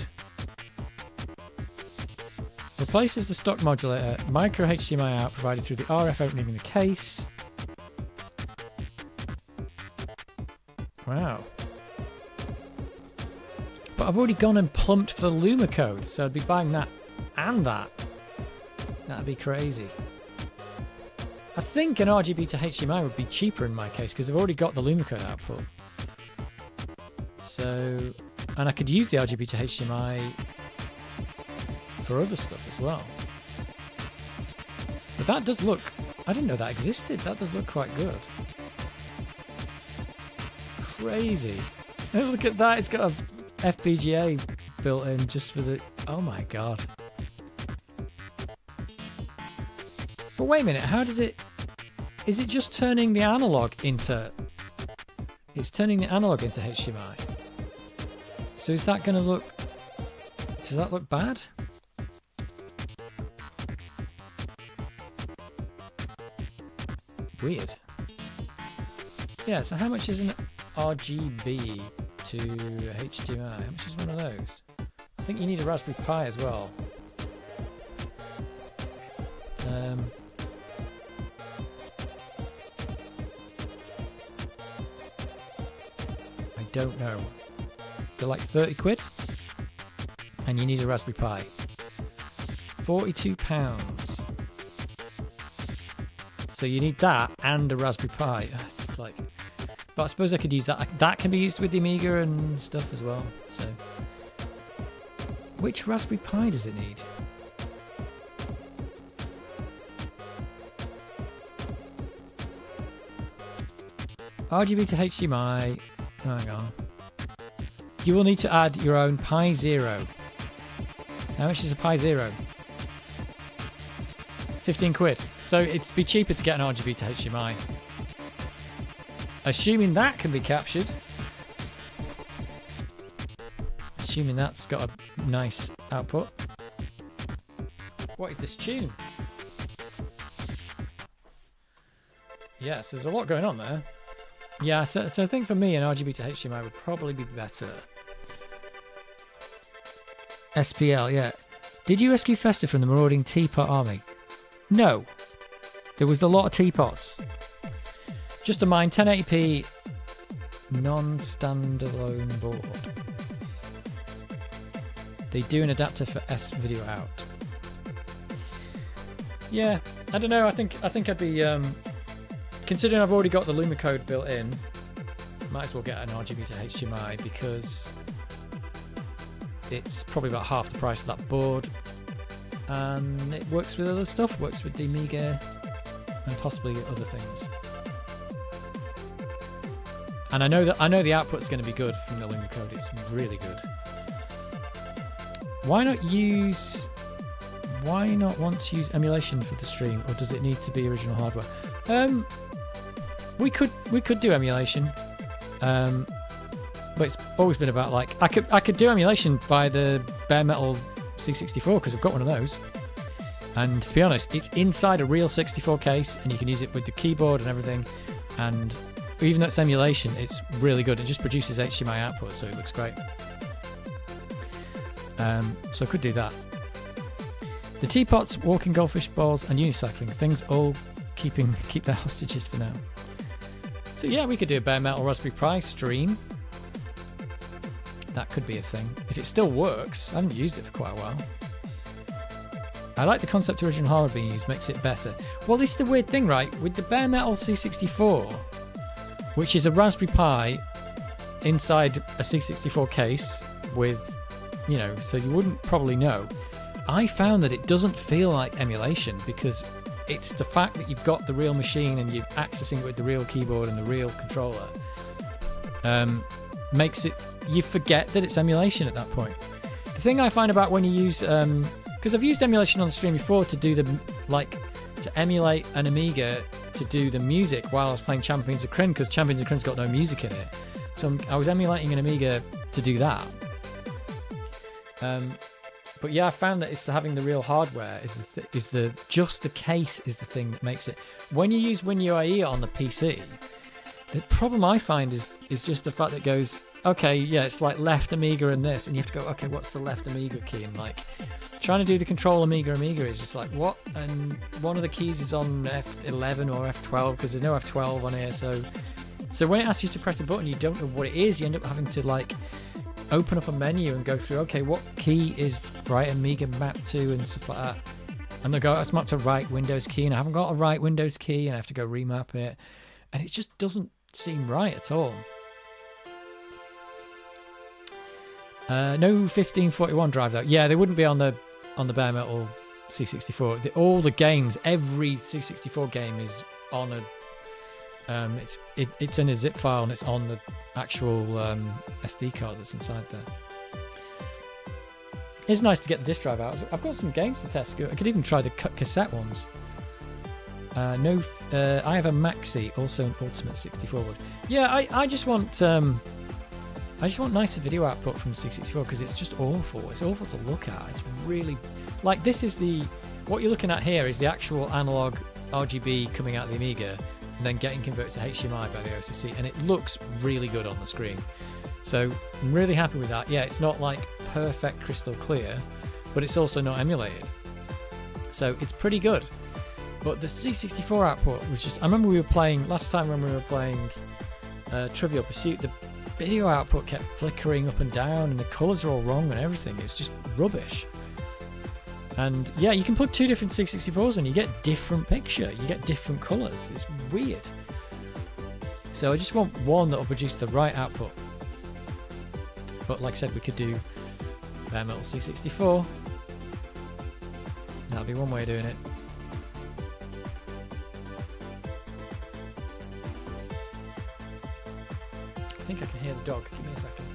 Replaces the stock modulator, micro HDMI out provided through the RF opening in the case. Wow. But I've already gone and plumped for the Luma code, so I'd be buying that and that. That'd be crazy. I think an RGB to HDMI would be cheaper in my case, because I've already got the Luma code output. So, and I could use the RGB to HDMI for other stuff as well. But that does look, I didn't know that existed. That does look quite good. Crazy. Look at that, it's got a FPGA built in just for the, oh my god. But wait a minute, how does it... Is it just turning the analog into... It's turning the analog into HDMI. So is that going to look... Does that look bad? Weird. Yeah, so how much is an RGB to HDMI? How much is one of those? I think you need a Raspberry Pi as well. I don't know. They're like 30 quid, and you need a Raspberry Pi. £42. So you need that and a Raspberry Pi. It's like, but I suppose I could use that. That can be used with the Amiga and stuff as well. So, which Raspberry Pi does it need? RGB to HDMI. Hang on. You will need to add your own Pi Zero. How much is a Pi Zero? 15 quid. So it'd be cheaper to get an RGB to HDMI. Assuming that can be captured. Assuming that's got a nice output. What is this tune? Yes, there's a lot going on there. Yeah, so I think for me an RGB to HDMI would probably be better. SPL, yeah. Did you rescue Fester from the marauding teapot army? No. There was a lot of teapots. Just a mine 1080p non-standalone board. They do an adapter for S video out. Yeah, I don't know. I think I'd be considering I've already got the Luma code built in. Might as well get an RGB to HDMI because it's probably about half the price of that board, and it works with other stuff. Works with the Amiga and possibly other things. And I know the output's going to be good from the Luma code. It's really good. Why not want to use emulation for the stream, or does it need to be original hardware? We could do emulation, but it's always been about like I could do emulation by the bare metal C64 because I've got one of those. And to be honest, it's inside a real 64 case, and you can use it with the keyboard and everything. And even though it's emulation, it's really good. It just produces HDMI output, so it looks great. So I could do that. The teapots, walking goldfish balls, and unicycling things all keep their hostages for now. So yeah, we could do a bare metal Raspberry Pi stream. That could be a thing if it still works. I haven't used it for quite a while. I like the concept of original hardware being used, makes it better. Well, this is the weird thing, right? With the bare metal C64, which is a Raspberry Pi inside a C64 case with, you know, so you wouldn't probably know. I found that it doesn't feel like emulation because it's the fact that you've got the real machine and you're accessing it with the real keyboard and the real controller makes it, you forget that it's emulation at that point. The thing I find about when you use, because I've used emulation on the stream before to do the, like, to emulate an Amiga to do the music while I was playing Champions of Kryn, because Champions of Kryn's got no music in it. So I was emulating an Amiga to do that. But yeah, I found that it's having the real hardware is just the case is the thing that makes it. When you use WinUIE on the PC, the problem I find is just the fact that it goes, okay, yeah, it's like left Amiga and this, and you have to go, okay, what's the left Amiga key? And like trying to do the control Amiga is just like, what? And one of the keys is on F11 or F12 because there's no F12 on here. So when it asks you to press a button, you don't know what it is. You end up having to like open up a menu and go through, okay, what key is right Amiga mapped to and stuff like that. And they go, it's mapped to right Windows key, and I haven't got a right Windows key, and I have to go remap it. And it just doesn't seem right at all. No 1541 drive though. Yeah, they wouldn't be on the bare metal C64. All the games, every C64 game is on a it's in a zip file and it's on the actual SD card that's inside there. It's nice to get the disk drive out. I've got some games to test. I could even try the cassette ones. No, I have a Maxi, also an Ultimate 64 wood. Yeah, I just want nicer video output from the 664 because it's just awful. It's awful to look at. It's really like this is what you're looking at here is the actual analog RGB coming out of the Amiga and then getting converted to HDMI by the OCC, and it looks really good on the screen. So I'm really happy with that. Yeah, it's not like perfect crystal clear, but it's also not emulated. So it's pretty good. But the C64 output was just... I remember we were playing... Last time when we were playing Trivial Pursuit, the video output kept flickering up and down and the colours are all wrong and everything. It's just rubbish. And yeah, you can put two different C64s and you get different picture. You get different colours. It's weird. So I just want one that will produce the right output. But like I said, we could do bare metal C64. That'll be one way of doing it. I think I can hear the dog. Give me a second.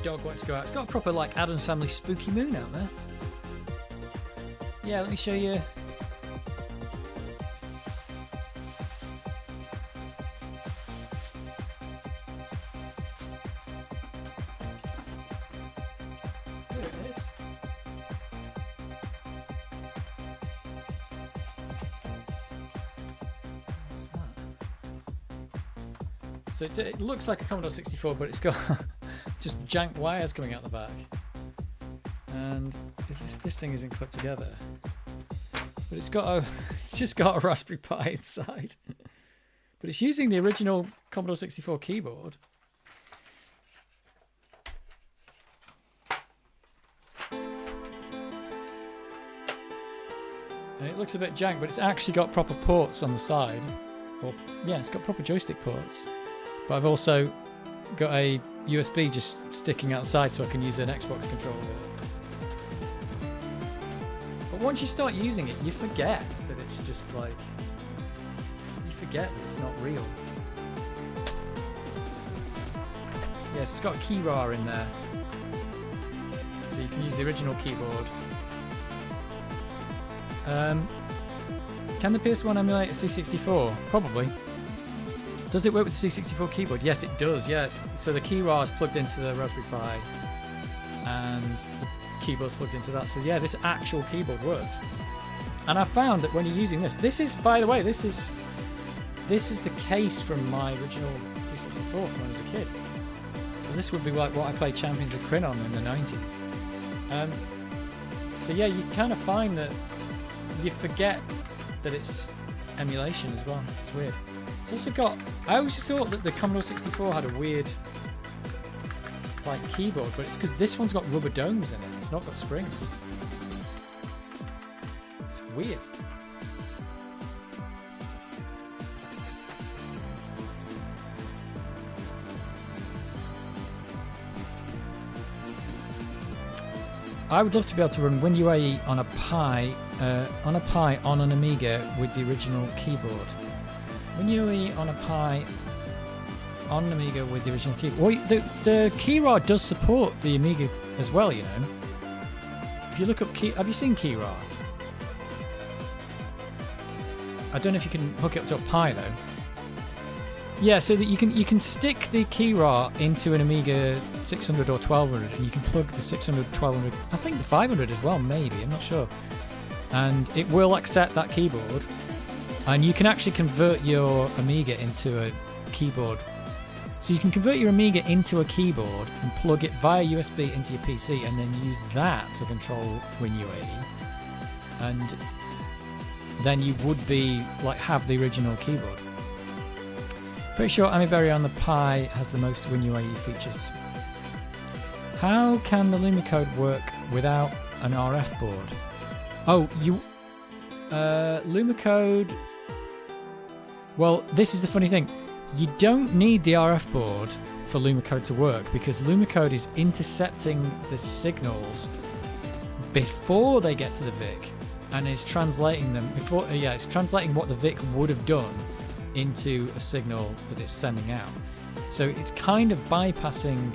Dog wants to go out. It's got a proper like Addams Family spooky moon out there. Yeah, let me show you. There it is. What's that? So it looks like a Commodore 64, but it's got just jank wires coming out the back, and this thing isn't clipped together, but it's just got a Raspberry Pi inside, but it's using the original Commodore 64 keyboard. And it looks a bit jank, but it's actually got proper ports on the side, or yeah, it's got proper joystick ports, but I've also got a USB just sticking outside so I can use an Xbox controller with it. But once you start using it, you forget that it's just like... You forget that it's not real. Yeah, so it's got a key RAR in there. So you can use the original keyboard. Can the PS1 emulate a C64? Probably. Does it work with the C64 keyboard? Yes, it does, yes. So the key RAR is plugged into the Raspberry Pi and the keyboard's plugged into that. So yeah, this actual keyboard works. And I found that when you're using this is, by the way, this is the case from my original C64 when I was a kid. So this would be like what I played Champions of Kryn on in the 90s. So yeah, you kind of find that you forget that it's emulation as well. It's weird. It's also got... I always thought that the Commodore 64 had a weird like keyboard, but it's because this one's got rubber domes in it. It's not got springs. It's weird. I would love to be able to run WinUAE on a Pi on an Amiga with the original keyboard. WinUAE on a Pi on an Amiga with the original keyboard. Well, the Keyra does support the Amiga as well, you know. If you look up have you seen Keyra? I don't know if you can hook it up to a Pi though. Yeah, so that you can stick the Keyra into an Amiga 600 or 1200, and you can plug the 600, 1200, I think the 500 as well, maybe, I'm not sure. And it will accept that keyboard, and you can actually convert your Amiga into a keyboard. So you can convert your Amiga into a keyboard and plug it via USB into your PC, and then use that to control WinUAE. And then you would be like have the original keyboard. Pretty sure Amiberry on the Pi has the most WinUAE features. How can the LumaCode work without an RF board? Oh, LumaCode. Well, this is the funny thing. You don't need the RF board for LumaCode to work, because LumaCode is intercepting the signals before they get to the VIC, and is translating them before. Yeah, it's translating what the VIC would have done into a signal that it's sending out. So it's kind of bypassing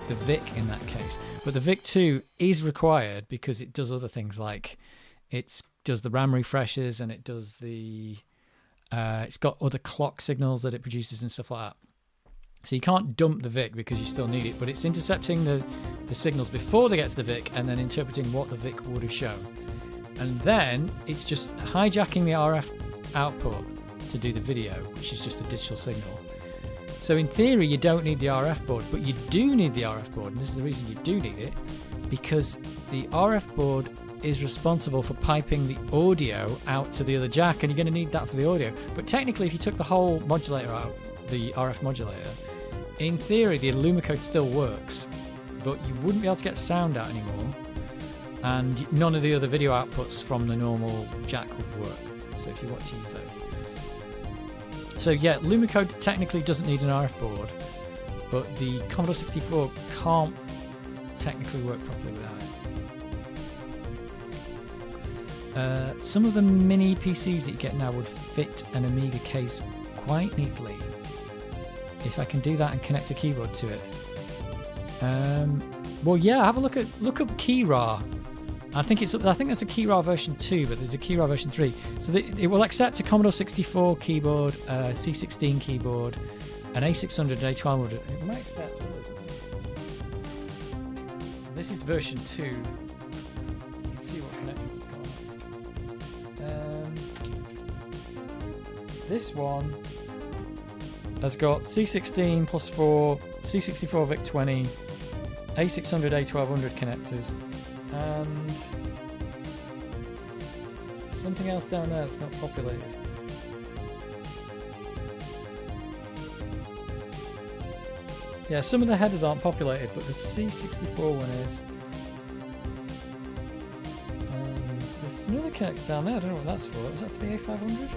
the VIC in that case. But the VIC2 is required because it does other things, like it does the RAM refreshes, and it does the it's got other clock signals that it produces and stuff like that. So you can't dump the VIC because you still need it, but it's intercepting the signals before they get to the VIC, and then interpreting what the VIC would have shown. And then it's just hijacking the RF output to do the video, which is just a digital signal. So in theory you don't need the RF board, but you do need the RF board, and this is the reason you do need it, because the RF board is responsible for piping the audio out to the other jack, and you're going to need that for the audio. But technically, if you took the whole modulator out, the RF modulator, in theory the LumaCode still works, but you wouldn't be able to get sound out anymore, and none of the other video outputs from the normal jack would work. So if you want to use those. So yeah, LumaCode technically doesn't need an RF board, but the Commodore 64 can't technically work properly without it. Some of the mini PCs that you get now would fit an Amiga case quite neatly, if I can do that and connect a keyboard to it. Well, yeah, have a look up Keyra. I think that's a Keyra version 2, but there's a Keyra version 3. So it will accept a Commodore 64 keyboard, a C16 keyboard, an A600, an A1200. It might accept others. This is version 2. You can see what connectors it's got. This one has got C16 plus 4, C64 VIC-20, A600, A1200 connectors, and something else down there that's not populated. Yeah, some of the headers aren't populated, but the C64 one is. And there's another connector down there, I don't know what that's for. Is that for the A500?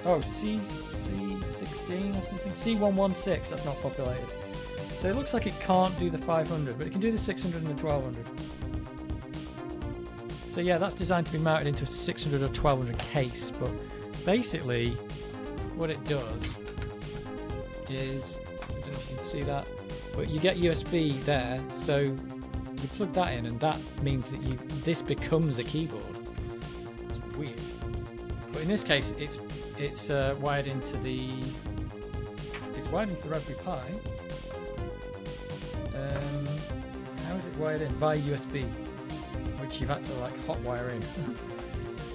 Oh, C16 or something? C116, that's not populated. So it looks like it can't do the 500, but it can do the 600 and the 1200. So yeah, that's designed to be mounted into a 600 or 1200 case, but basically what it does is, I don't know if you can see that, but you get USB there, so you plug that in, and that means that this becomes a keyboard. It's weird. But in this case, it's wired into the Raspberry Pi. How is it wired in? Via USB, which you've had to like hotwire in.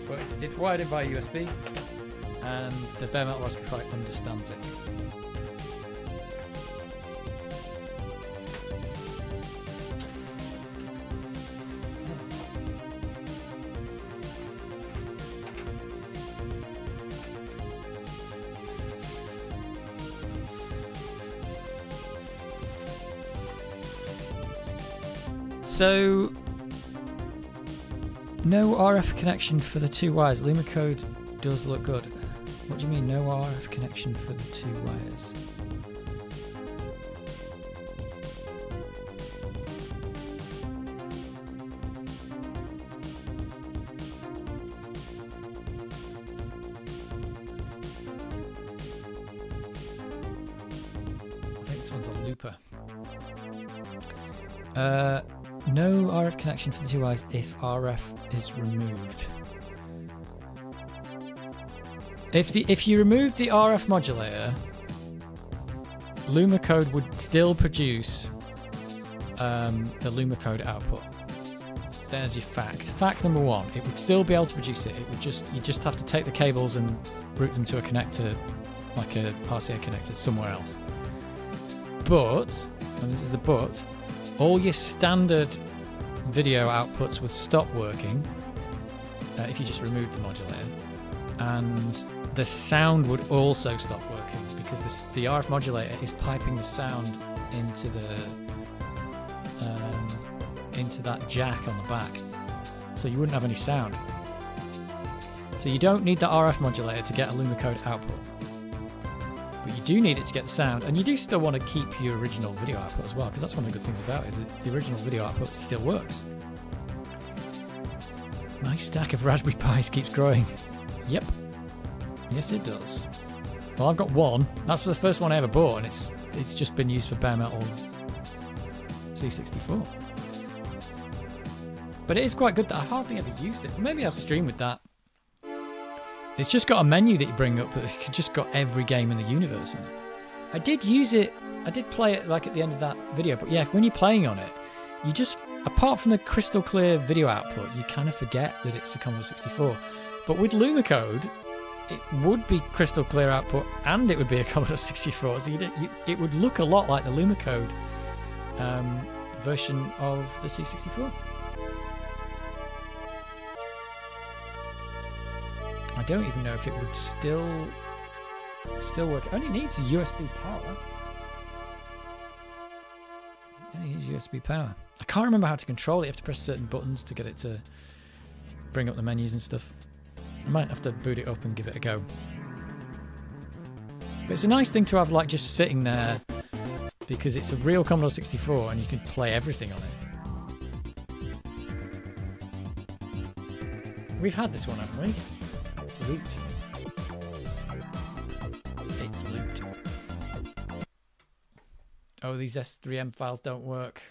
But it's wired in via USB, and the bare metal Raspberry Pi understands it. So No RF connection for the two wires. Luma code does look good. What do you mean, no RF connection for the two wires? I think this one's a looper. No RF connection for the two wires if RF is removed. If you remove the RF modulator, Luma code would still produce the Luma code output. There's your fact. Fact number one: it would still be able to produce it. It would you just have to take the cables and route them to a connector, like a RCA connector somewhere else. But, and this is the but, all your standard video outputs would stop working if you just removed the modulator, and the sound would also stop working because the RF modulator is piping the sound into that jack on the back, so you wouldn't have any sound. So you don't need the RF modulator to get a Luma code output, but you do need it to get the sound, and you do still want to keep your original video output as well, because that's one of the good things about it, is that the original video output still works. My stack of Raspberry Pis keeps growing. Yep. Yes, it does. Well, I've got one. That's the first one I ever bought, and it's just been used for bare metal C64. But it is quite good. That I hardly ever used it. Maybe I'll stream with that. It's just got a menu that you bring up, but it's just got every game in the universe in it. I did use it. I did play it like at the end of that video. But yeah, when you're playing on it, you just, apart from the crystal clear video output, you kind of forget that it's a Commodore 64. But with Luma code, it would be crystal clear output, and it would be a Commodore 64. So it would look a lot like the Luma code version of the C64. I don't even know if it would still work. It only needs a USB power. It only needs USB power. I can't remember how to control it. You have to press certain buttons to get it to bring up the menus and stuff. I might have to boot it up and give it a go. But it's a nice thing to have, like, just sitting there, because it's a real Commodore 64 and you can play everything on it. We've had this one, haven't we? It's loot. It's loot. Oh, these S3M files don't work.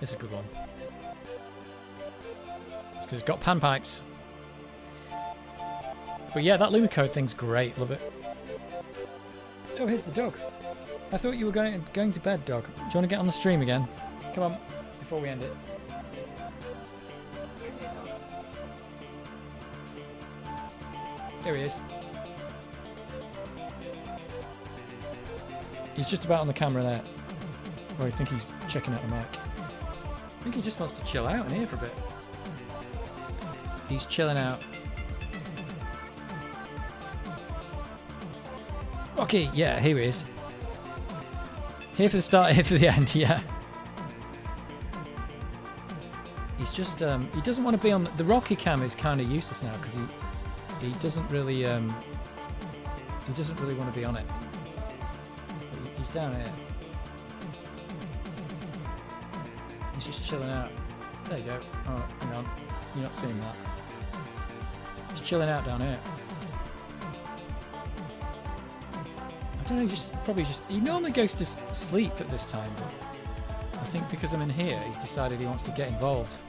This is a good one. It's because it's got pan pipes. But yeah, that Luma code thing's great. Love it. Oh, here's the dog. I thought you were going to bed, dog. Do you want to get on the stream again? Come on, before we end it. Here he is. He's just about on the camera there. Oh, I think he's checking out the mic. I think he just wants to chill out in here for a bit. He's chilling out. Okay, yeah, here he is. Here for the start, here for the end, yeah. He's just, he doesn't want to be on... The Rocky Cam is kind of useless now, because he doesn't really, he doesn't really want to be on it. He's down here. He's just chilling out. There you go. Oh, hang on. You're not seeing that. He's chilling out down here. I don't know, he normally goes to sleep at this time, but I think because I'm in here, he's decided he wants to get involved.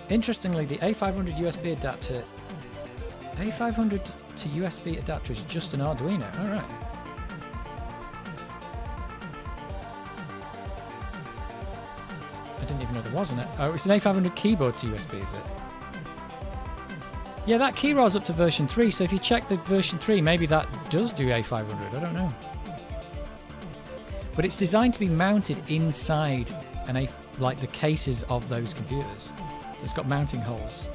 Interestingly, the A500 USB adapter, A500 to USB adapter is just an Arduino. Alright. I didn't even know there was an... Oh, it's an A500 keyboard to USB, is it? Yeah, that key rolls up to version 3, so if you check the version 3, maybe that does do A500, I don't know. but it's designed to be mounted inside like the cases of those computers. So it's got mounting holes.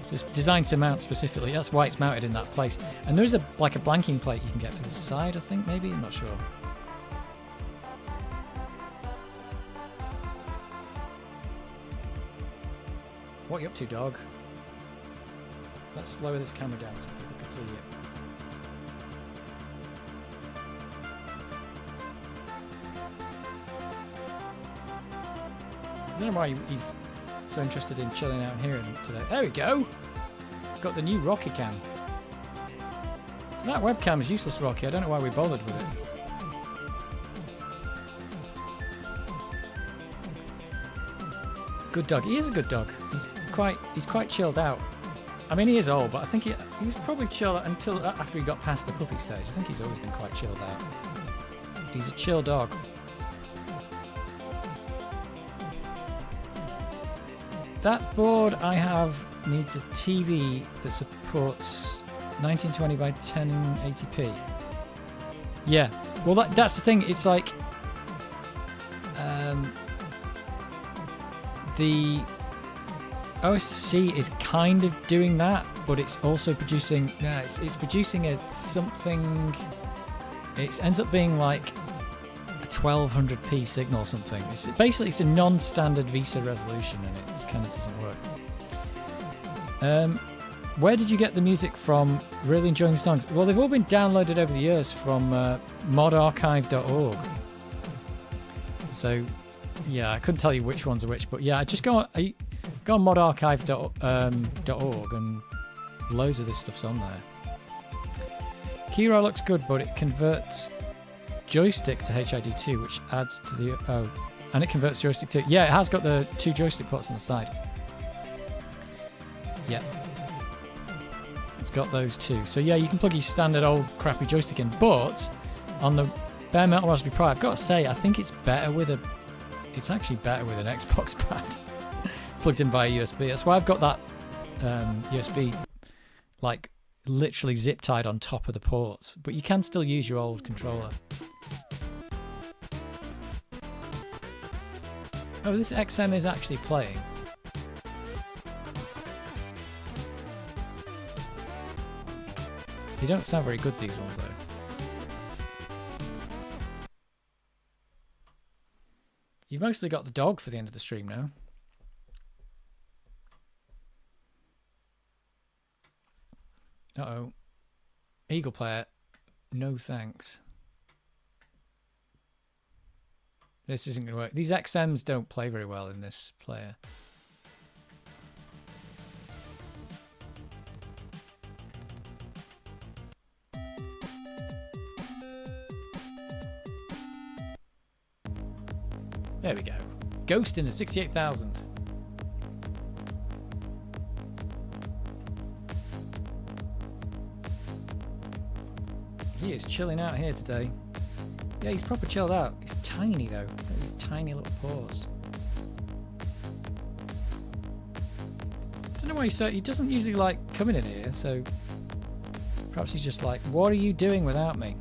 So it's designed to mount specifically. That's why it's mounted in that place. And there's like a blanking plate you can get for the side, I think, maybe? I'm not sure. What are you up to, dog? Let's lower this camera down so people can see it. I don't know why he's so interested in chilling out here today. There we go! Got the new Rocky cam. So that webcam is useless, Rocky. I don't know why we bothered with it. Good dog. He is a good dog. He's quite chilled out. I mean, he is old, but I think he was probably chilled until after he got past the puppy stage. I think he's always been quite chilled out. He's a chill dog. That board I have needs a TV that supports 1920 by 1080p. Yeah, well that's the thing. It's like the OSC is kind of doing that, but it's also producing. It's producing something. It ends up being like a 1200p signal or something. It's a non-standard VESA resolution, and it kind of doesn't work. Where did you get the music from? Really enjoying the songs? Well, they've all been downloaded over the years from modarchive.org. So, yeah, I couldn't tell you which ones are which, but yeah, just go on modarchive.org and loads of this stuff's on there. Keyroll looks good, but it converts joystick to HID2, which adds to the and it converts joystick to it has got the 2 joystick ports on the side. Yeah, it's got those too. So yeah, you can plug your standard old crappy joystick in, but on the bare metal Raspberry Pi, I've got to say, I think it's actually better with an Xbox pad plugged in via USB. That's why I've got that USB like literally zip tied on top of the ports, but you can still use your old controller. Oh, this XM is actually playing. They don't sound very good, these ones, though. You've mostly got the dog for the end of the stream now. Uh-oh. Eagle player, no thanks. This isn't going to work. These XMs don't play very well in this player. There we go. Ghost in the 68,000. He is chilling out here today. Yeah, he's proper chilled out. He's tiny though. These tiny little paws. Don't know why he doesn't usually like coming in here, so perhaps he's just like, what are you doing without me?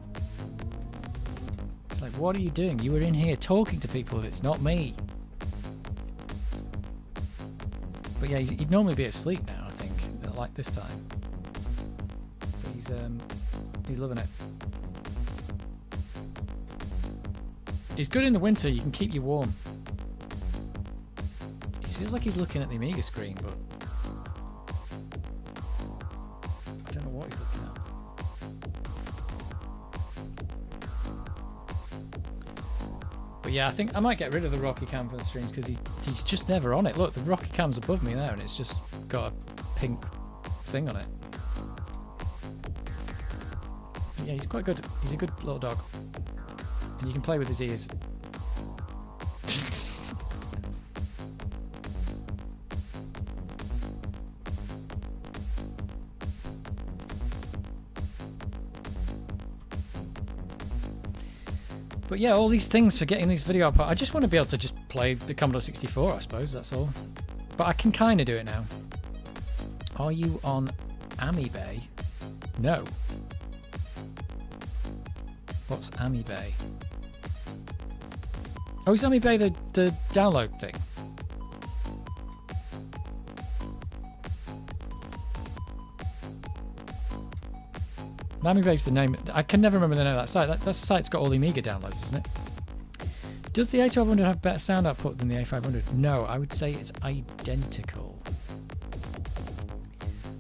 It's like, what are you doing? You were in here talking to people, it's not me. But yeah, he'd normally be asleep now, I think, like this time. But he's loving it. He's good in the winter, you can keep you warm. He feels like he's looking at the Amiga screen, but I don't know what he's looking at. But yeah, I think I might get rid of the Rocky Cam for the streams because he's just never on it. Look, the Rocky Cam's above me there and it's just got a pink thing on it. Yeah, he's quite good. He's a good little dog. And you can play with his ears. But yeah, all these things for getting these video output. I just want to be able to just play the Commodore 64, I suppose, that's all. But I can kind of do it now. Are you on Amiga? No. What's Amiga? Oh, is Amiga the download thing? Amiga is the name. I can never remember the name of that site. That's the site that's got all the Amiga downloads, isn't it? Does the A1200 have better sound output than the A500? No, I would say it's identical.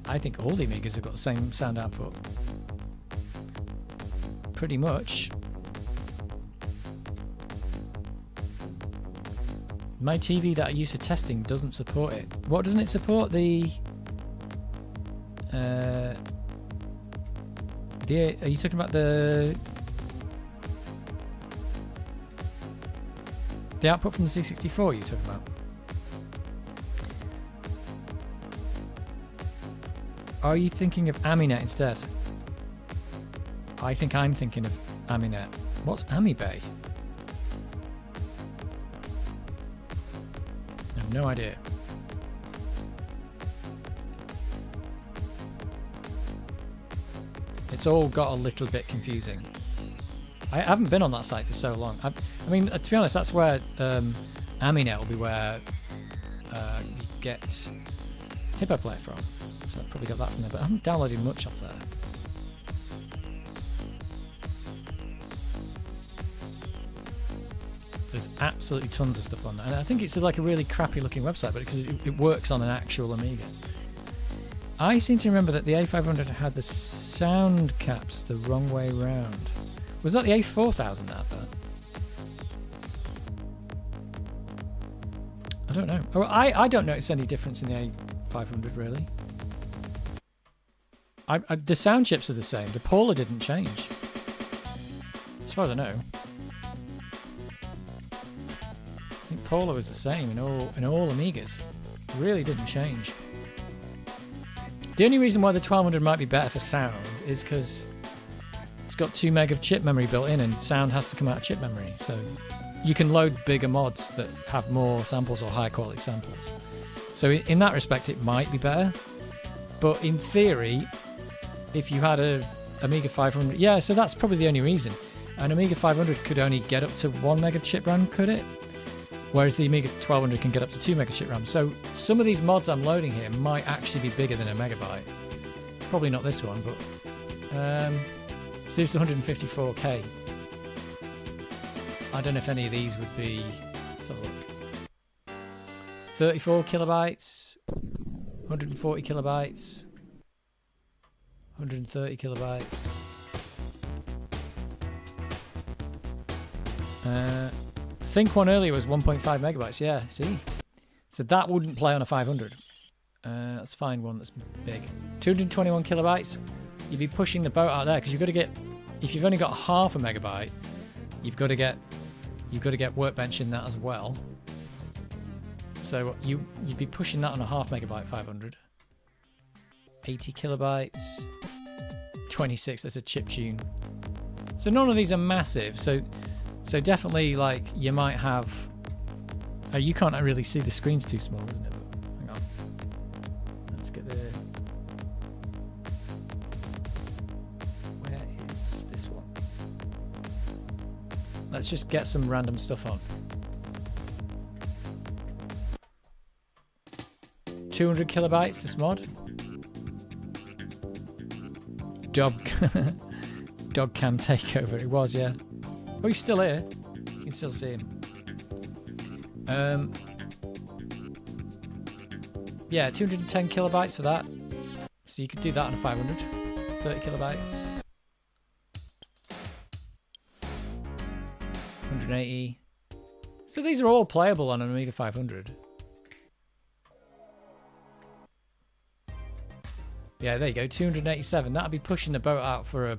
I think all the Amigas have got the same sound output. Pretty much. My TV that I use for testing doesn't support it. What doesn't it support? The are you talking about the output from the C64 you're talking about? Are you thinking of Aminet instead? I think I'm thinking of Aminet. What's Amibay? I have no idea. It's all got a little bit confusing. I haven't been on that site for so long. I mean, to be honest, that's where Aminet will be where you get Hippo Player from. So I've probably got that from there, but I haven't downloaded much off there. There's absolutely tons of stuff on there, and I think it's like a really crappy looking website, but because it works on an actual Amiga. I seem to remember that the A500 had the sound caps the wrong way round. Was that the A4000 that had that? I don't know. Oh, I don't notice any difference in the A500 really. The sound chips are the same. The Paula didn't change, as far as I know. I think Paula was the same in all Amigas. It really didn't change. The only reason why the 1200 might be better for sound is because it's got 2 meg of chip memory built in, and sound has to come out of chip memory. So you can load bigger mods that have more samples or high quality samples. So in that respect, it might be better. But in theory, if you had a Amiga 500, yeah, so that's probably the only reason. An Amiga 500 could only get up to 1 meg of chip RAM, could it? Whereas the Amiga 1200 can get up to 2 meg of chip RAM. So some of these mods I'm loading here might actually be bigger than a megabyte. Probably not this one, but so this is 154K. I don't know if any of these would be. Let's have a look. 34 kilobytes, 140 kilobytes, 130 kilobytes. I think one earlier was 1.5 megabytes. Yeah, see? So that wouldn't play on a 500. Let's find one that's big. 221 kilobytes. You'd be pushing the boat out there because you've got to get. If you've only got half a megabyte, you've got to get Workbench in that as well. So you'd be pushing that on a half megabyte 500. 80 kilobytes. 26. That's a chiptune. So none of these are massive. So definitely, like, you might have. Oh, you can't really see, the screen's too small, isn't it? Hang on. Let's get the. Where is this one? Let's just get some random stuff on. 200 kilobytes, this mod. Dog cam takeover. It was, yeah. Oh, he's still here. You can still see him. Yeah, 210 kilobytes for that. So you could do that on a 500. 30 kilobytes. 180. So these are all playable on an Amiga 500. Yeah, there you go. 287. That'd be pushing the boat out for a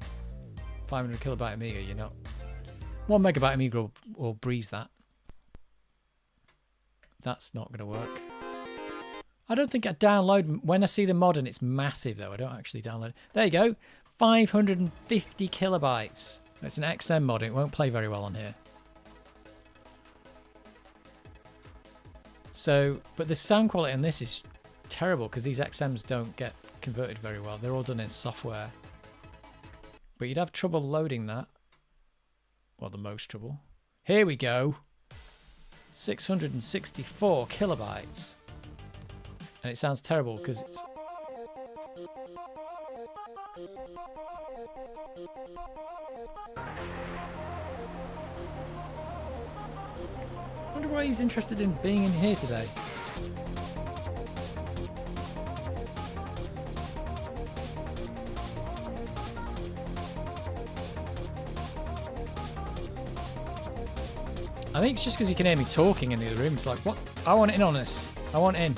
500 kilobyte Amiga. You're not. 1 megabyte Amiga will breeze that. That's not going to work. I don't think I download. When I see the mod and it's massive, though, I don't actually download it. There you go. 550 kilobytes. It's an XM mod. It won't play very well on here. So, but the sound quality on this is terrible because these XMs don't get converted very well. They're all done in software. But you'd have trouble loading that. Well, the most trouble. Here we go. 664 kilobytes. And it sounds terrible because it's... I wonder why he's interested in being in here today. I think it's just because he can hear me talking in the other room. It's like, what? I want in on this. I want in.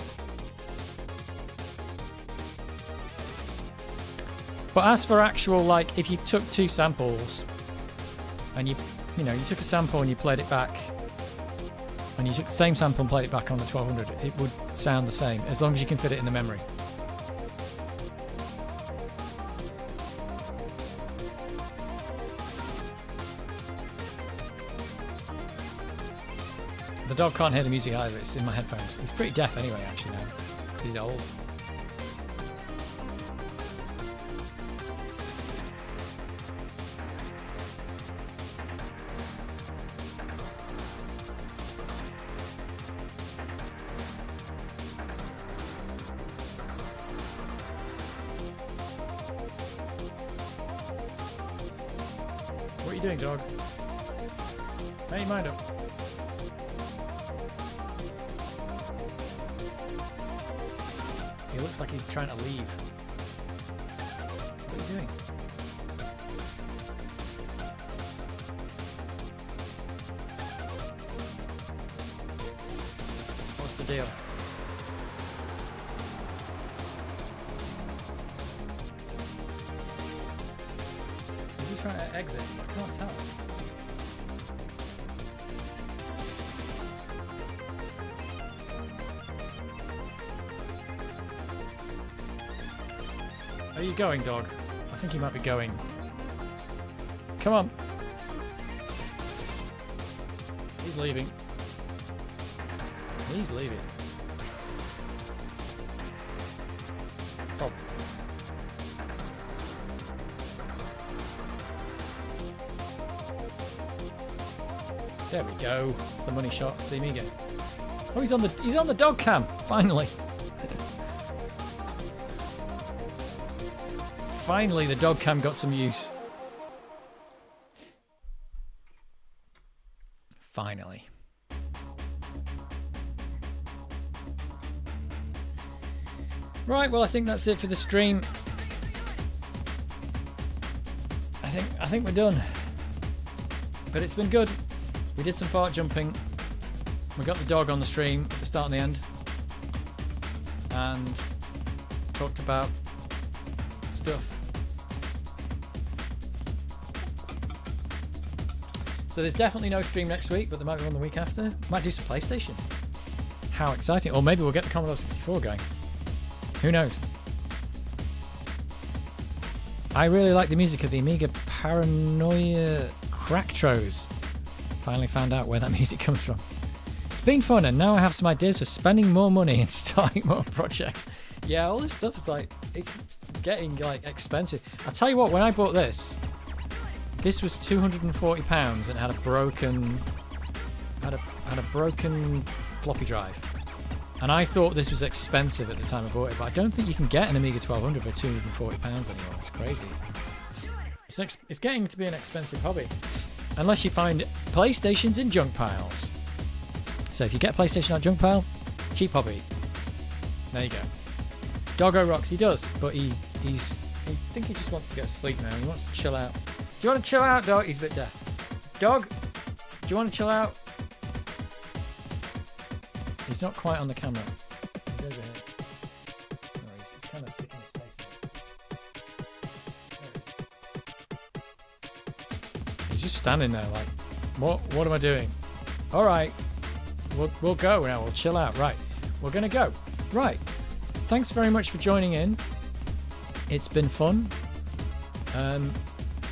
But as for actual, like, if you took two samples and you took a sample and you played it back, and you took the same sample and played it back on the 1200, it would sound the same as long as you can fit it in the memory. The dog can't hear the music either, it's in my headphones. He's pretty deaf anyway, actually, now. He's old. What are you doing, dog? Make your mind up. He looks like he's trying to leave. What are you doing? What's the deal? Is he trying to exit? I can't tell. Are you going, dog? I think he might be going. Come on. He's leaving. He's leaving. Oh. There we go. It's the money shot. It's the Amiga. Oh, he's on the dog cam. Finally. Finally, the dog cam got some use. Finally. Right, well, I think that's it for the stream. I think we're done. But it's been good. We did some fart jumping. We got the dog on the stream at the start and the end. And talked about stuff. So there's definitely no stream next week, but there might be one the week after. Might do some PlayStation. How exciting. Or maybe we'll get the Commodore 64 going. Who knows? I really like the music of the Amiga Paranoia Cracktros. Finally found out where that music comes from. It's been fun, and now I have some ideas for spending more money and starting more projects. Yeah, all this stuff is like, it's getting like expensive. I'll tell you what, when I bought this was £240 and had a broken floppy drive. And I thought this was expensive at the time I bought it, but I don't think you can get an Amiga 1200 for £240 anymore. It's crazy. It's getting to be an expensive hobby. Unless you find PlayStations in junk piles. So if you get a PlayStation out junk pile, cheap hobby. There you go. Doggo rocks, he does, but I think he just wants to get asleep now. He wants to chill out. Do you want to chill out, dog? He's a bit deaf. Dog, do you want to chill out? He's not quite on the camera. He's over here. No, he's kind of sticking his face in. He's just standing there like, what am I doing? All right, we'll go now. We'll chill out. Right, we're going to go. Right, thanks very much for joining in. It's been fun.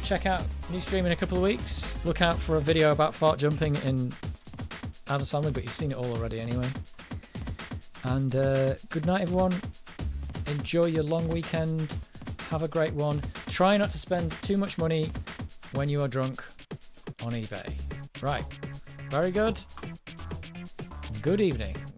Check out new stream in a couple of weeks. Look out for a video about fart jumping in Addams Family, but you've seen it all already anyway. And good night, everyone. Enjoy your long weekend. Have a great one. Try not to spend too much money when you are drunk on eBay. Right. Very good. good evening.